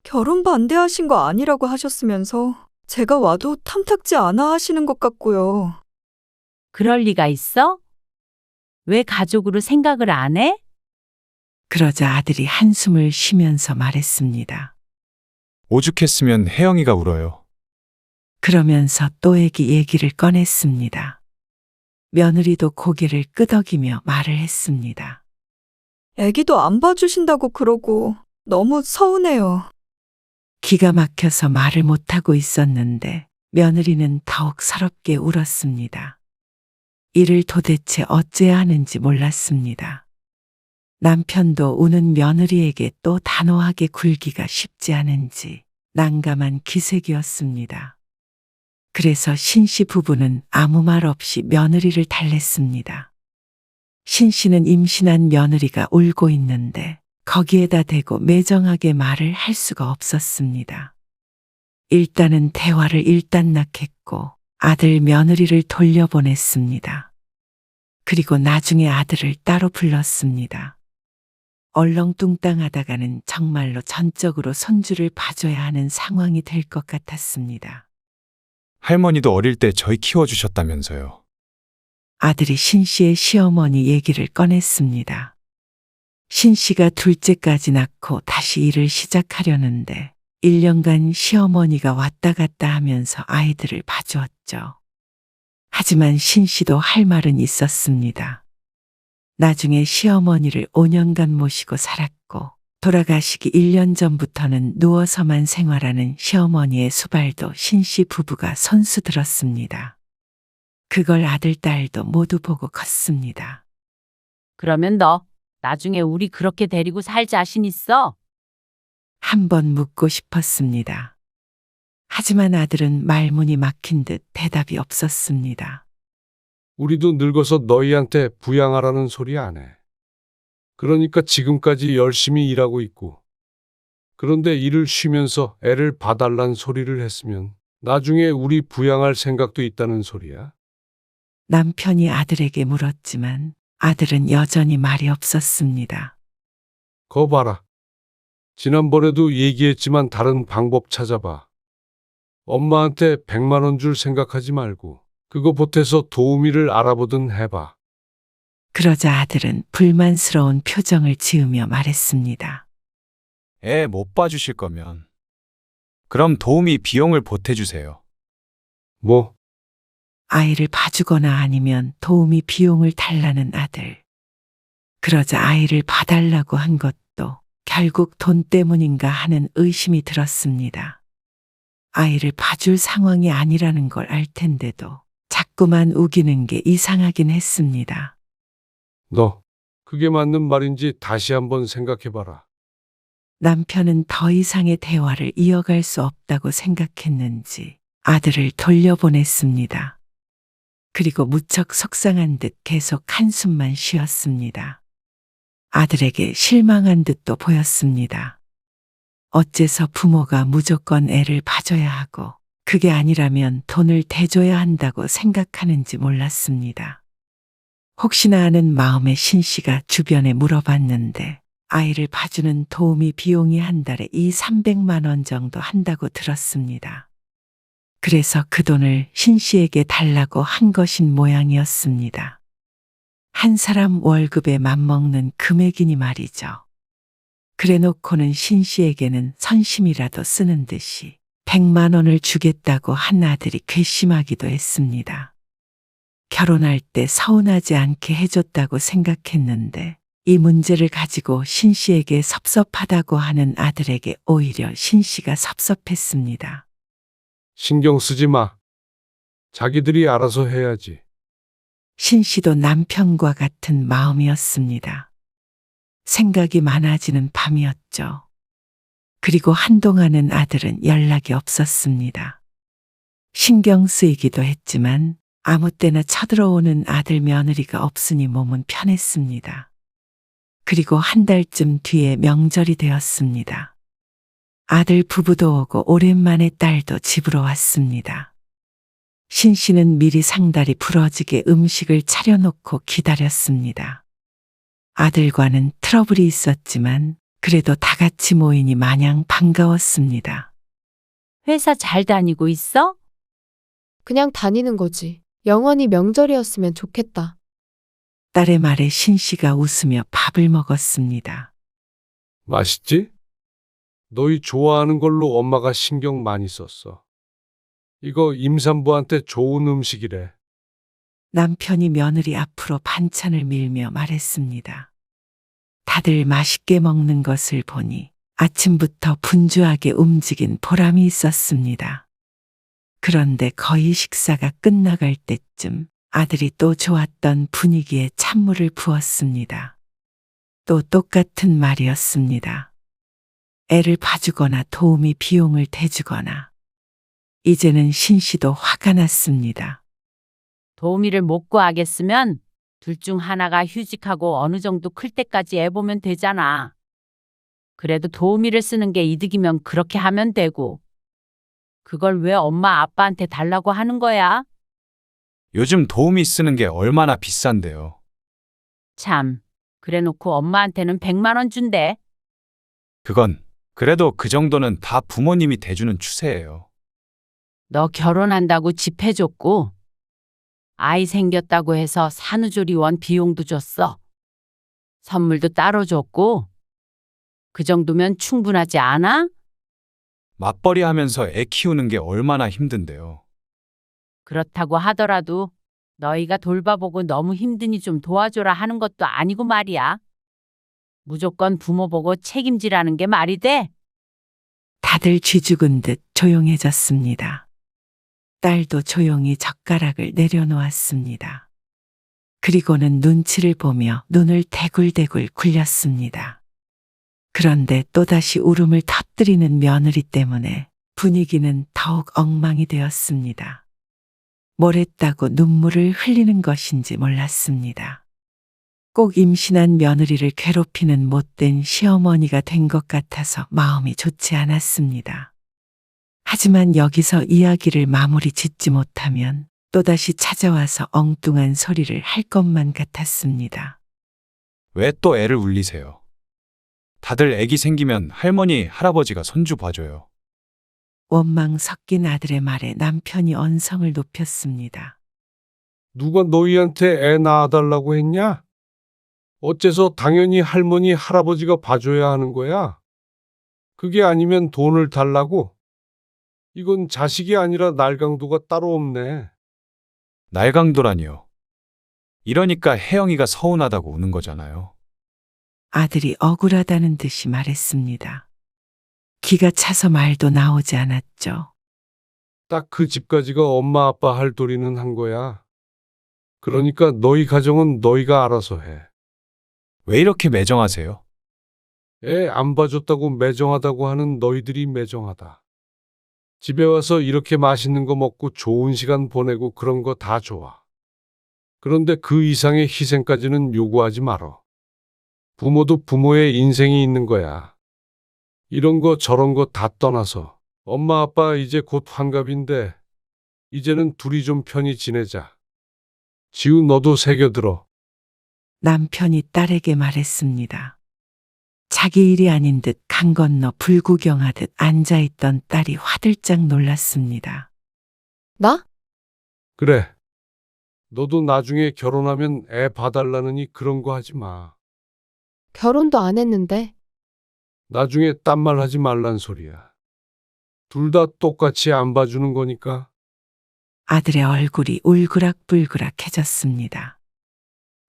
결혼 반대하신 거 아니라고 하셨으면서 제가 와도 탐탁지 않아 하시는 것 같고요. 그럴 리가 있어? 왜 가족으로 생각을 안 해? 그러자 아들이 한숨을 쉬면서 말했습니다. 오죽했으면 혜영이가 울어요. 그러면서 또 애기 얘기를 꺼냈습니다. 며느리도 고개를 끄덕이며 말을 했습니다. 애기도 안 봐주신다고 그러고 너무 서운해요. 기가 막혀서 말을 못하고 있었는데 며느리는 더욱 서럽게 울었습니다. 이를 도대체 어째야 하는지 몰랐습니다. 남편도 우는 며느리에게 또 단호하게 굴기가 쉽지 않은지 난감한 기색이었습니다. 그래서 신 씨 부부는 아무 말 없이 며느리를 달랬습니다. 신 씨는 임신한 며느리가 울고 있는데 거기에다 대고 매정하게 말을 할 수가 없었습니다. 일단은 대화를 일단락했고 아들 며느리를 돌려보냈습니다. 그리고 나중에 아들을 따로 불렀습니다. 얼렁뚱땅하다가는 정말로 전적으로 손주를 봐줘야 하는 상황이 될 것 같았습니다. 할머니도 어릴 때 저희 키워주셨다면서요. 아들이 신 씨의 시어머니 얘기를 꺼냈습니다. 신 씨가 둘째까지 낳고 다시 일을 시작하려는데 1년간 시어머니가 왔다 갔다 하면서 아이들을 봐주었죠. 하지만 신 씨도 할 말은 있었습니다. 나중에 시어머니를 5년간 모시고 살았고 돌아가시기 1년 전부터는 누워서만 생활하는 시어머니의 수발도 신씨 부부가 손수 들었습니다. 그걸 아들, 딸도 모두 보고 컸습니다. 그러면 너 나중에 우리 그렇게 데리고 살 자신 있어? 한번 묻고 싶었습니다. 하지만 아들은 말문이 막힌 듯 대답이 없었습니다. 우리도 늙어서 너희한테 부양하라는 소리 안 해. 그러니까 지금까지 열심히 일하고 있고. 그런데 일을 쉬면서 애를 봐달란 소리를 했으면 나중에 우리 부양할 생각도 있다는 소리야. 남편이 아들에게 물었지만 아들은 여전히 말이 없었습니다. 거 봐라. 지난번에도 얘기했지만 다른 방법 찾아봐. 엄마한테 100만 원 줄 생각하지 말고 그거 보태서 도우미를 알아보든 해봐. 그러자 아들은 불만스러운 표정을 지으며 말했습니다. 애 못 봐주실 거면 그럼 도우미 비용을 보태주세요. 뭐? 아이를 봐주거나 아니면 도우미 비용을 달라는 아들. 그러자 아이를 봐달라고 한 것도 결국 돈 때문인가 하는 의심이 들었습니다. 아이를 봐줄 상황이 아니라는 걸 알 텐데도 자꾸만 우기는 게 이상하긴 했습니다. 너, 그게 맞는 말인지 다시 한번 생각해봐라. 남편은 더 이상의 대화를 이어갈 수 없다고 생각했는지 아들을 돌려보냈습니다. 그리고 무척 속상한 듯 계속 한숨만 쉬었습니다. 아들에게 실망한 듯도 보였습니다. 어째서 부모가 무조건 애를 봐줘야 하고 그게 아니라면 돈을 대줘야 한다고 생각하는지 몰랐습니다. 혹시나 하는 마음에 신씨가 주변에 물어봤는데 아이를 봐주는 도우미 비용이 한 달에 300만 원 정도 한다고 들었습니다. 그래서 그 돈을 신씨에게 달라고 한 것인 모양이었습니다. 한 사람 월급에 맞먹는 금액이니 말이죠. 그래 놓고는 신씨에게는 선심이라도 쓰는 듯이 100만 원을 주겠다고 한 아들이 괘씸하기도 했습니다. 결혼할 때 서운하지 않게 해줬다고 생각했는데 이 문제를 가지고 신씨에게 섭섭하다고 하는 아들에게 오히려 신씨가 섭섭했습니다. 신경 쓰지 마. 자기들이 알아서 해야지. 신씨도 남편과 같은 마음이었습니다. 생각이 많아지는 밤이었죠. 그리고 한동안은 아들은 연락이 없었습니다. 신경 쓰이기도 했지만 아무 때나 쳐들어오는 아들 며느리가 없으니 몸은 편했습니다. 그리고 한 달쯤 뒤에 명절이 되었습니다. 아들 부부도 오고 오랜만에 딸도 집으로 왔습니다. 신씨는 미리 상다리 부러지게 음식을 차려놓고 기다렸습니다. 아들과는 트러블이 있었지만 그래도 다 같이 모이니 마냥 반가웠습니다. 회사 잘 다니고 있어? 그냥 다니는 거지. 영원히 명절이었으면 좋겠다. 딸의 말에 신씨가 웃으며 밥을 먹었습니다. 맛있지? 너희 좋아하는 걸로 엄마가 신경 많이 썼어. 이거 임산부한테 좋은 음식이래. 남편이 며느리 앞으로 반찬을 밀며 말했습니다. 다들 맛있게 먹는 것을 보니 아침부터 분주하게 움직인 보람이 있었습니다. 그런데 거의 식사가 끝나갈 때쯤 아들이 또 좋았던 분위기에 찬물을 부었습니다. 또 똑같은 말이었습니다. 애를 봐주거나 도우미 비용을 대주거나. 이제는 신씨도 화가 났습니다. 도우미를 못 구하겠으면 둘 중 하나가 휴직하고 어느 정도 클 때까지 애 보면 되잖아. 그래도 도우미를 쓰는 게 이득이면 그렇게 하면 되고. 그걸 왜 엄마 아빠한테 달라고 하는 거야? 요즘 도우미 쓰는 게 얼마나 비싼데요. 참, 그래놓고 엄마한테는 100만 원 준대. 그건 그래도 그 정도는 다 부모님이 대주는 추세예요. 너 결혼한다고 집 해줬고 아이 생겼다고 해서 산후조리원 비용도 줬어. 선물도 따로 줬고 그 정도면 충분하지 않아? 맞벌이 하면서 애 키우는 게 얼마나 힘든데요. 그렇다고 하더라도 너희가 돌봐보고 너무 힘드니 좀 도와줘라 하는 것도 아니고 말이야. 무조건 부모 보고 책임지라는 게 말이 돼? 다들 쥐죽은 듯 조용해졌습니다. 딸도 조용히 젓가락을 내려놓았습니다. 그리고는 눈치를 보며 눈을 대굴대굴 굴렸습니다. 그런데 또다시 울음을 터뜨리는 며느리 때문에 분위기는 더욱 엉망이 되었습니다. 뭘 했다고 눈물을 흘리는 것인지 몰랐습니다. 꼭 임신한 며느리를 괴롭히는 못된 시어머니가 된 것 같아서 마음이 좋지 않았습니다. 하지만 여기서 이야기를 마무리 짓지 못하면 또다시 찾아와서 엉뚱한 소리를 할 것만 같았습니다. 왜 또 애를 울리세요? 다들 애기 생기면 할머니, 할아버지가 손주 봐줘요. 원망 섞인 아들의 말에 남편이 언성을 높였습니다. 누가 너희한테 애 낳아달라고 했냐? 어째서 당연히 할머니, 할아버지가 봐줘야 하는 거야? 그게 아니면 돈을 달라고? 이건 자식이 아니라 날강도가 따로 없네. 날강도라니요. 이러니까 혜영이가 서운하다고 우는 거잖아요. 아들이 억울하다는 듯이 말했습니다. 기가 차서 말도 나오지 않았죠. 딱 그 집까지가 엄마 아빠 할 도리는 한 거야. 그러니까 너희 가정은 너희가 알아서 해. 왜 이렇게 매정하세요? 애 안 봐줬다고 매정하다고 하는 너희들이 매정하다. 집에 와서 이렇게 맛있는 거 먹고 좋은 시간 보내고 그런 거 다 좋아. 그런데 그 이상의 희생까지는 요구하지 말어. 부모도 부모의 인생이 있는 거야. 이런 거 저런 거 다 떠나서 엄마 아빠 이제 곧 환갑인데 이제는 둘이 좀 편히 지내자. 지우 너도 새겨들어. 남편이 딸에게 말했습니다. 자기 일이 아닌 듯 강 건너 불구경하듯 앉아있던 딸이 화들짝 놀랐습니다. 나? 그래. 너도 나중에 결혼하면 애 봐달라느니 그런 거 하지 마. 결혼도 안 했는데. 나중에 딴 말 하지 말란 소리야. 둘 다 똑같이 안 봐주는 거니까. 아들의 얼굴이 울그락불그락해졌습니다.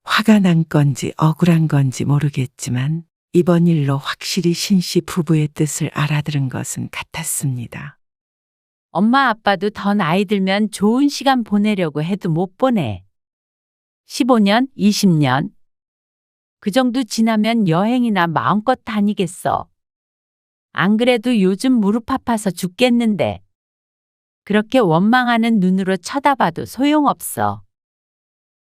화가 난 건지 억울한 건지 모르겠지만 이번 일로 확실히 신씨 부부의 뜻을 알아들은 것은 같았습니다. 엄마 아빠도 더 나이 들면 좋은 시간 보내려고 해도 못 보내. 15년, 20년. 그 정도 지나면 여행이나 마음껏 다니겠어. 안 그래도 요즘 무릎 아파서 죽겠는데. 그렇게 원망하는 눈으로 쳐다봐도 소용없어.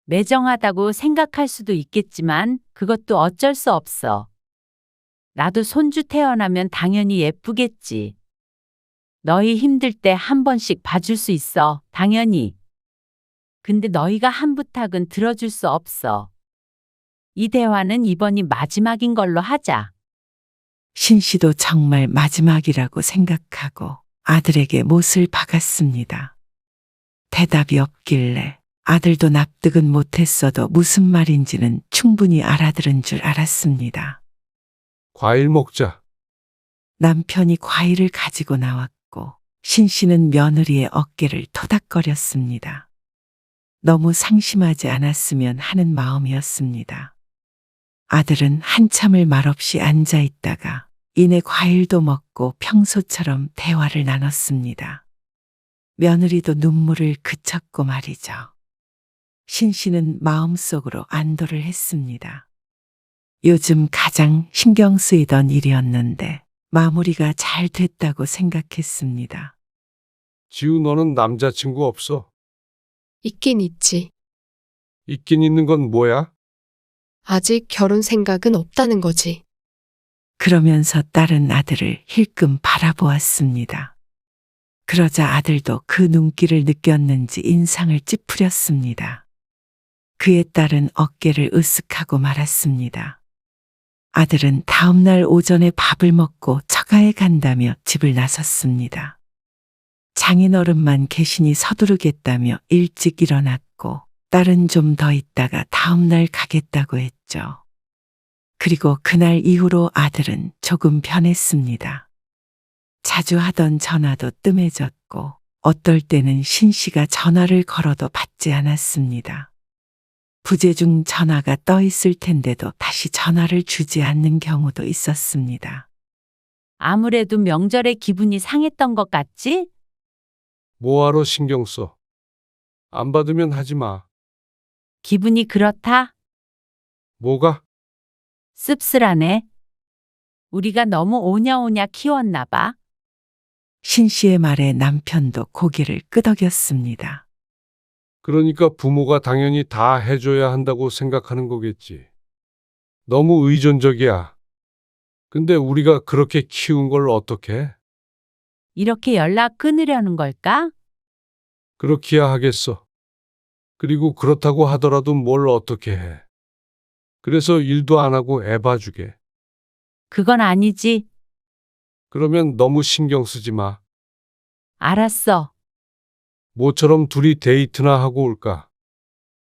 매정하다고 생각할 수도 있겠지만 그것도 어쩔 수 없어. 나도 손주 태어나면 당연히 예쁘겠지. 너희 힘들 때 한 번씩 봐줄 수 있어, 당연히. 근데 너희가 한 부탁은 들어줄 수 없어. 이 대화는 이번이 마지막인 걸로 하자. 신씨도 정말 마지막이라고 생각하고 아들에게 못을 박았습니다. 대답이 없길래 아들도 납득은 못했어도 무슨 말인지는 충분히 알아들은 줄 알았습니다. 과일 먹자. 남편이 과일을 가지고 나왔고 신씨는 며느리의 어깨를 토닥거렸습니다. 너무 상심하지 않았으면 하는 마음이었습니다. 아들은 한참을 말없이 앉아 있다가 이내 과일도 먹고 평소처럼 대화를 나눴습니다. 며느리도 눈물을 그쳤고 말이죠. 신씨는 마음속으로 안도를 했습니다. 요즘 가장 신경 쓰이던 일이었는데 마무리가 잘 됐다고 생각했습니다. 지우 너는 남자친구 없어? 있긴 있지. 있긴 있는 건 뭐야? 아직 결혼 생각은 없다는 거지. 그러면서 딸은 아들을 힐끔 바라보았습니다. 그러자 아들도 그 눈길을 느꼈는지 인상을 찌푸렸습니다. 그의 딸은 어깨를 으쓱하고 말았습니다. 아들은 다음날 오전에 밥을 먹고 처가에 간다며 집을 나섰습니다. 장인어른만 계시니 서두르겠다며 일찍 일어났고 딸은 좀 더 있다가 다음날 가겠다고 했죠. 그리고 그날 이후로 아들은 조금 변했습니다. 자주 하던 전화도 뜸해졌고 어떨 때는 신씨가 전화를 걸어도 받지 않았습니다. 부재 중 전화가 떠 있을 텐데도 다시 전화를 주지 않는 경우도 있었습니다. 아무래도 명절에 기분이 상했던 것 같지? 뭐하러 신경 써? 안 받으면 하지 마. 기분이 그렇다? 뭐가? 씁쓸하네. 우리가 너무 오냐오냐 키웠나 봐. 신 씨의 말에 남편도 고개를 끄덕였습니다. 그러니까 부모가 당연히 다 해줘야 한다고 생각하는 거겠지. 너무 의존적이야. 근데 우리가 그렇게 키운 걸 어떡해? 이렇게 연락 끊으려는 걸까? 그렇기야 하겠어. 그리고 그렇다고 하더라도 뭘 어떻게 해. 그래서 일도 안 하고 애 봐주게. 그건 아니지. 그러면 너무 신경 쓰지 마. 알았어. 모처럼 둘이 데이트나 하고 올까?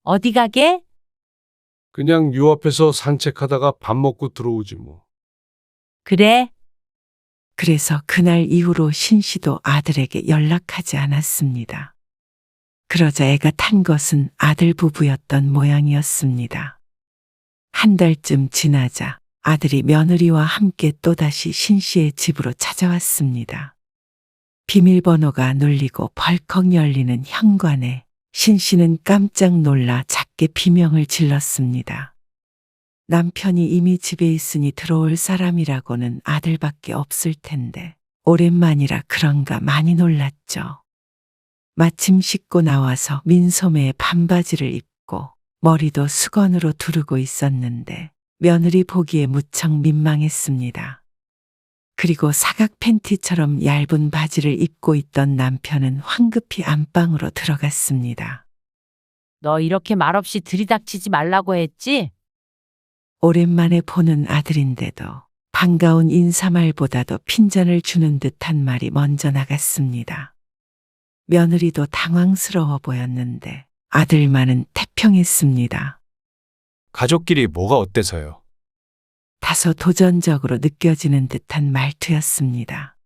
어디 가게? 그냥 유 앞에서 산책하다가 밥 먹고 들어오지 뭐. 그래. 그래서 그날 이후로 신 씨도 아들에게 연락하지 않았습니다. 그러자 애가 탄 것은 아들 부부였던 모양이었습니다. 한 달쯤 지나자 아들이 며느리와 함께 또다시 신 씨의 집으로 찾아왔습니다. 비밀번호가 눌리고 벌컥 열리는 현관에 신 씨는 깜짝 놀라 작게 비명을 질렀습니다. 남편이 이미 집에 있으니 들어올 사람이라고는 아들밖에 없을 텐데 오랜만이라 그런가 많이 놀랐죠. 마침 씻고 나와서 민소매에 반바지를 입고 머리도 수건으로 두르고 있었는데 며느리 보기에 무척 민망했습니다. 그리고 사각 팬티처럼 얇은 바지를 입고 있던 남편은 황급히 안방으로 들어갔습니다. 너 이렇게 말없이 들이닥치지 말라고 했지? 오랜만에 보는 아들인데도 반가운 인사말보다도 핀잔을 주는 듯한 말이 먼저 나갔습니다. 며느리도 당황스러워 보였는데 아들만은 태평했습니다. 가족끼리 뭐가 어때서요? 다소 도전적으로 느껴지는 듯한 말투였습니다.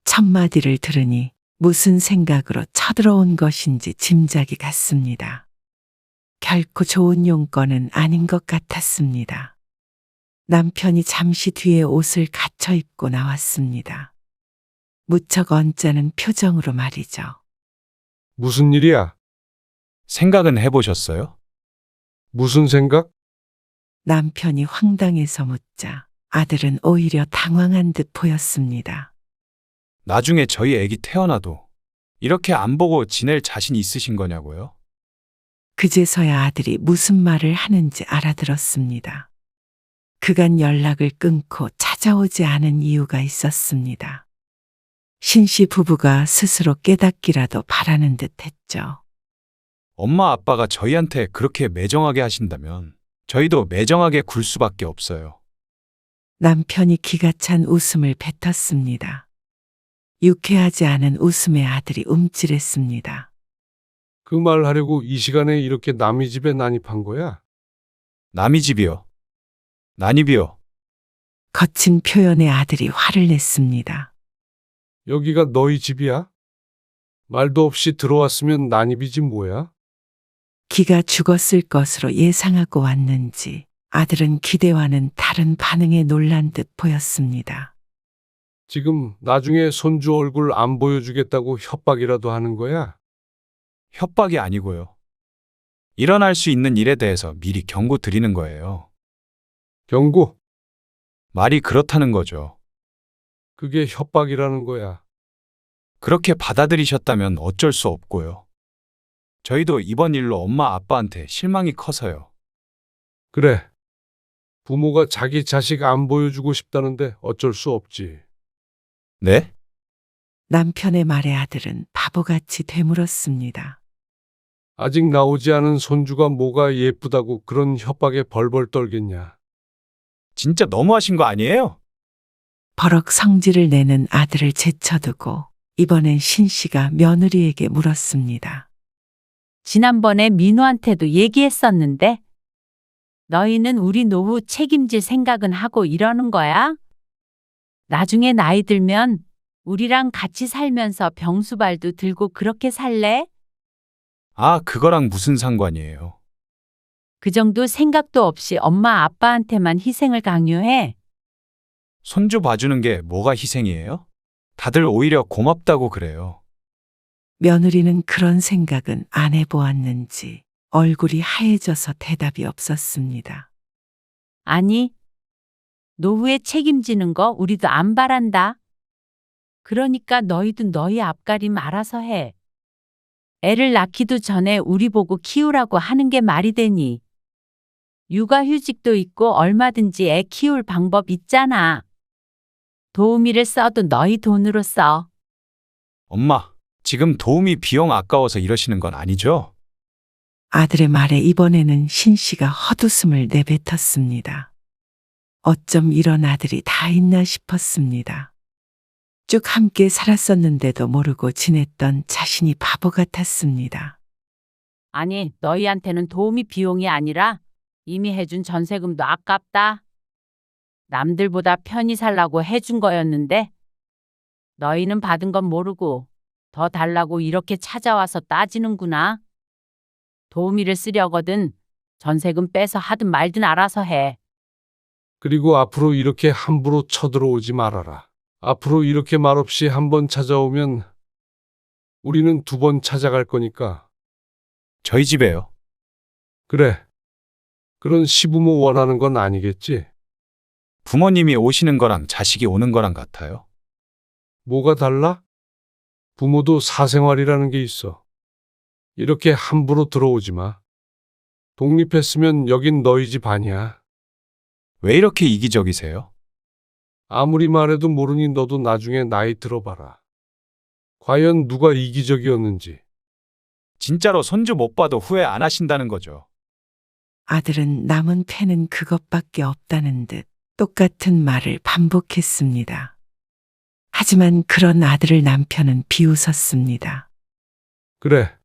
첫 마디를 들으니 무슨 생각으로 쳐들어온 것인지 짐작이 갔습니다. 결코 좋은 용건은 아닌 것 같았습니다. 남편이 잠시 뒤에 옷을 갖춰 입고 나왔습니다. 무척 언짢은 표정으로 말이죠. 무슨 일이야? 생각은 해보셨어요? 무슨 생각? 남편이 황당해서 묻자 아들은 오히려 당황한 듯 보였습니다. 나중에 저희 애기 태어나도 이렇게 안 보고 지낼 자신 있으신 거냐고요? 그제서야 아들이 무슨 말을 하는지 알아들었습니다. 그간 연락을 끊고 찾아오지 않은 이유가 있었습니다. 신씨 부부가 스스로 깨닫기라도 바라는 듯 했죠. 엄마 아빠가 저희한테 그렇게 매정하게 하신다면 저희도 매정하게 굴 수밖에 없어요. 남편이 기가 찬 웃음을 뱉었습니다. 유쾌하지 않은 웃음에 아들이 움찔했습니다. 그 말 하려고 이 시간에 이렇게 남의 집에 난입한 거야? 남의 집이요. 난입이요. 거친 표현에 아들이 화를 냈습니다. 여기가 너희 집이야? 말도 없이 들어왔으면 난입이지 뭐야? 기가 죽었을 것으로 예상하고 왔는지 아들은 기대와는 다른 반응에 놀란 듯 보였습니다. 지금 나중에 손주 얼굴 안 보여주겠다고 협박이라도 하는 거야? 협박이 아니고요. 일어날 수 있는 일에 대해서 미리 경고 드리는 거예요. 경고? 말이 그렇다는 거죠. 그게 협박이라는 거야. 그렇게 받아들이셨다면 어쩔 수 없고요. 저희도 이번 일로 엄마 아빠한테 실망이 커서요. 그래. 부모가 자기 자식 안 보여주고 싶다는데 어쩔 수 없지. 네? 남편의 말에 아들은 바보같이 되물었습니다. 아직 나오지 않은 손주가 뭐가 예쁘다고 그런 협박에 벌벌 떨겠냐. 진짜 너무하신 거 아니에요? 버럭 성질을 내는 아들을 제쳐두고 이번엔 신 씨가 며느리에게 물었습니다. 지난번에 민우한테도 얘기했었는데 너희는 우리 노후 책임질 생각은 하고 이러는 거야? 나중에 나이 들면 우리랑 같이 살면서 병수발도 들고 그렇게 살래? 아, 그거랑 무슨 상관이에요? 그 정도 생각도 없이 엄마 아빠한테만 희생을 강요해. 손주 봐주는 게 뭐가 희생이에요? 다들 오히려 고맙다고 그래요. 며느리는 그런 생각은 안 해보았는지 얼굴이 하얘져서 대답이 없었습니다. 아니, 노후에 책임지는 거 우리도 안 바란다. 그러니까 너희도 너희 앞가림 알아서 해. 애를 낳기도 전에 우리 보고 키우라고 하는 게 말이 되니. 육아휴직도 있고 얼마든지 애 키울 방법 있잖아. 도우미를 써도 너희 돈으로 써. 엄마, 지금 도우미 비용 아까워서 이러시는 건 아니죠? 아들의 말에 이번에는 신 씨가 헛웃음을 내뱉었습니다. 어쩜 이런 아들이 다 있나 싶었습니다. 쭉 함께 살았었는데도 모르고 지냈던 자신이 바보 같았습니다. 아니, 너희한테는 도우미 비용이 아니라 이미 해준 전세금도 아깝다. 남들보다 편히 살라고 해준 거였는데 너희는 받은 건 모르고 더 달라고 이렇게 찾아와서 따지는구나. 도우미를 쓰려거든 전세금 빼서 하든 말든 알아서 해. 그리고 앞으로 이렇게 함부로 쳐들어오지 말아라. 앞으로 이렇게 말없이 한 번 찾아오면 우리는 2번 찾아갈 거니까. 저희 집에요. 그래. 그런 시부모 원하는 건 아니겠지? 부모님이 오시는 거랑 자식이 오는 거랑 같아요. 뭐가 달라? 부모도 사생활이라는 게 있어. 이렇게 함부로 들어오지 마. 독립했으면 여긴 너희 집 아니야. 왜 이렇게 이기적이세요? 아무리 말해도 모르니 너도 나중에 나이 들어봐라. 과연 누가 이기적이었는지. 진짜로 손주 못 봐도 후회 안 하신다는 거죠. 아들은 남은 패는 그것밖에 없다는 듯 똑같은 말을 반복했습니다. 하지만 그런 아들을 남편은 비웃었습니다. 그래.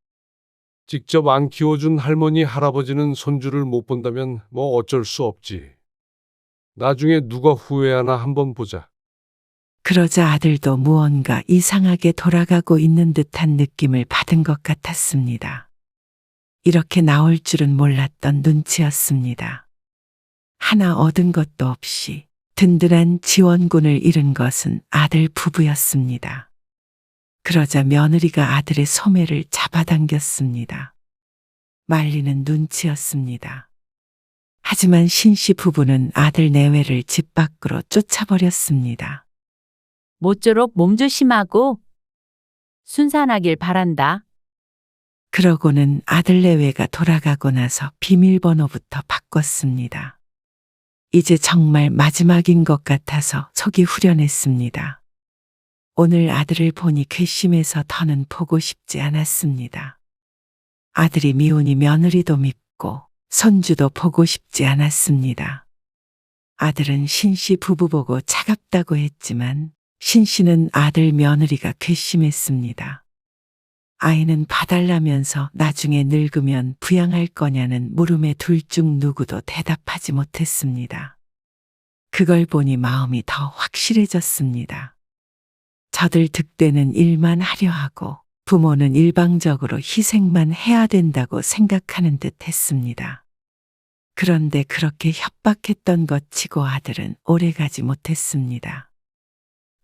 직접 안 키워준 할머니, 할아버지는 손주를 못 본다면 뭐 어쩔 수 없지. 나중에 누가 후회하나 한번 보자. 그러자 아들도 무언가 이상하게 돌아가고 있는 듯한 느낌을 받은 것 같았습니다. 이렇게 나올 줄은 몰랐던 눈치였습니다. 하나 얻은 것도 없이 든든한 지원군을 잃은 것은 아들 부부였습니다. 그러자 며느리가 아들의 소매를 잡아당겼습니다. 말리는 눈치였습니다. 하지만 신씨 부부는 아들 내외를 집 밖으로 쫓아버렸습니다. 모쪼록 몸 조심하고 순산하길 바란다. 그러고는 아들 내외가 돌아가고 나서 비밀번호부터 바꿨습니다. 이제 정말 마지막인 것 같아서 속이 후련했습니다. 오늘 아들을 보니 괘씸해서 더는 보고 싶지 않았습니다. 아들이 미우니 며느리도 밉고 손주도 보고 싶지 않았습니다. 아들은 신씨 부부 보고 차갑다고 했지만 신씨는 아들 며느리가 괘씸했습니다. 아이는 봐달라면서 나중에 늙으면 부양할 거냐는 물음에 둘 중 누구도 대답하지 못했습니다. 그걸 보니 마음이 더 확실해졌습니다. 저들 득대는 일만 하려 하고 부모는 일방적으로 희생만 해야 된다고 생각하는 듯 했습니다. 그런데 그렇게 협박했던 것 치고 아들은 오래가지 못했습니다.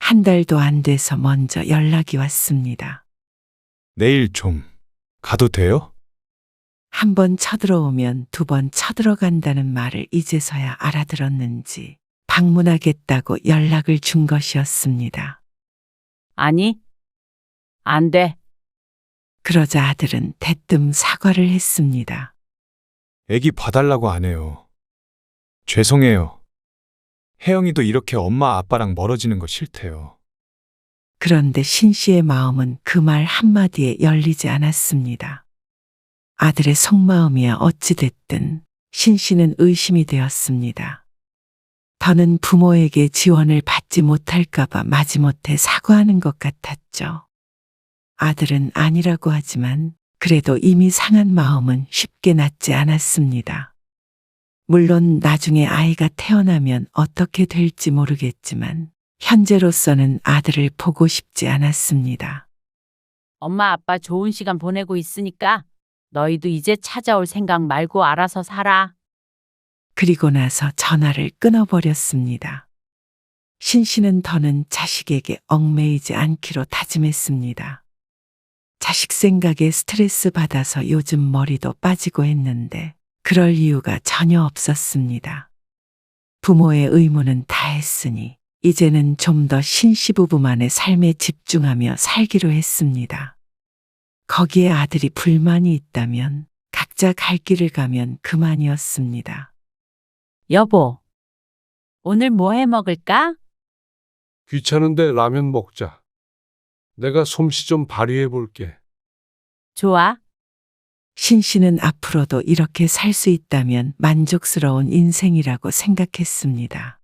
1달도 안 돼서 먼저 연락이 왔습니다. 내일 좀 가도 돼요? 1번 쳐들어오면 2번 쳐들어간다는 말을 이제서야 알아들었는지 방문하겠다고 연락을 준 것이었습니다. 아니, 안 돼. 그러자 아들은 대뜸 사과를 했습니다. 애기 봐달라고 안 해요. 죄송해요. 혜영이도 이렇게 엄마 아빠랑 멀어지는 거 싫대요. 그런데 신씨의 마음은 그 말 한마디에 열리지 않았습니다. 아들의 속마음이야 어찌됐든 신씨는 의심이 되었습니다. 더는 부모에게 지원을 받지 못할까봐 마지못해 사과하는 것 같았죠. 아들은 아니라고 하지만 그래도 이미 상한 마음은 쉽게 낫지 않았습니다. 물론 나중에 아이가 태어나면 어떻게 될지 모르겠지만 현재로서는 아들을 보고 싶지 않았습니다. 엄마 아빠 좋은 시간 보내고 있으니까 너희도 이제 찾아올 생각 말고 알아서 살아. 그리고 나서 전화를 끊어버렸습니다. 신 씨는 더는 자식에게 얽매이지 않기로 다짐했습니다. 자식 생각에 스트레스 받아서 요즘 머리도 빠지고 했는데 그럴 이유가 전혀 없었습니다. 부모의 의무는 다 했으니 이제는 좀 더 신씨 부부만의 삶에 집중하며 살기로 했습니다. 거기에 아들이 불만이 있다면 각자 갈 길을 가면 그만이었습니다. 여보, 오늘 뭐 해 먹을까? 귀찮은데 라면 먹자. 내가 솜씨 좀 발휘해 볼게. 좋아. 신 씨는 앞으로도 이렇게 살 수 있다면 만족스러운 인생이라고 생각했습니다.